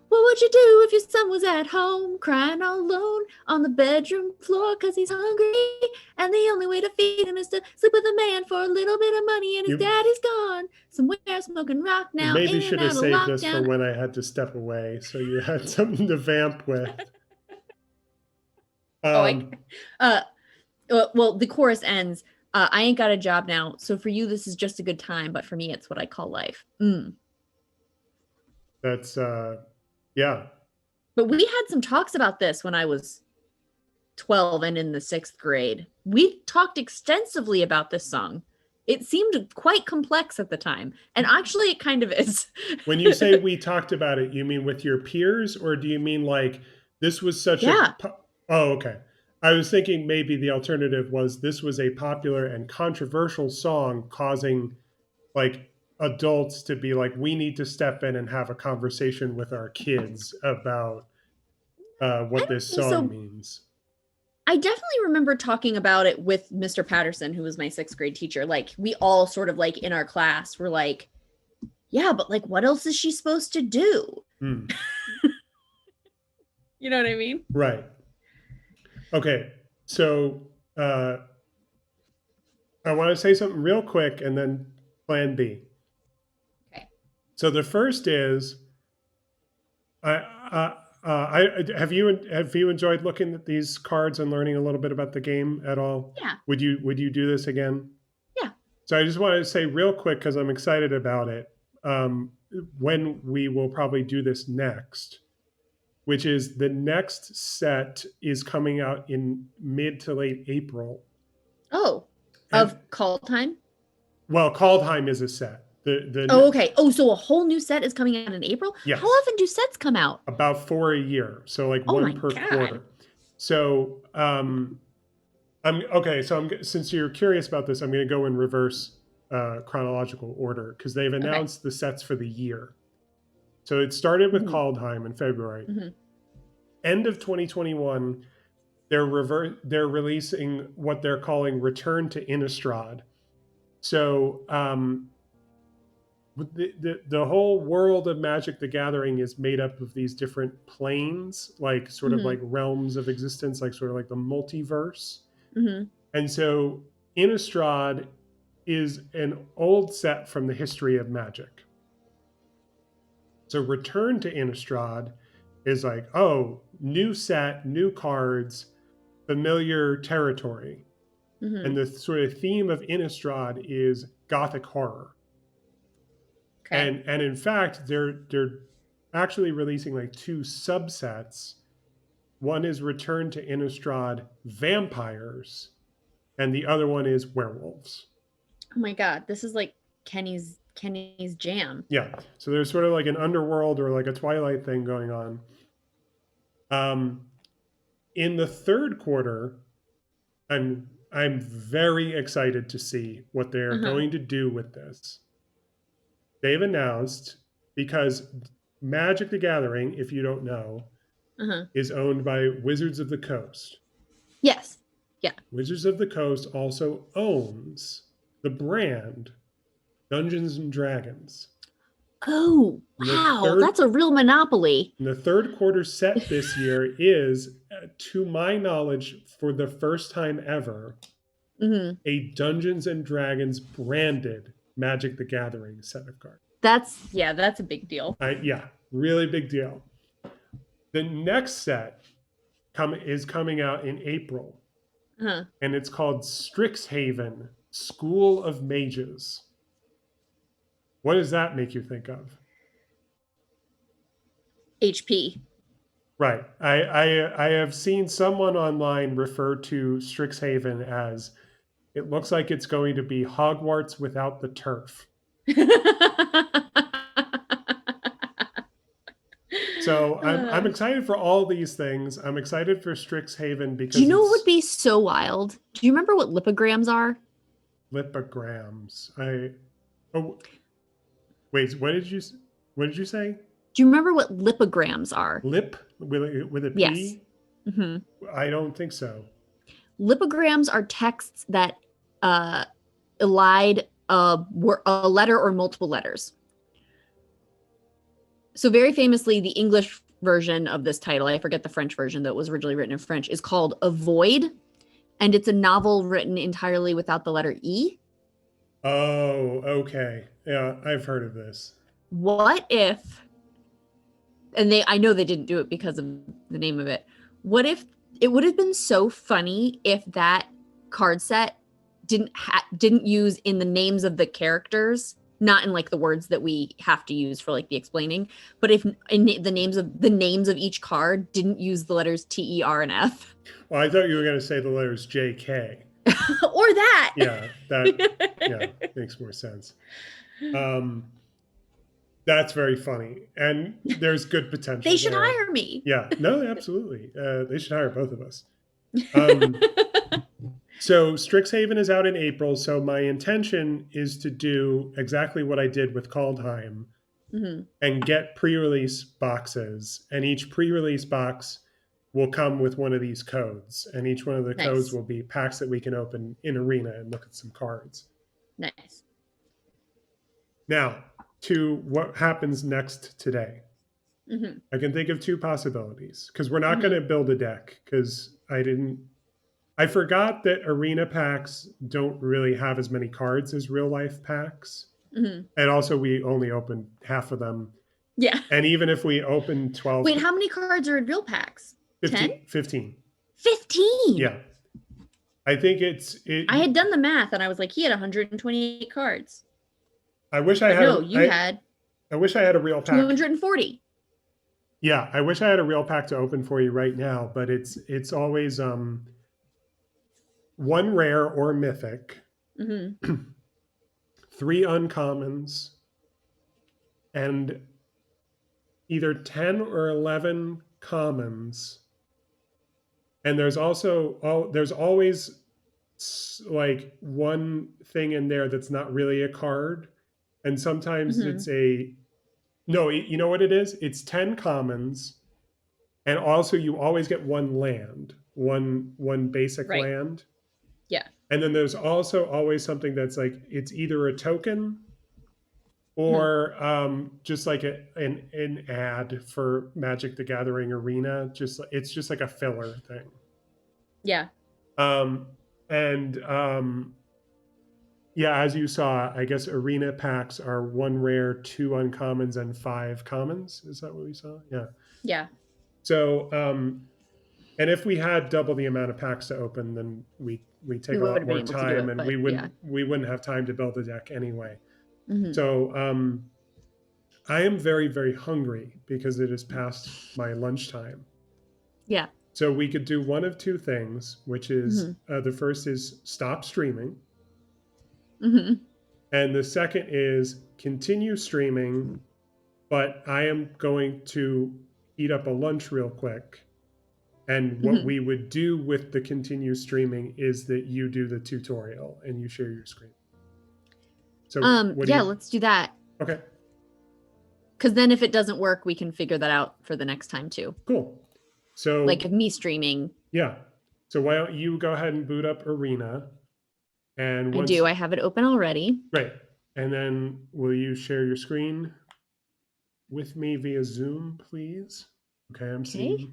what would you do if your son was at home crying all alone on the bedroom floor because he's hungry and the only way to feed him is to sleep with a man for a little bit of money and his daddy's gone somewhere smoking rock now. Maybe should have saved this for when I had to step away so you had something to vamp with. Well, the chorus ends, I ain't got a job now, so for you this is just a good time, but for me it's what I call life. That's Yeah. But we had some talks about this when I was 12 and in the 6th grade. We talked extensively about this song. It seemed quite complex at the time, and actually it kind of is. When you say we talked about it, you mean with your peers, or do you mean like this was such a Yeah. oh, okay. I was thinking maybe the alternative was this was a popular and controversial song causing like adults to be like, we need to step in and have a conversation with our kids about I what don't this think song so. means. I definitely remember talking about it with Mr. Patterson, who was my 6th grade teacher. Like, we all sort of like in our class were like, yeah, but like, what else is she supposed to do? Mm, You know what I mean? right. Okay. So I want to say something real quick and then plan B. Okay. So the first is I, have you enjoyed looking at these cards and learning a little bit about the game at all? Yeah. Would you do this again? Yeah. So I just wanted to say real quick because I'm excited about it. When we will probably do this next, which is the next set is coming out in mid to late April, Oh, and of KALDHEIM? well, Kaldheim is a set. Oh, The okay. Oh, so a whole new set is coming out in April? How yes, often do sets come out? about 4 a year, so like Oh one my per God. quarter. So I'm okay. So since you're curious about this, I'm going to go in reverse chronological order because they've Okay. announced the sets for the year. So it started with Mm-hmm. Kaldheim in February. Mm-hmm. End of 2021, they're releasing what they're calling Return to Innistrad. So the whole world of Magic the Gathering is made up of these different planes, like sort of Mm-hmm. like realms of existence, like sort of like the multiverse. Mm-hmm. And so Innistrad is an old set from the history of Magic. So Return to Innistrad is like, oh, new set, new cards, familiar territory. Mm-hmm. And the sort of theme of Innistrad is gothic horror. Okay. And in fact, they're actually releasing like two subsets. One is Return to Innistrad Vampires, and the other one is Werewolves. Oh my God. This is like Kenny's jam. Yeah. So there's sort of like an underworld or like a Twilight thing going on. Um, in the third quarter, I'm very excited to see what they're Uh-huh. going to do with this. They've announced because Magic the Gathering, if you don't know, Uh-huh. is owned by Wizards of the Coast. Yes. Yeah. Wizards of the Coast also owns the brand Dungeons and Dragons. Oh, And wow. That's a real monopoly. the third quarter set this year is, to my knowledge, for the first time ever, Mm-hmm. a Dungeons and Dragons branded Magic the Gathering set of cards. That's a big deal. Yeah, really big deal. The next set is coming out in April, Uh-huh. and it's called Strixhaven School of Mages. What does that make you think of? HP. Right. I have seen someone online refer to Strixhaven as it looks like it's going to be Hogwarts without the turf. So I'm excited for all these things. I'm excited for Strixhaven Do you because know what would it's be so wild? Do you remember what lipograms are? lipograms. Oh wait, what did you say? Do you remember what lipograms are? Lip with a Yes. P? Hmm. I don't think so. Lipograms are texts that elide a letter or multiple letters. So very famously, the English version of this title, I forget the French version that was originally written in French, is called Avoid, and it's a novel written entirely without the letter E. Oh, okay. Yeah, I've heard of this. What if, and I know they didn't do it because of the name of it. What if it would have been so funny if that card set didn't use in the names of the characters not in like the words that we have to use for like the explaining, but if in the names of each card didn't use the letters T, E, R, and F. Well, I thought you were going to say the letters J, K. Or that. Yeah, that makes more sense. That's very funny, and there's good potential. They should hire me. Yeah, no, absolutely. They should hire both of us. So Strixhaven is out in April, so my intention is to do exactly what I did with KALDHEIM and get pre-release boxes, and each pre-release box will come with one of these codes, and each one of the codes will be packs that we can open in Arena and look at some cards. Nice. Now, to what happens next today. I can think of two possibilities, because we're not going to build a deck, because I forgot that Arena packs don't really have as many cards as real life packs. And also we only opened half of them. Yeah. And even if we open 12. Wait, how many cards are in real packs? 15. 15? Yeah. I think I had done the math and I was like, he had 128 cards. I wish I had. No, you had. I wish I had a real pack. 240. Yeah, I wish I had a real pack to open for you right now, but it's always one rare or mythic, 3 uncommons, and either 10 or 11 commons. And there's always like one thing in there that's not really a card. And sometimes it's no, you know what it is? It's 10 commons. And also you always get one land, one basic land. Yeah. And then there's also always something that's like, it's either a token or just like an ad for Magic the Gathering Arena. It's just like a filler thing. Yeah. Yeah, as you saw, I guess Arena packs are 1 rare, 2 uncommons, and 5 commons. Is that what we saw? Yeah. Yeah. So, and if we had double the amount of packs to open, then we take a lot more time, and we wouldn't have time to build a deck anyway. So, I am very, very hungry because it is past my lunchtime. Yeah. So we could do one of two things, which is the first is stop streaming. And the second is continue streaming, but I am going to eat up a lunch real quick. And what we would do with the continue streaming is that you do the tutorial and you share your screen. So let's do that. Okay. Because then if it doesn't work, we can figure that out for the next time too. Cool. So like me streaming. Yeah. So why don't you go ahead and boot up Arena? And I have it open already. Great. And then will you share your screen with me via Zoom, please? Okay, I'm seeing.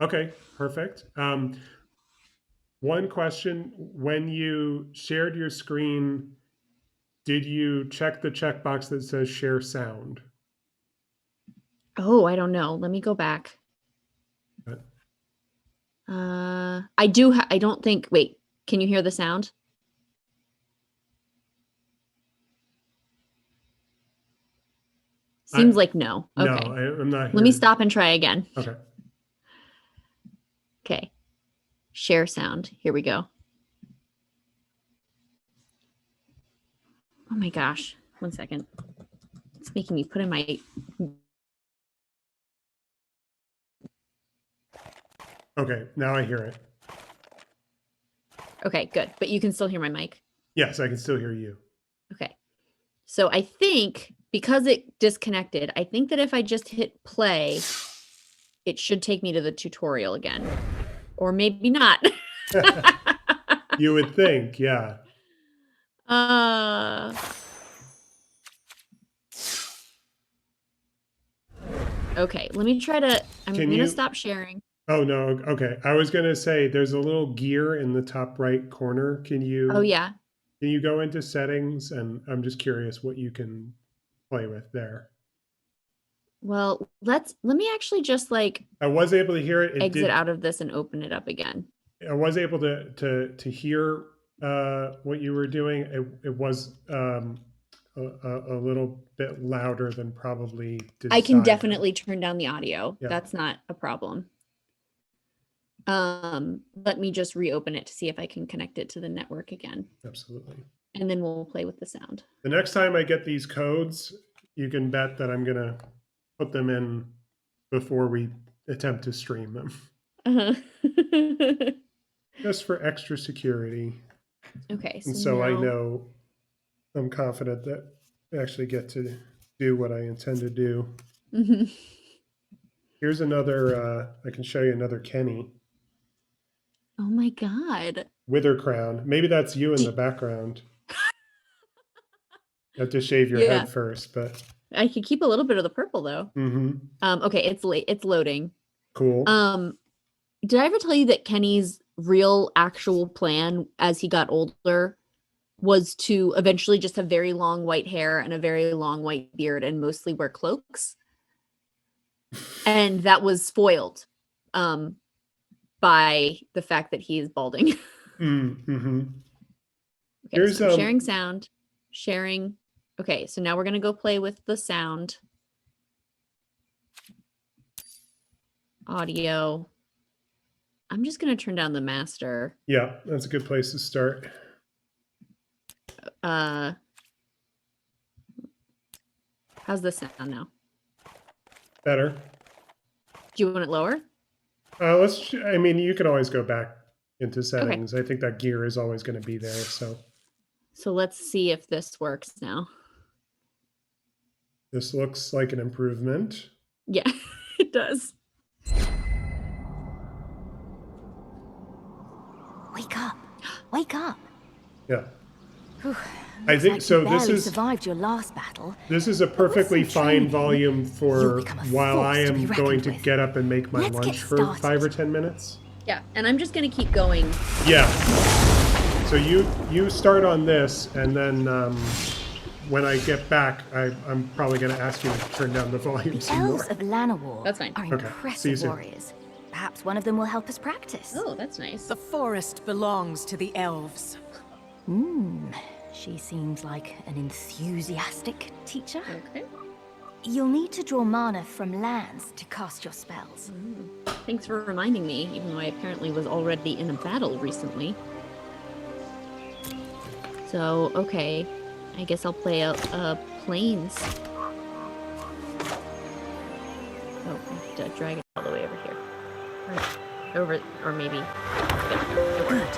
Okay, perfect. One question, when you shared your screen, did you check the checkbox that says share sound? Oh, I don't know. Let me go back. I do. I don't think. Wait, can you hear the sound? Seems like no. Okay. No, I'm not. Let me stop and try again. Okay. Okay. Share sound. Here we go. Oh my gosh. 1 second. It's making me put in my. Okay, now I hear it. Okay, good. But you can still hear my mic? Yes, I can still hear you. Okay. So I think because it disconnected, I think that if I just hit play, it should take me to the tutorial again. Or maybe not. You would think, yeah. Okay, let me try to, I'm going to stop sharing. Oh, no. Okay. I was going to say there's a little gear in the top right corner. Can you? Oh, yeah. Can you go into settings? And I'm just curious what you can play with there. Well, let me actually just like. I was able to hear it. Exit out of this and open it up again. I was able to hear what you were doing. It was a a little bit louder than probably desired. I can definitely turn down the audio. Yeah. That's not a problem. Let me just reopen it to see if I can connect it to the network again. Absolutely. And then we'll play with the sound. The next time I get these codes, you can bet that I'm going to put them in before we attempt to stream them. Uh-huh. Just for extra security. Okay. And so I know I'm confident that I actually get to do what I intend to do. Mhm. Here's another, I can show you another Kenny. Oh my God. Wither crown. Maybe that's you in the background. You have to shave your head first, but I could keep a little bit of the purple though. Okay, it's late. It's loading. Cool. Did I ever tell you that Kenny's real actual plan as he got older was to eventually just have very long white hair and a very long white beard and mostly wear cloaks? And that was spoiled by the fact that he is balding. Mm-hmm. Okay, so I'm sharing sound, sharing. Okay, so now we're going to go play with the sound. Audio. I'm just going to turn down the master. Yeah, that's a good place to start. How's this sound now? Better. Do you want it lower? I mean, you can always go back into settings. Okay. I think that gear is always going to be there, so let's see if this works now. This looks like an improvement. Yeah, it does. Wake up. Wake up. Yeah. Whew. I think like so. You this is survived your last battle. This is a perfectly fine volume for while I am going to get up and make my lunch for 5 or 10 minutes. Yeah, and I'm just going to keep going. Yeah. So you start on this, and then when I get back, I'm probably going to ask you to turn down the volume some more. Elves of Llanowar That's fine. are impressive warriors. Perhaps one of them will help us practice. Oh, that's nice. The forest belongs to the elves. She seems like an enthusiastic teacher. Okay. You'll need to draw mana from lands to cast your spells. Thanks for reminding me, even though I apparently was already in a battle recently. So, okay. I guess I'll play plains. Oh, I have to drag it all the way over here. Or maybe... Yeah. Good.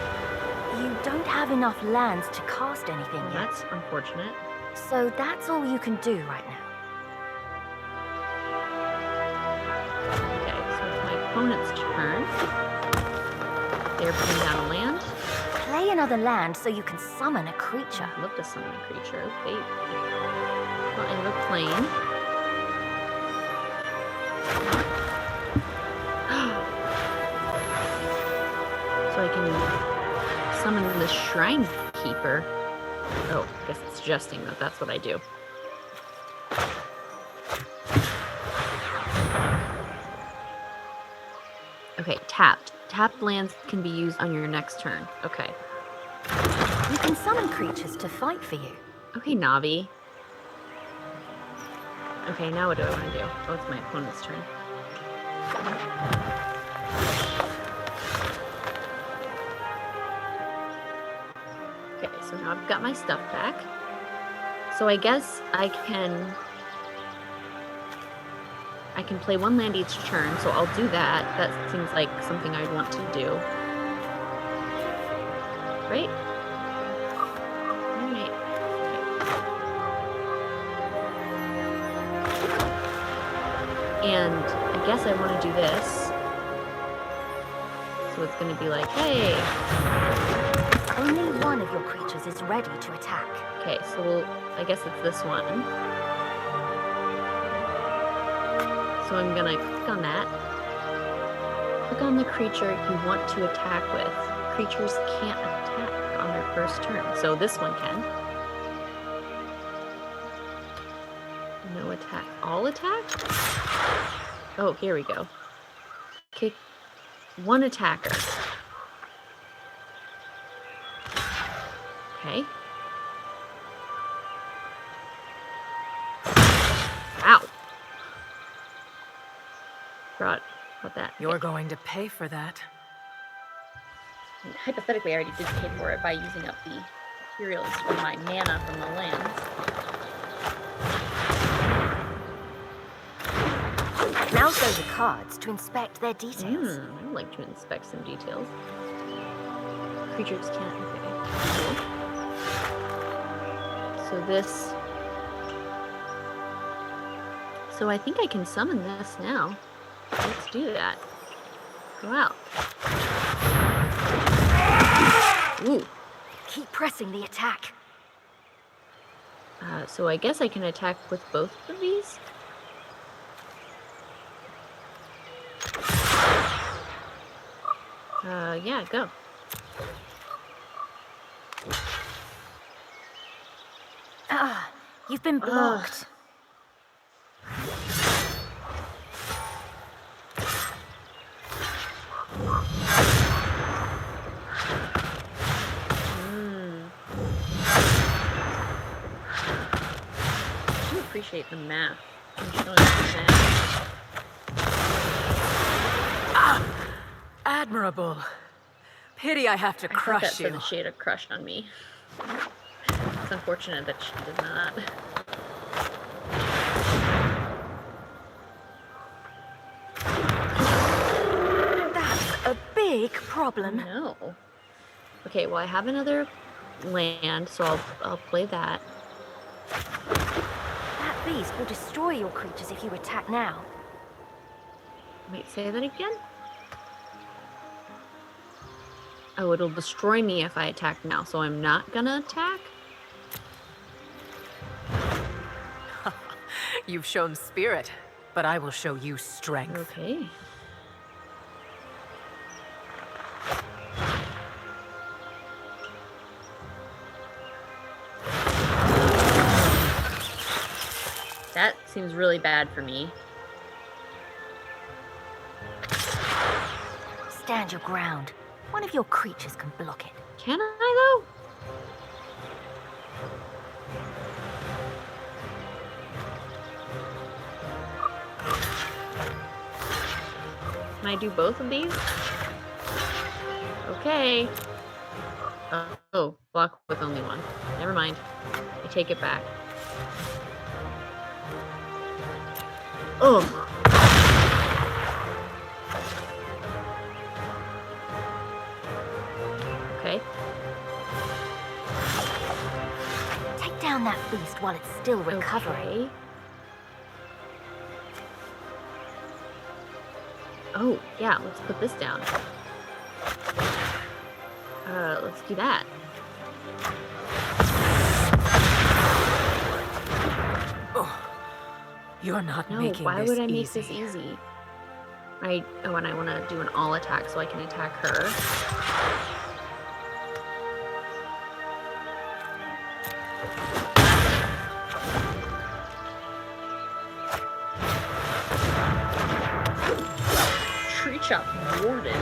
You don't have enough lands to cast anything yet. That's unfortunate. So that's all you can do right now. Okay, so it's my opponent's turn. They're putting down a land. Play another land so you can summon a creature. I'd love to summon a creature. Okay. Well, I have a plane. So I can summon the Shrine Keeper. Oh, I guess it's suggesting that that's what I do. Okay, tapped. Tapped lands can be used on your next turn. Okay. You can summon creatures to fight for you. Okay, Navi. Okay, now what do I want to do? Oh, it's my opponent's turn. Okay, so now I've got my stuff back. So I guess I can play one land each turn, so I'll do that. That seems like something I'd want to do. Right? Alright. Okay. And I guess I want to do this. So it's going to be like, hey! Only one of your creatures is ready to attack. Okay, so I guess it's this one. So I'm gonna click on that. Click on the creature you want to attack with. Creatures can't attack on their first turn, so this one can. No attack. All attack? Oh, here we go. Kick one attacker. Okay. forgot about that. You're going to pay for that. And hypothetically, I already did pay for it by using up the materials from my mana from the lands. Now go the cards to inspect their details. I'd like to inspect some details. Creatures can't. Okay. Cool. So this. So I think I can summon this now. Let's do that. Go out. Ooh. Keep pressing the attack. So I guess I can attack with both of these. Yeah, go. Ah, you've been blocked. I appreciate the math. I'm showing the math. Admirable. Pity I have to I thought that crush said you. that she had a crush on me. It's unfortunate that she did not. That's a big problem. No. Okay, well I have another land, so I'll play that. That beast will destroy your creatures if you attack now. Wait, say that again? Oh, it'll destroy me if I attack now, so I'm not gonna attack? You've shown spirit, but I will show you strength. Okay. That seems really bad for me. Stand your ground. One of your creatures can block it. Can I, though? Can I do both of these? Okay. Oh, block with only one. Never mind. I take it back. Oh. Okay. Take down that beast while it's still recovering. Okay. Oh, yeah, let's put this down. Let's do that. Oh, you're not No, making why this would I make easy. this easy? And I want to do an all attack so I can attack her. Tree chop Warden.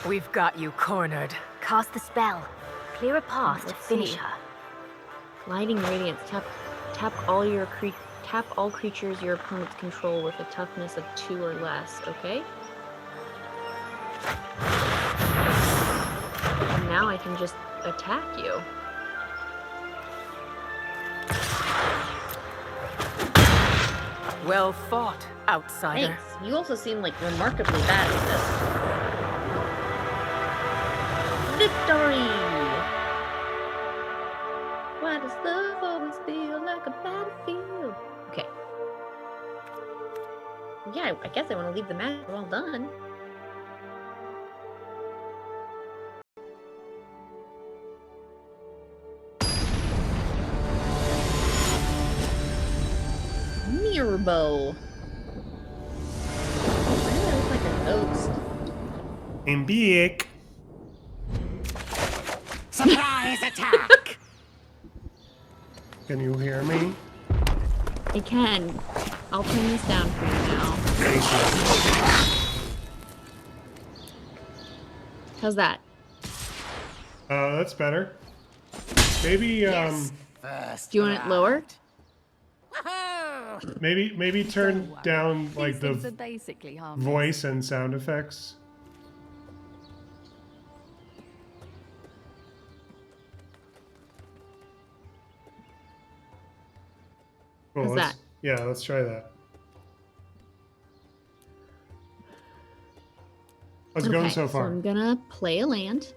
We've got you cornered. Cast the spell. Clear a path to Let's finish see. her. Gliding Radiance. Tap all creatures your opponents control with a toughness of 2 or less. Okay. And now I can just attack you. Well fought, outsider. Thanks. You also seem like remarkably bad at this. Victory! Why does love always feel like a battlefield? Okay. Yeah, I guess I want to leave the match well done. Mirror bow. Why do I look like a ghost? I'm big. Surprise attack! Can you hear me? I can. I'll turn this down for you now. Thank How's that? you. That's better. Maybe, Yes, first Do you want it lower? Woohoo! Maybe turn Don't worry. down These like things are the basically harmless. voice and sound effects. Cool, How's that? Yeah, let's try that. How's it going so far? So I'm gonna play a land.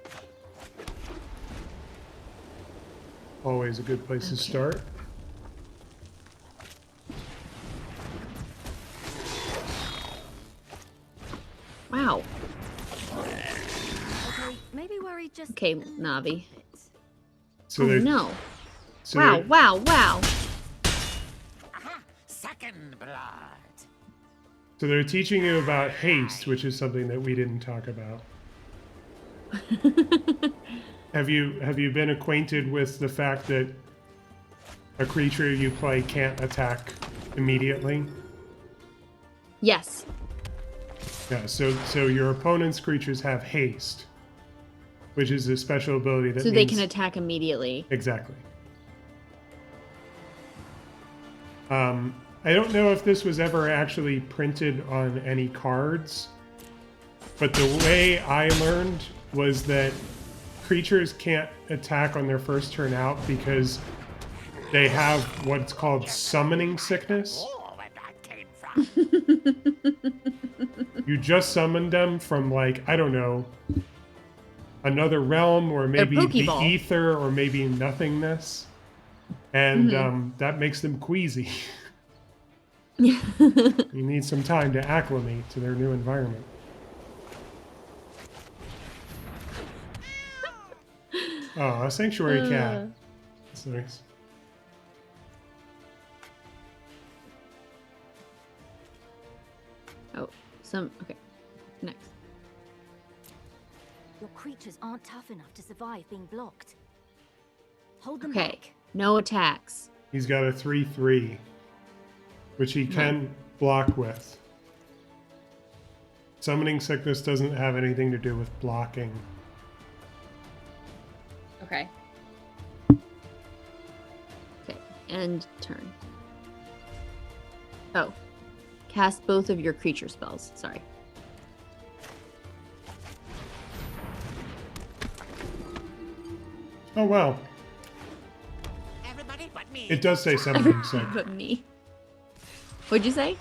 Always a good place to start. Wow. Okay, maybe worry just. Okay, a little Navi. bit. So Oh they're no. so Wow, they're- wow, wow. Aha! Second blood. So they're teaching you about haste, which is something that we didn't talk about. Have you been acquainted with the fact that a creature you play can't attack immediately? Yes. Yeah, so your opponent's creatures have haste, which is a special ability that So they means... can attack immediately. Exactly. I don't know if this was ever actually printed on any cards, but the way I learned was that creatures can't attack on their first turn out because they have what's called summoning sickness. Oh, where that came from. You just summoned them from, like, I don't know, another realm, or maybe the Pokeball. ether, or maybe nothingness. And that makes them queasy. You need some time to acclimate to their new environment. Oh, a sanctuary cat. That's nice. Oh, okay. Next. Your creatures aren't tough enough to survive being blocked. Hold them Okay. back. No attacks. He's got a 3/3, which he can block with. Summoning sickness doesn't have anything to do with blocking. Okay. Okay, and turn. Oh. Cast both of your creature spells. Sorry. Oh, wow. Everybody but me. It does say summoning sick. But me. What'd you say?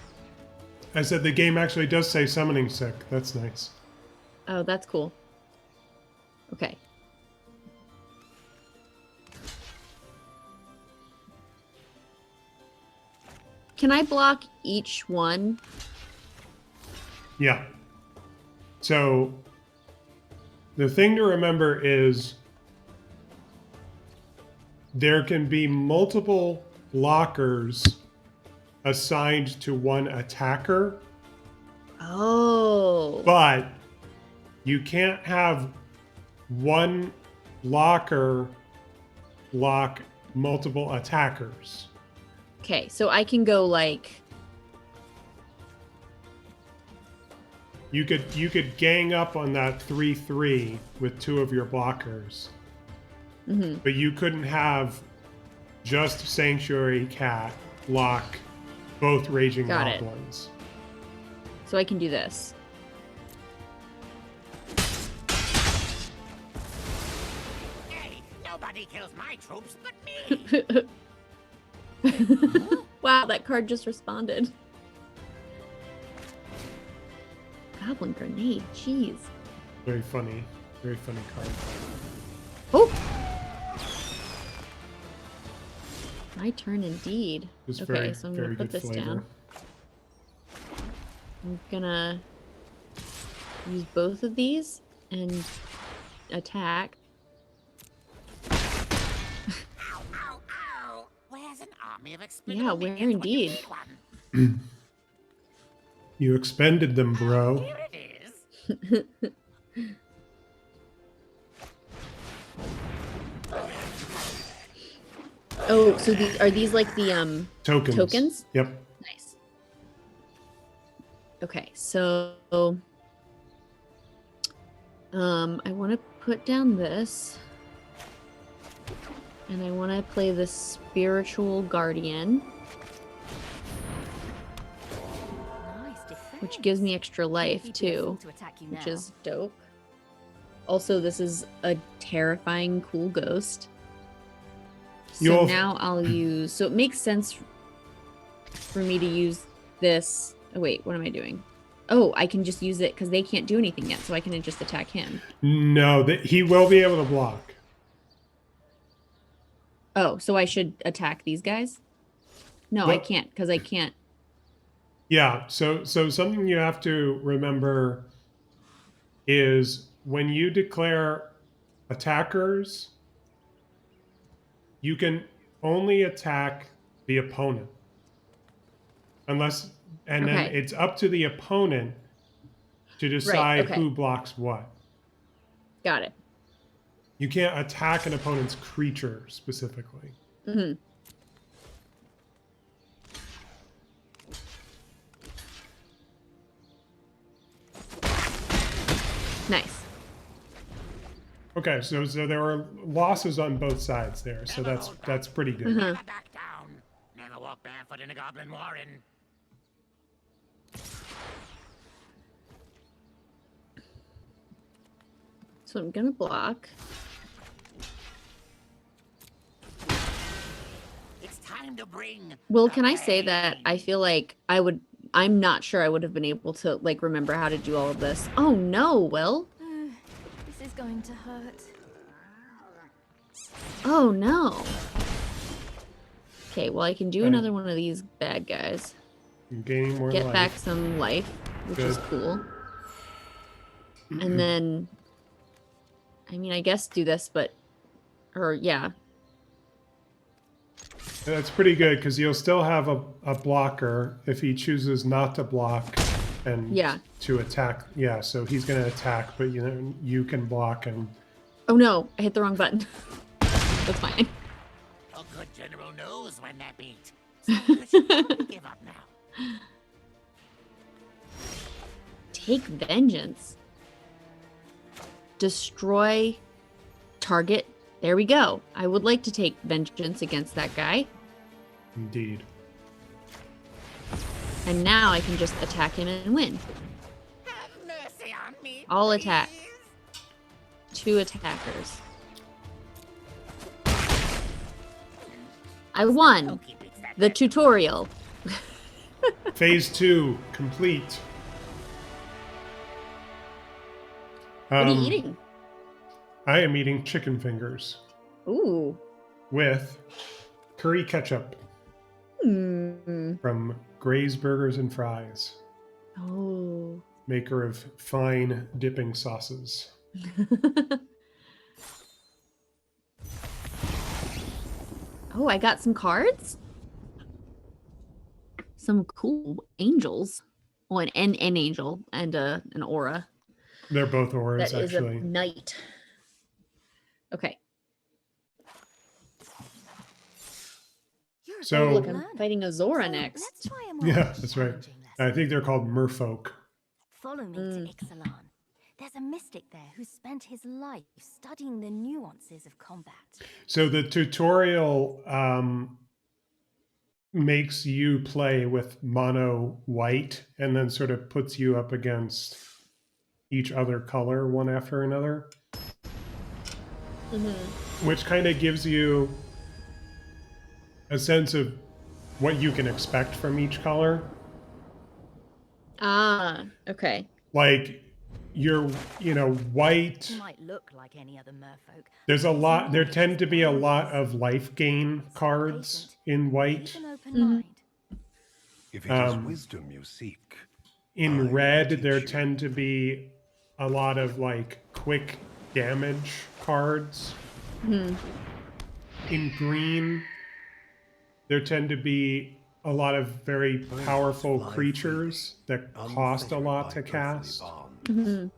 I said the game actually does say summoning sick. That's nice. Oh, that's cool. Okay. Can I block each one? Yeah. So the thing to remember is there can be multiple blockers assigned to one attacker, Oh. but you can't have one blocker block multiple attackers. Okay, so I can go like... You could gang up on that 3/3 with two of your blockers, but you couldn't have just Sanctuary Cat block both Raging Got it. Goblins. So I can do this. Hey, nobody kills my troops but me. Wow, that card just responded. Goblin Grenade, jeez. Very funny card. Oh! My turn indeed. Just Okay, very, so I'm very gonna put good this flavor. down. I'm gonna use both of these and attack. Ow, ow, ow. Where's an army of expendable Yeah, where minions when you indeed. need one? You expended them, bro. Here it is. Oh, so are these like the Tokens. tokens? Yep. Nice. Okay, so I want to put down this, and I want to play the Spiritual Guardian. which gives me extra life He'd be a fool too, to attack you which now. is dope. Also, this is a terrifying cool ghost. So You'll- now I'll use... So it makes sense for me to use this... Oh, wait, what am I doing? Oh, I can just use it because they can't do anything yet, so I can just attack him. No, he will be able to block. Oh, so I should attack these guys? No, I Well- can't, because I can't... Yeah, so something you have to remember is when you declare attackers, you can only attack the opponent. Unless, and then Okay. it's up to the opponent to decide okay. who blocks what. Got it. You can't attack an opponent's creature specifically. Mm-hmm. Nice. Okay, so there were losses on both sides there, so that's pretty good. Uh-huh. Never back down. Never walk barefoot in a goblin warren. So I'm gonna block. It's time to bring. Well, the can I say that pain. I feel like I'm not sure I would have been able to, like, remember how to do all of this. Oh no, Will. This is going to hurt. Oh no. Okay, well, I can do Okay. another one of these bad guys. You're gaining more Get life. back some life, which is Good. cool. And then, I mean, I guess do this, but, or yeah. That's pretty good because you'll still have a blocker if he chooses not to block and Yeah. to attack. Yeah, so he's going to attack, but you can block and Oh no, I hit the wrong button. That's fine. A good general knows when they're beat. So you should probably give up now. Take vengeance. Destroy target. There we go. I would like to take vengeance against that guy. indeed. And now I can just attack him and win. Have mercy on me. I'll attack. please. 2 attackers. I won Pokey beats that the red. tutorial. Phase 2 complete. What are you eating? I am eating chicken fingers Ooh. with curry ketchup Hmm. from Gray's Burgers and Fries, Oh. maker of fine dipping sauces. Oh, I got some cards. Some cool angels. Well, an angel and an aura. They're both auras, That is actually. a knight. Okay. You're a So- good Look, I'm learner. fighting a Zora So next. Let's try a more Yeah, that's right. challenging I lesson. think they're called merfolk. Follow me Mm. to Ixalan. There's a mystic there who spent his life studying the nuances of combat. So the tutorial makes you play with mono white and then sort of puts you up against each other color one after another, which kind of gives you a sense of what you can expect from each color. Ah, okay. Like you're, white. He might look like any other merfolk. There but tend to be a his lot powers of life gain so cards patient, in white. Keep an open Mhm. mind. If it is Um, wisdom you seek, I In will red, teach there you. tend to be a lot of like quick damage cards. Hmm. In green, there tend to be a lot of very powerful fly creatures that cost a unfettered lot by to earthly cast. bond. Mhm.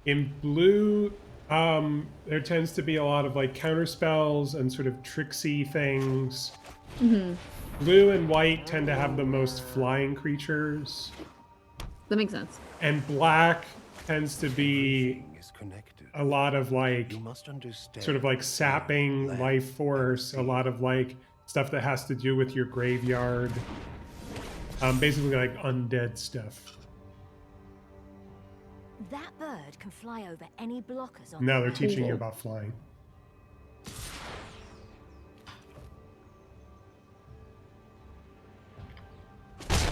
In blue, there tends to be a lot of like counter spells and sort of tricksy things. Mhm. Blue and white tend to have the most flying creatures. That makes sense. And black tends to be Everything is connected. a lot of like You must understand. sort of like sapping land, life force, a lot of like stuff that has to do with your graveyard. Basically like undead stuff. That bird can fly over any blockers on Now the they're map. teaching you Cool. about flying.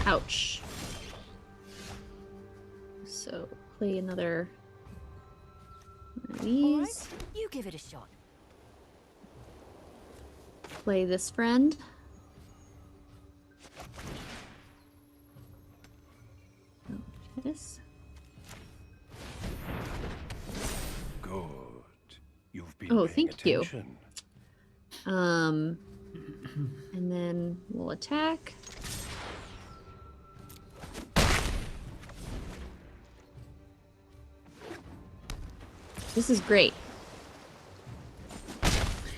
Ouch. So play another one of All these. right, you give it a shot. Play this friend. This. Good. You've been Oh, paying thank you. attention. And then we'll attack. This is great.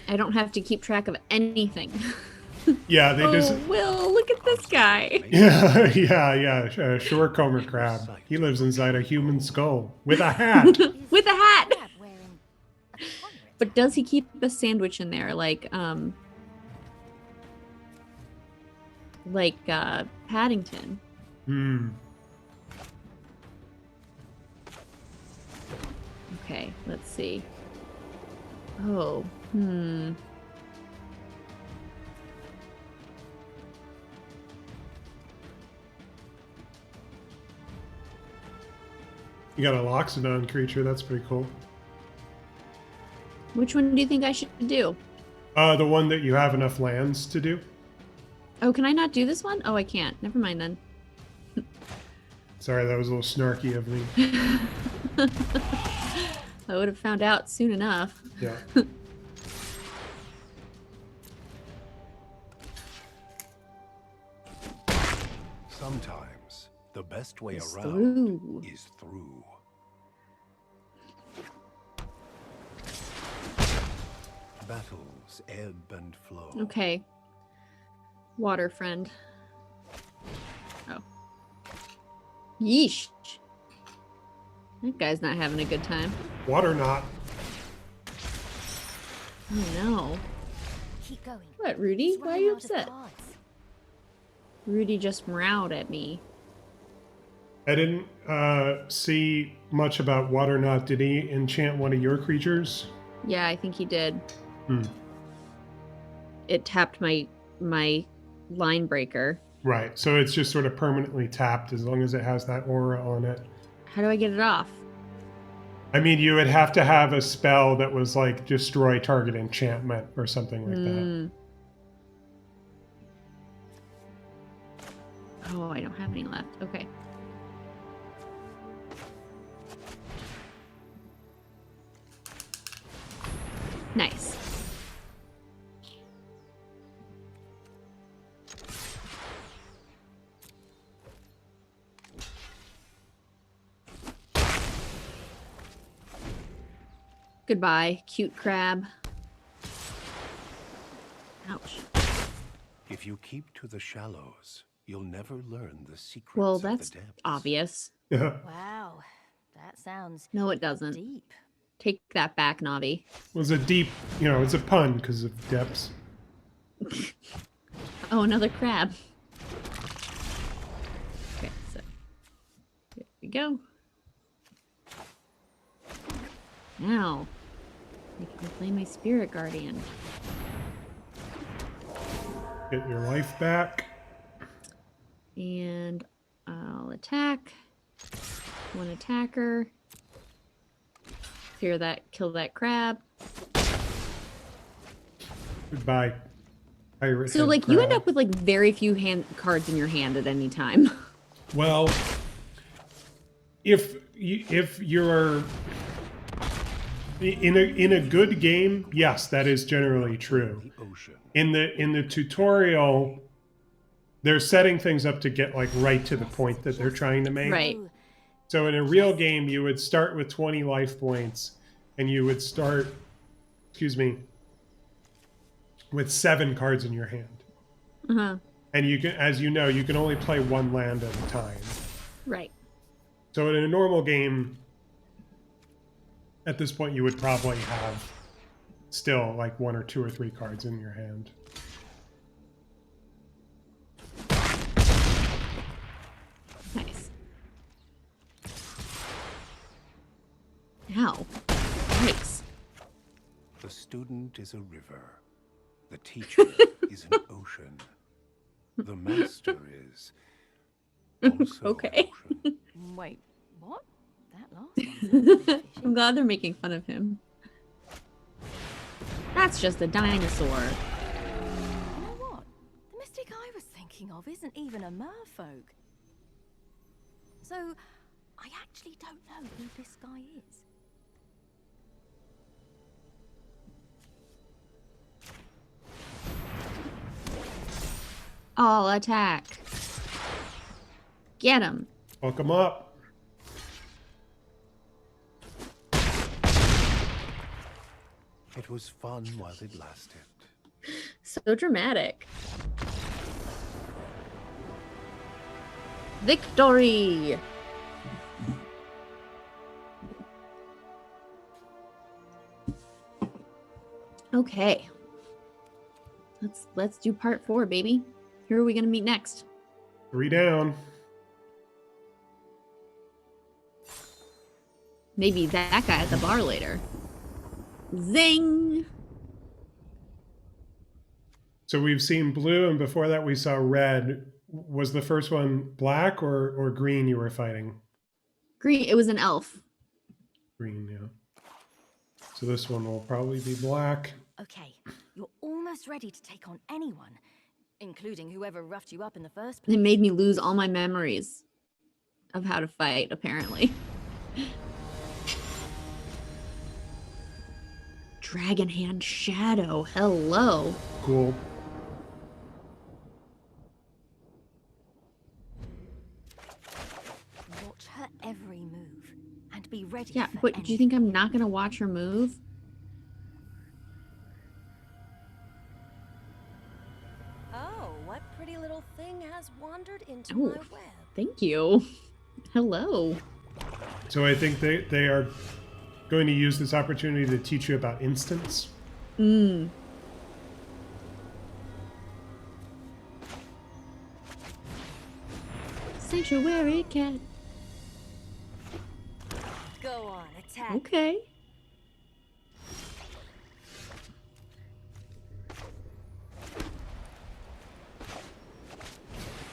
I don't have to keep track of anything. Yeah, they just. Oh, Will, look at this guy. Yeah, yeah. Shorecomber crab. He lives inside a human skull with a hat. With a hat. Crab wearing a collar. But does he keep a sandwich in there like Paddington? Hmm. Okay, let's see. Oh, You got a Loxodon creature. That's pretty cool. Which one do you think I should do? The one that you have enough lands to do. Oh, can I not do this one? Oh, I can't. Never mind then. Sorry, that was a little snarky of me. I would have found out soon enough. Yeah. Sometimes the best way It's around through. is through. Battles ebb and flow. Okay. Water friend. Oh. Yeesh. That guy's not having a good time. Water knot. Oh no. Keep going. What, Rudy? He's Why are running you out of upset? cards. Rudy just meowed at me. I didn't see much about water knot. Did he enchant one of your creatures? Yeah, I think he did. Hmm. It tapped my line breaker. Right. So it's just sort of permanently tapped as long as it has that aura on it. How do I get it off? I mean, you would have to have a spell that was like destroy target enchantment or something like that. Oh, I don't have any left. Okay. Nice. Goodbye, cute crab. Ouch. If you keep to the shallows, you'll never learn the secrets Well, of that's the depths. obvious. Yeah. Wow, that sounds No, it doesn't. deep. Take that back, Navi. It was a deep, it's a pun because of depths. Oh, another crab. Okay, so here we go. Now, I can play my spirit guardian. Get your life back. And I'll attack. One attacker. Kill that crab. Goodbye. Pirate So head like you end crab. up with like very few cards in your hand at any time. Well, if you're in a good game, yes, that is generally true. The ocean. In the tutorial, they're setting things up to get like right to the point that they're trying to make. Right. Oh, So in a real game, you would start with 20 life points, and you would start, with 7 cards in your hand. Uh-huh. And you can, as you know, you can only play one land at a time. Right. So in a normal game, at this point, you would probably have still like 1 or 2 or 3 cards in your hand. Nice. The student is a river. The teacher is an ocean. The master is also Okay. an ocean. Wait, what? That last one sounds a bit I'm fishy. glad they're making fun of him. That's just a dinosaur. You know what? The mystic I was thinking of isn't even a merfolk. So, I actually don't know who this guy is. All attack. Get him. Fuck him up. It was fun while it lasted. So dramatic. Victory! Okay. Let's do part 4, baby. Who are we gonna meet next? 3 down. Maybe that guy at the bar later. Zing! So we've seen blue, and before that we saw red. Was the first one black or green you were fighting? Green. It was an elf. Green, yeah. So this one will probably be black. Okay, you're almost ready to take on anyone, including whoever roughed you up in the first place. It made me lose all my memories of how to fight, apparently. Dragon Hand Shadow. Hello. Cool. Watch her every move and be ready. Yeah, for but do you think I'm not gonna watch her move? Oh, what pretty little thing has wandered into Oh, my web? thank you. Hello. So I think they are going to use this opportunity to teach you about instants. Sanctuary cat. Go on, attack. Okay.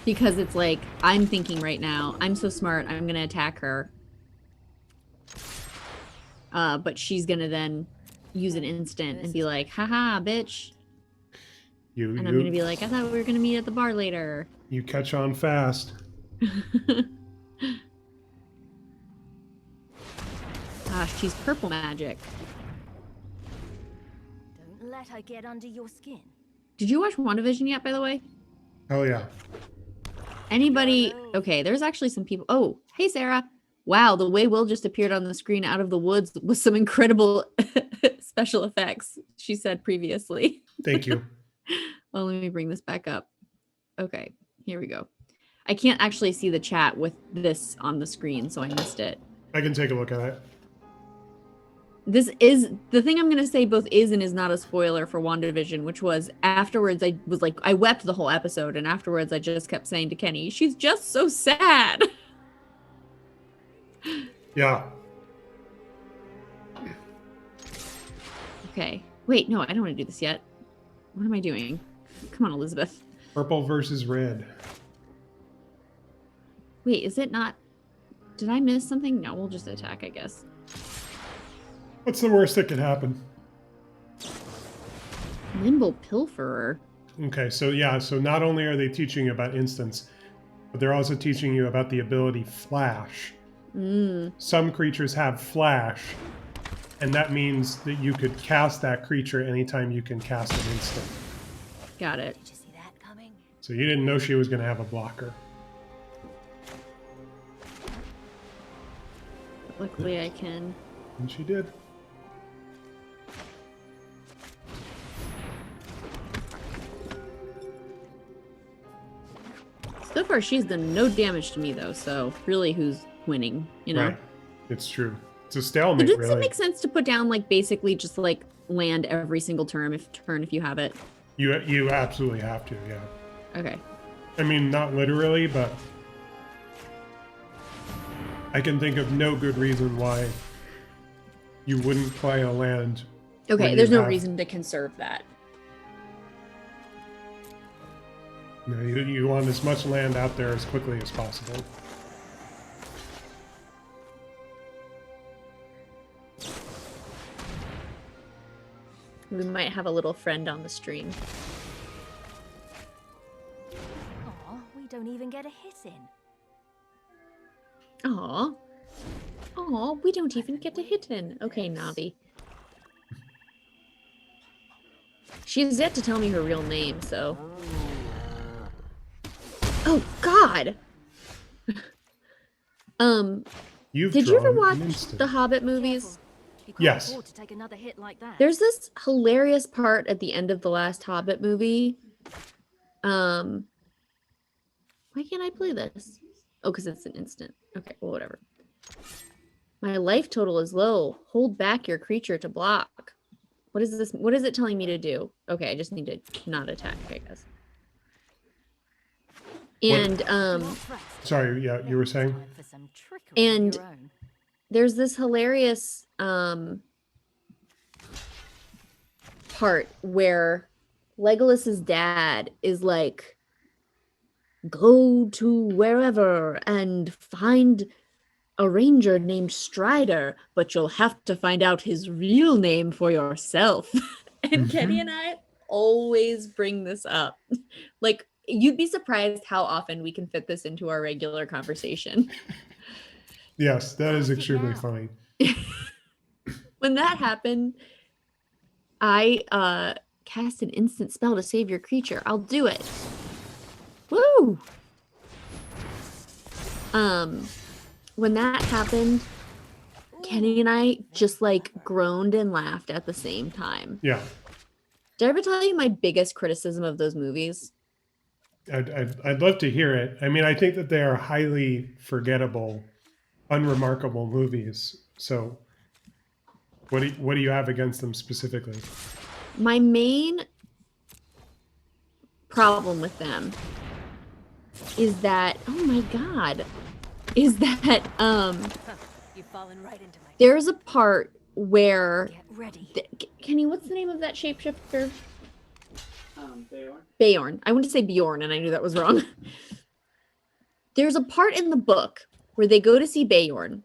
Because it's like, I'm thinking right now, I'm so smart, I'm gonna attack her. But she's gonna then use an instant and be like, haha, bitch. And I'm gonna be like, I thought we were gonna meet at the bar later. You catch on fast. Gosh, she's purple magic. Don't let her get under your skin. Did you watch WandaVision yet, by the way? Oh yeah. Anybody? Okay, there's actually some people. Oh, hey, Sarah. Wow, the way Will just appeared on the screen out of the woods with some incredible special effects, she said previously. Thank you. Well, let me bring this back up. Okay, here we go. I can't actually see the chat with this on the screen, so I missed it. I can take a look at it. This is the thing I'm going to say both is and is not a spoiler for WandaVision, which was afterwards I was like, I wept the whole episode, and afterwards I just kept saying to Kenny, she's just so sad. Yeah. Okay. Wait, no, I don't want to do this yet. What am I doing? Come on, Elizabeth. Purple versus red. Wait, is it not... Did I miss something? No, we'll just attack, I guess. What's the worst that could happen? Nimble Pilferer. Okay, so yeah, so not only are they teaching you about instants, but they're also teaching you about the ability Flash. Some creatures have Flash, and that means that you could cast that creature anytime you can cast an instant. Got it. Did you see that coming? So you didn't know she was going to have a blocker. Luckily I can. And she did. So far she's done no damage to me though, so really who's winning, you know? Right. It's true. It's a So stalemate, does it really. make sense to put down like basically just like land every single turn if you have it? You absolutely have to, yeah. Okay. I mean, not literally, but I can think of no good reason why you wouldn't play a land Okay, when there's you no have- reason to conserve that. No, you want as much land out there as quickly as possible. We might have a little friend on the stream. Aw, we don't even get a hit in. Aw. Aw, we don't even get a hit in. Okay, Navi. She's yet to tell me her real name, so... Oh, God! Did you ever drawn an watch instant. the Hobbit movies? You can't Yes. afford to take another hit like that. There's this hilarious part at the end of the last Hobbit movie. Why can't I play this? Oh, because it's an instant. Okay, well, whatever. My life total is low. Hold back your creature to block. What is this? What is it telling me to do? Okay, I just need to not attack, I guess. And, Sorry, yeah, you were saying? For some trickery of And- your own. there's this hilarious part where Legolas's dad is like, go to wherever and find a ranger named Strider, but you'll have to find out his real name for yourself. And Kenny and I always bring this up. Like, you'd be surprised how often we can fit this into our regular conversation. Yes, that is extremely now. funny. When that happened, I cast an instant spell to save your creature. I'll do it. Woo! When that happened, Kenny and I just like groaned and laughed at the same time. Yeah, Did I ever tell you my biggest criticism of those movies? I'd love to hear it. I mean, I think that they are highly forgettable, unremarkable movies. So, what do you have against them specifically? My main problem with them is that, oh my god, is that You've fallen right into my. there's a part where Get ready. Kenny, what's the name of that shapeshifter? Beorn. I wanted to say Bjorn, and I knew that was wrong. There's a part in the book where they go to see Beorn,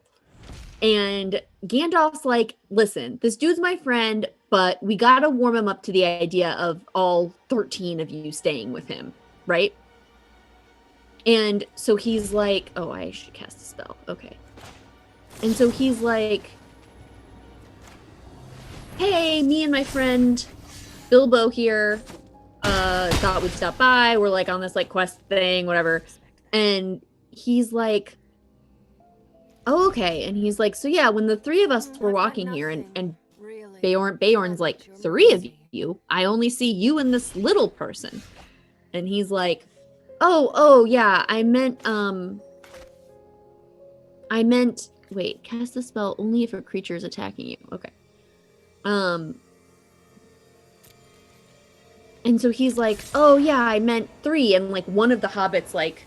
and Gandalf's like, listen, this dude's my friend, but we gotta warm him up to the idea of all 13 of you staying with him, right? And so he's like, oh, I should cast a spell. Okay. And so he's like, hey, me and my friend Bilbo here thought we'd stop by. We're like on this like quest thing, whatever. And he's like, oh, okay. And he's like, so yeah, when the three of us were walking here and Beorn's like, 3 of you? I only see you and this little person. And he's like, oh yeah, I meant wait, cast the spell only if a creature is attacking you. Okay. And so he's like, oh yeah, I meant 3. And like one of the hobbits, like,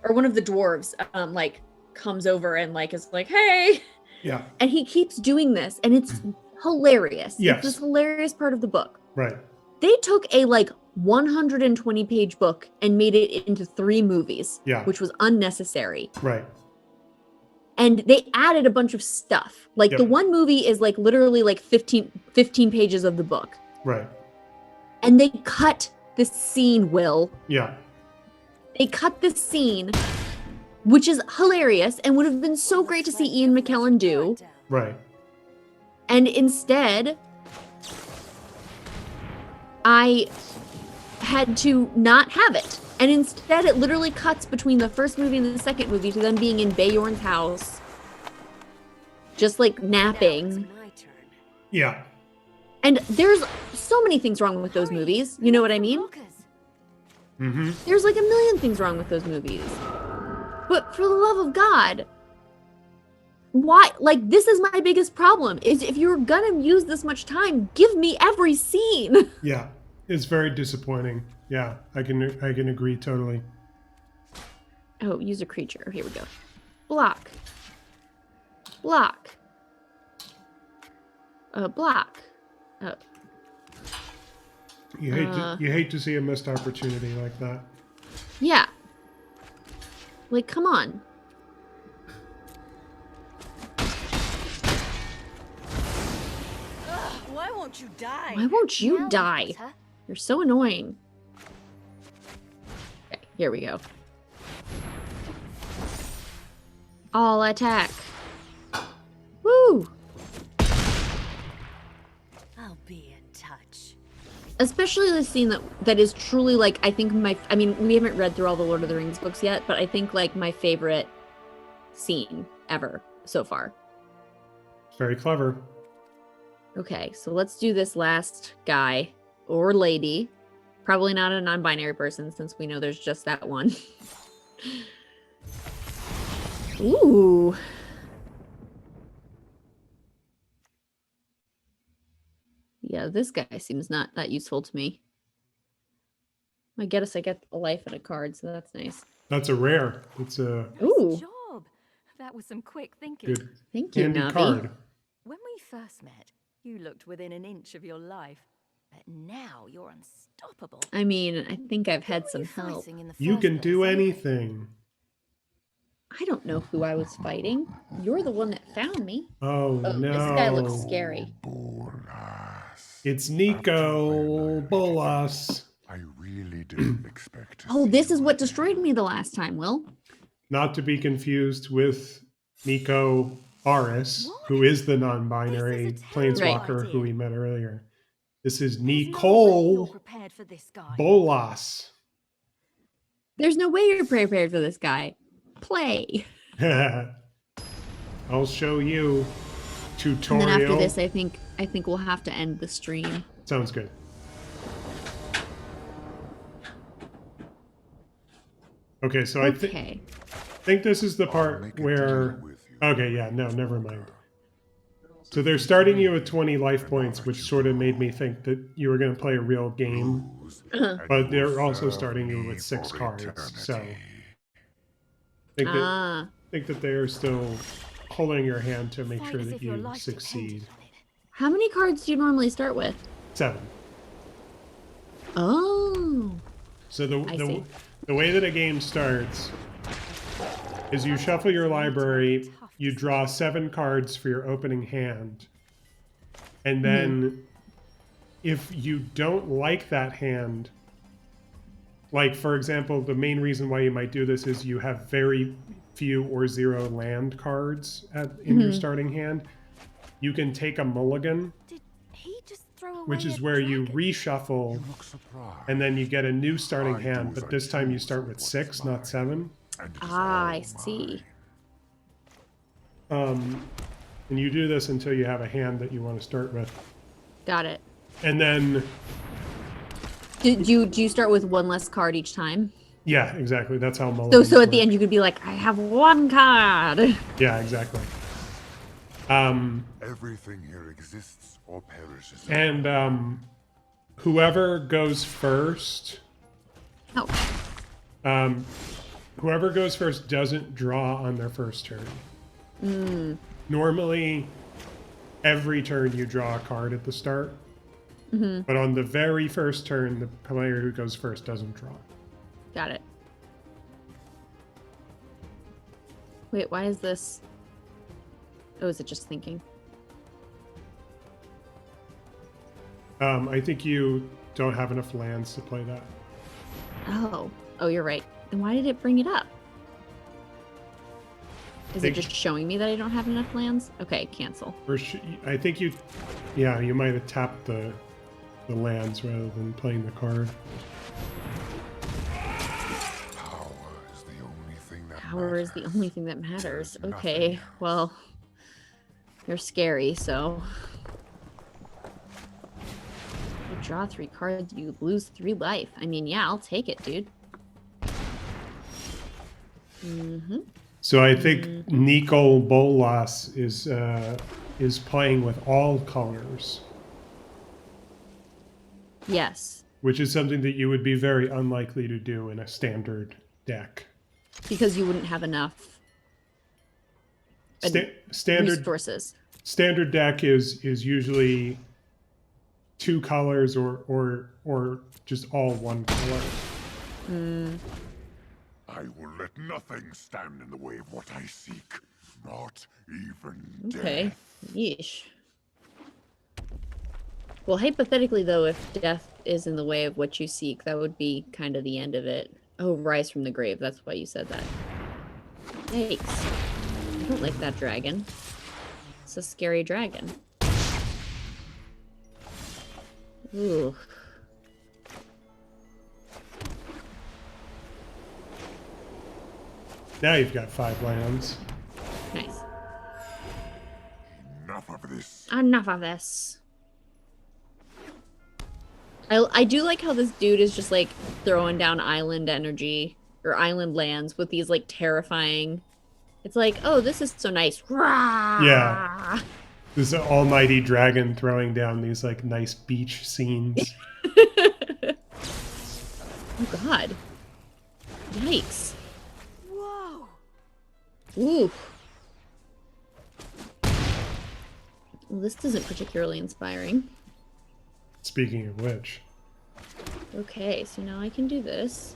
or one of the dwarves, like comes over and like is like, hey. Yeah. And he keeps doing this, and it's hilarious. Yes. It's this hilarious part of the book. Right. They took a like 120-page book and made it into 3 movies, Yeah. which was unnecessary. Right. And they added a bunch of stuff. Like Yep. the one movie is like literally like 15 pages of the book. Right. And they cut this scene, Will. Yeah. They cut this scene, which is hilarious and would have been so great to see Ian McKellen do. Right. And instead, I had to not have it. And instead, it literally cuts between the first movie and the second movie to them being in Beorn's house, just like napping. Yeah. And there's so many things wrong with those movies. You know what I mean? Mm-hmm. There's like a million things wrong with those movies. But for the love of God, why? Like, this is my biggest problem, is if you're gonna use this much time, give me every scene. Yeah. It's very disappointing. Yeah, I can agree totally. Oh, use a creature. Here we go. Block. Block. Block. Oh. You hate to see a missed opportunity like that. Yeah. Like, come on. Ugh, why won't you die? Why won't you Now we've die? got her. You're so annoying. Okay, here we go. All attack. Woo! I'll be in touch. Especially the scene that is truly like, I think I mean, we haven't read through all the Lord of the Rings books yet, but I think like my favorite scene ever so far. Very clever. Okay, so let's do this last guy or lady. Probably not a non-binary person since we know there's just that one. Ooh. Yeah, this guy seems not that useful to me. I guess I get a life and a card, so that's nice. That's a rare. It's a Ooh. Nice job. That was some quick thinking. good Thank you, handy Navi. card. When we first met, you looked within an inch of your life. But now you're unstoppable. I mean, I think I've Who had were some you help. fighting in the You first can do place, anyway? anything. I don't know who I was fighting. You're the one that found me. Oh, Oh, no. this guy looks scary. It's Nico Bolas. I really didn't expect to Oh, see this you is what again. destroyed me the last time, Will. Not to be confused with Nico Aris, who is the non-binary This is a terrible planeswalker who idea. we met earlier. This is There's no way you're Nicole prepared for this guy. Bolas. There's no way you're prepared for this guy. Play. I'll show you And tutorial. then after this, I think we'll have to end the stream. Sounds good. Okay, so I think this is the I'll part make a where... deal with you. Okay, yeah, no, never mind. So they're starting you with 20 life points, which sort of made me think that you were going to play a real game. Lose, Uh-huh. and But they're you'll also serve starting you me with 6 for cards, so... eternity. think that they're still holding your hand to make Fight sure as that if your you life succeed. depended on it. How many cards do you normally start with? 7. Oh. So I see. the way that a game starts is you shuffle your library, you draw 7 cards for your opening hand, and then if you don't like that hand, like for example, the main reason why you might do this is you have very few or 0 land cards in your starting hand, you can take a mulligan, Did he just throw away which is a where you dragon? reshuffle, You look surprised. and then you get a new starting I do hand, as but I this time you choose start with with what is 6, not mine. 7. And it is Ah, I all see. mine. And you do this until you have a hand that you want to start with. Got it. And then, Do you start with one less card each time? yeah, exactly. That's how mulligans So at the work. end you could be like, I have 1 card. Yeah, exactly. Everything here exists or perishes. And whoever goes first, Oh. whoever goes first doesn't draw on their first turn. Normally, every turn you draw a card at the start. But on the very first turn, the player who goes first doesn't draw. Got it. Wait, why is this? Oh, is it just thinking? I think you don't have enough lands to play that. Oh. Oh, you're right. Then why did it bring it up? Is it Think- just showing me that I don't have enough lands? Okay, cancel. Or I think you, yeah, you might have tapped the lands rather than playing the card. Power is the only thing that Power is the matters. only thing that matters. There's nothing Okay, else. well, you're scary, so. You draw 3 cards, you lose 3 life. I mean, yeah, I'll take it, dude. So I think Nicole Bolas is playing with all colors, Yes, which is something that you would be very unlikely to do in a standard deck. because you wouldn't have enough Standard resources. standard deck is usually two colors or just all one color. I will let nothing stand in the way of what I seek. Not even Okay. death. Yeesh. Well, hypothetically, though, if death is in the way of what you seek, that would be kind of the end of it. Oh, rise from the grave. That's why you said that. Yikes. I don't like that dragon. It's a scary dragon. Ooh. Now you've got 5 lands. Nice. Enough of this. Enough of this. I do like how this dude is just like throwing down island energy or island lands with these like terrifying. It's like, oh, this is so nice. Yeah. This almighty dragon throwing down these like nice beach scenes. Oh God. Yikes. Whoa! Ooh. Well, this isn't particularly inspiring. Speaking of which. Okay, so now I can do this.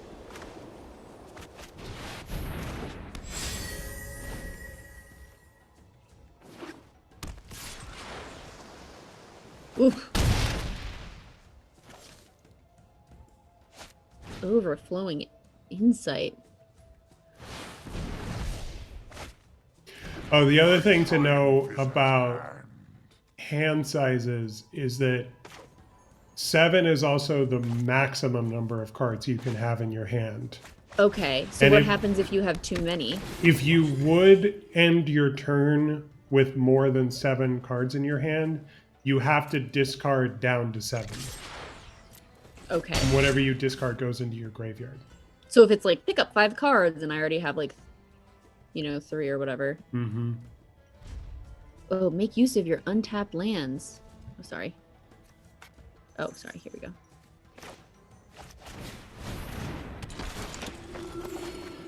Oof. Overflowing insight. Oh, the other thing to know about hand sizes is that 7 is also the maximum number of cards you can have in your hand. Okay, so And what if- happens if you have too many? If you would end your turn with more than 7 cards in your hand, you have to discard down to 7. Okay. And whatever you discard goes into your graveyard. So if it's like pick up 5 cards and I already have like, 3 or whatever. Mm-hmm. Oh, make use of your untapped lands. Oh, sorry. Oh, sorry. Here we go.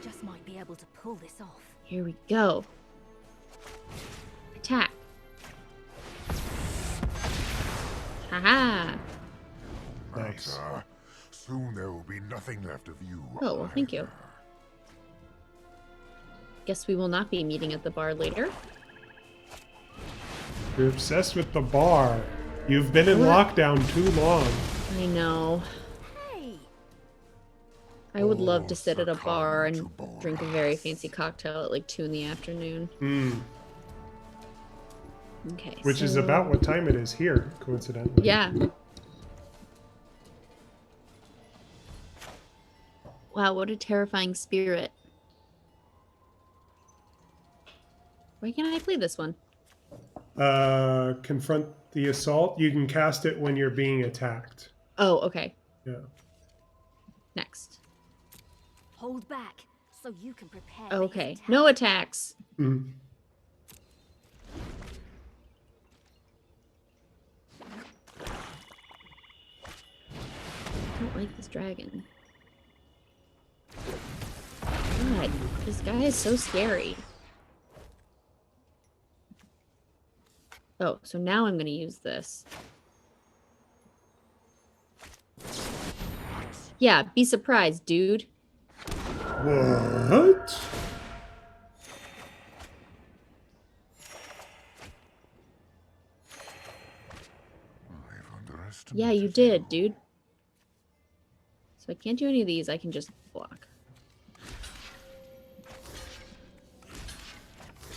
Just might be able to pull this off. Here we go. Attack. Haha. Nice. Soon there will be nothing left of you. Oh, well, thank you. Guess we will not be meeting at the bar later. You're obsessed with the bar. You've been in What? lockdown too long. I know. Hey! I would love to Oh, sit at a bar succumb and to drink a very fancy cocktail at like 2 in the afternoon. Okay. Which is so- about what time it is here, coincidentally. Yeah. Wow, what a terrifying spirit. Why can't I play this one? Confront the assault. You can cast it when you're being attacked. Oh, okay. Yeah. Next. Hold back so you can prepare. for his Okay. attack. No attacks. Mhm. I don't like this dragon. God, this guy is so scary. Oh, so now I'm going to use this. Yeah, be surprised, dude. What? I've underestimated Yeah, you did, dude. So I can't do any of these. I can just block.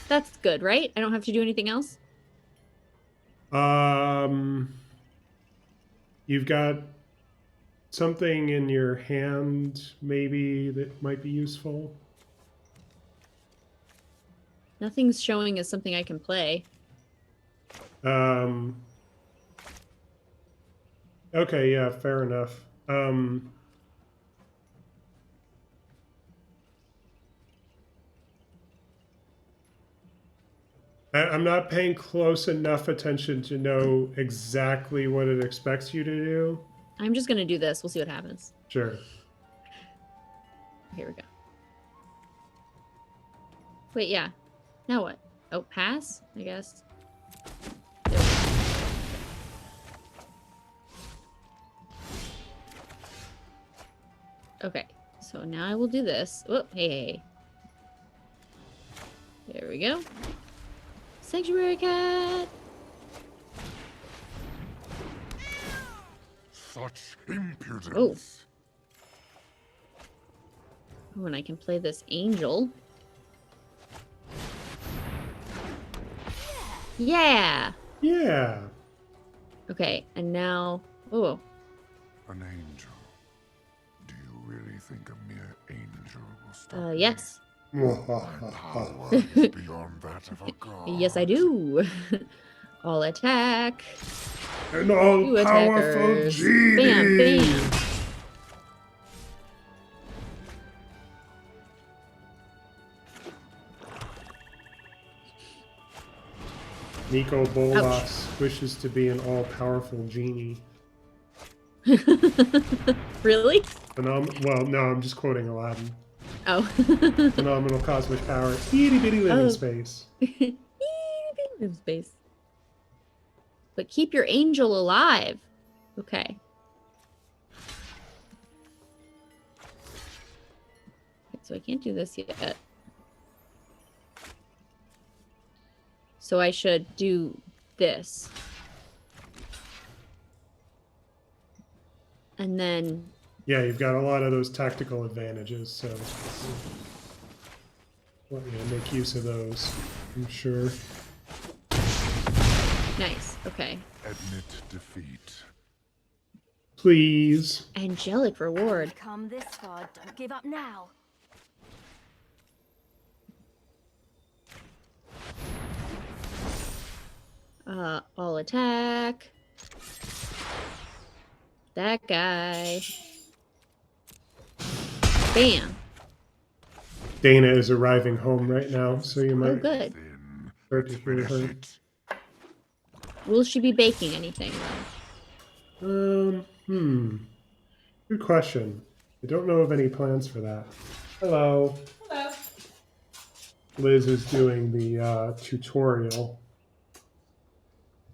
That's good, right? I don't have to do anything else? You've got something in your hand, maybe, that might be useful. Nothing's showing as something I can play. Okay, yeah, fair enough. I'm not paying close enough attention to know exactly what it expects you to do. I'm just going to do this. We'll see what happens. Sure. Here we go. Wait, yeah. Now what? Oh, pass, I guess. There we go. Okay, so now I will do this. Oh, hey. There we go. Sanctuary cat. Such impudence. Oh. Oh, and I can play this angel. Yeah. Yeah. Okay, and now. Oh. An angel. Do you really think a mere angel will stop me? Yes. My power is beyond that of a god. Yes, I do. All attack. An all-powerful attackers. genie. Bam, bam. Nico Bolas wishes to be an all-powerful genie. Really? Well, no, I'm just quoting Aladdin. Oh. Phenomenal cosmic power. Itty-bitty living space. Live space. But keep your angel alive. Okay. So I can't do this yet. So I should do this. And then... Yeah, you've got a lot of those tactical advantages, so... want you to make use of those, I'm sure. Nice, okay. Admit defeat. Please. Angelic reward. Come this far, don't give up now. All attack. That guy. Bam. Dana is arriving home right now, so you Oh, might good. Then start to hear finish her. it. Will she be baking anything, though? Good question. I don't know of any plans for that. Hello. Hello. Liz is doing the tutorial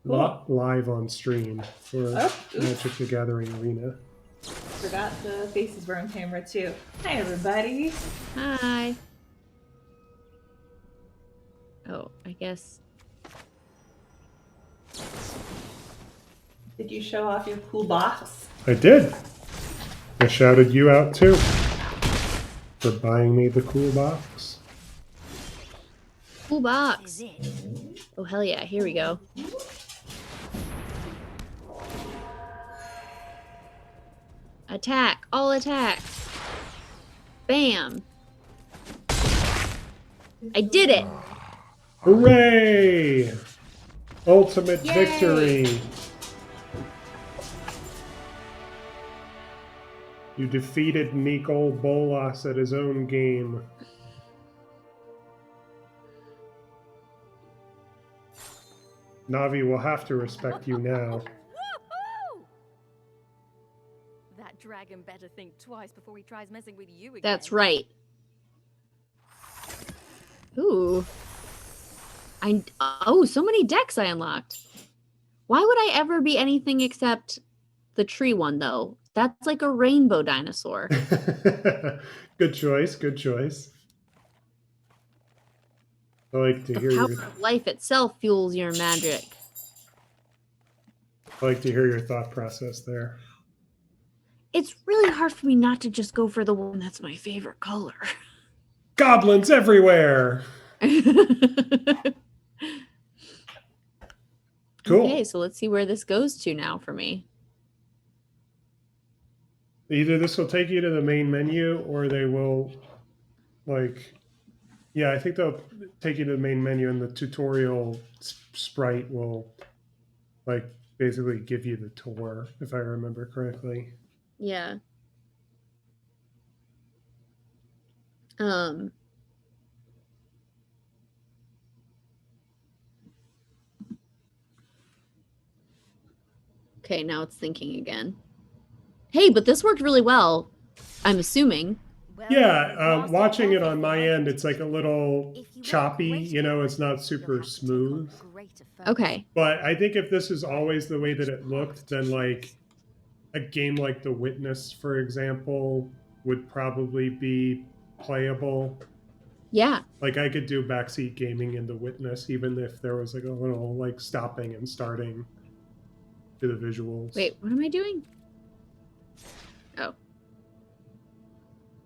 live on stream for Magic the Gathering Arena. Forgot the faces were on camera too. Hi everybody. Hi. Oh, I guess. Did you show off your cool box? I did. I shouted you out too for buying me the cool box. Cool box. Oh, hell yeah. Here we go. Attack. All attack. Bam. I did it. Hooray! Ultimate Yay! victory. You defeated Nico Bolas at his own game. Navi will have to respect you now. Woohoo! That dragon better think twice before he tries messing with you again. That's right. Ooh. Oh, so many decks I unlocked. Why would I ever be anything except the tree one, though? That's like a rainbow dinosaur. Good choice, good choice. I like to The hear power your of life itself fuels your magic. I like to hear your thought process there. It's really hard for me not to just go for the one that's my favorite color. Goblins everywhere. Cool. Okay, so let's see where this goes to now for me. Either this will take you to the main menu or they will, like, yeah, I think they'll take you to the main menu and the tutorial sprite will, like, basically give you the tour, if I remember correctly. Yeah. Okay, now it's thinking again. Hey, but this worked really well, I'm assuming. Well, Yeah, watching it on my end, it's like a little choppy, you know, it's not super smooth. Okay. But I think if this is always the way that it looked, then like a game like The Witness, for example, would probably be playable. Yeah. Like I could do backseat gaming in The Witness, even if there was like a little like stopping and starting to the visuals. Wait, what am I doing? Oh.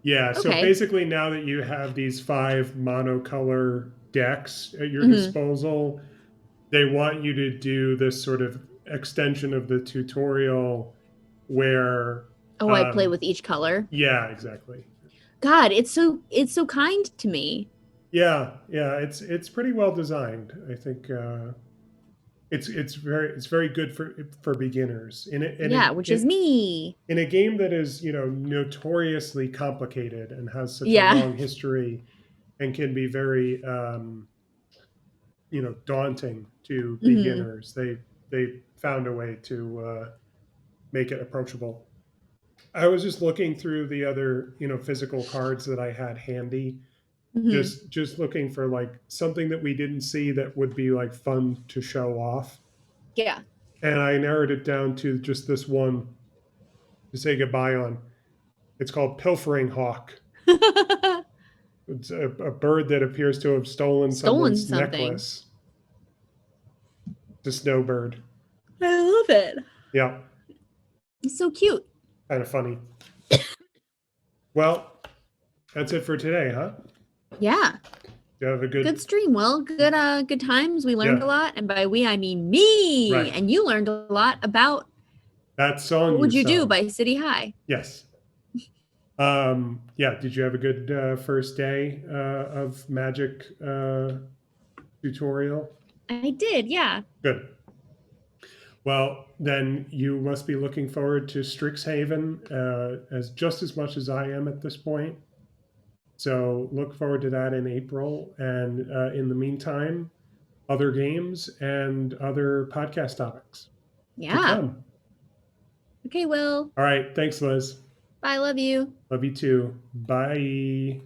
Yeah, so Okay. basically now that you have these 5 monocolor decks at your Mhm. disposal, they want you to do this sort of extension of the tutorial where I play with each color. Yeah, exactly. God, it's so kind to me. Yeah, it's pretty well designed. I think it's very good for beginners. Which is me. In a game that is, notoriously complicated and has such Yeah. a long history and can be very daunting to Mhm. beginners. They found a way to make it approachable. I was just looking through the other, physical cards that I had handy, Mhm. just looking for like something that we didn't see that would be like fun to show off. Yeah. And I narrowed it down to just this one to say goodbye on. It's called Pilfering Hawk. It's a bird that appears to have stolen someone's something. necklace. The snowbird. I love it. Yeah. It's so cute. Kind of funny. Well, that's it for today, huh? Yeah. You have a Good stream. Well, good times. We learned Yeah. a lot, and by we I mean me. Right. And you learned a lot about that song. What Would You Do sung. by City High. Yes. Yeah. Did you have a good first day of Magic tutorial? I did. Yeah. Good. Well, then you must be looking forward to Strixhaven as much as I am at this point. So look forward to that in April. And in the meantime, other games and other podcast topics. Yeah. Okay, Will. All right. Thanks, Liz. Bye. Love you. Love you too. Bye.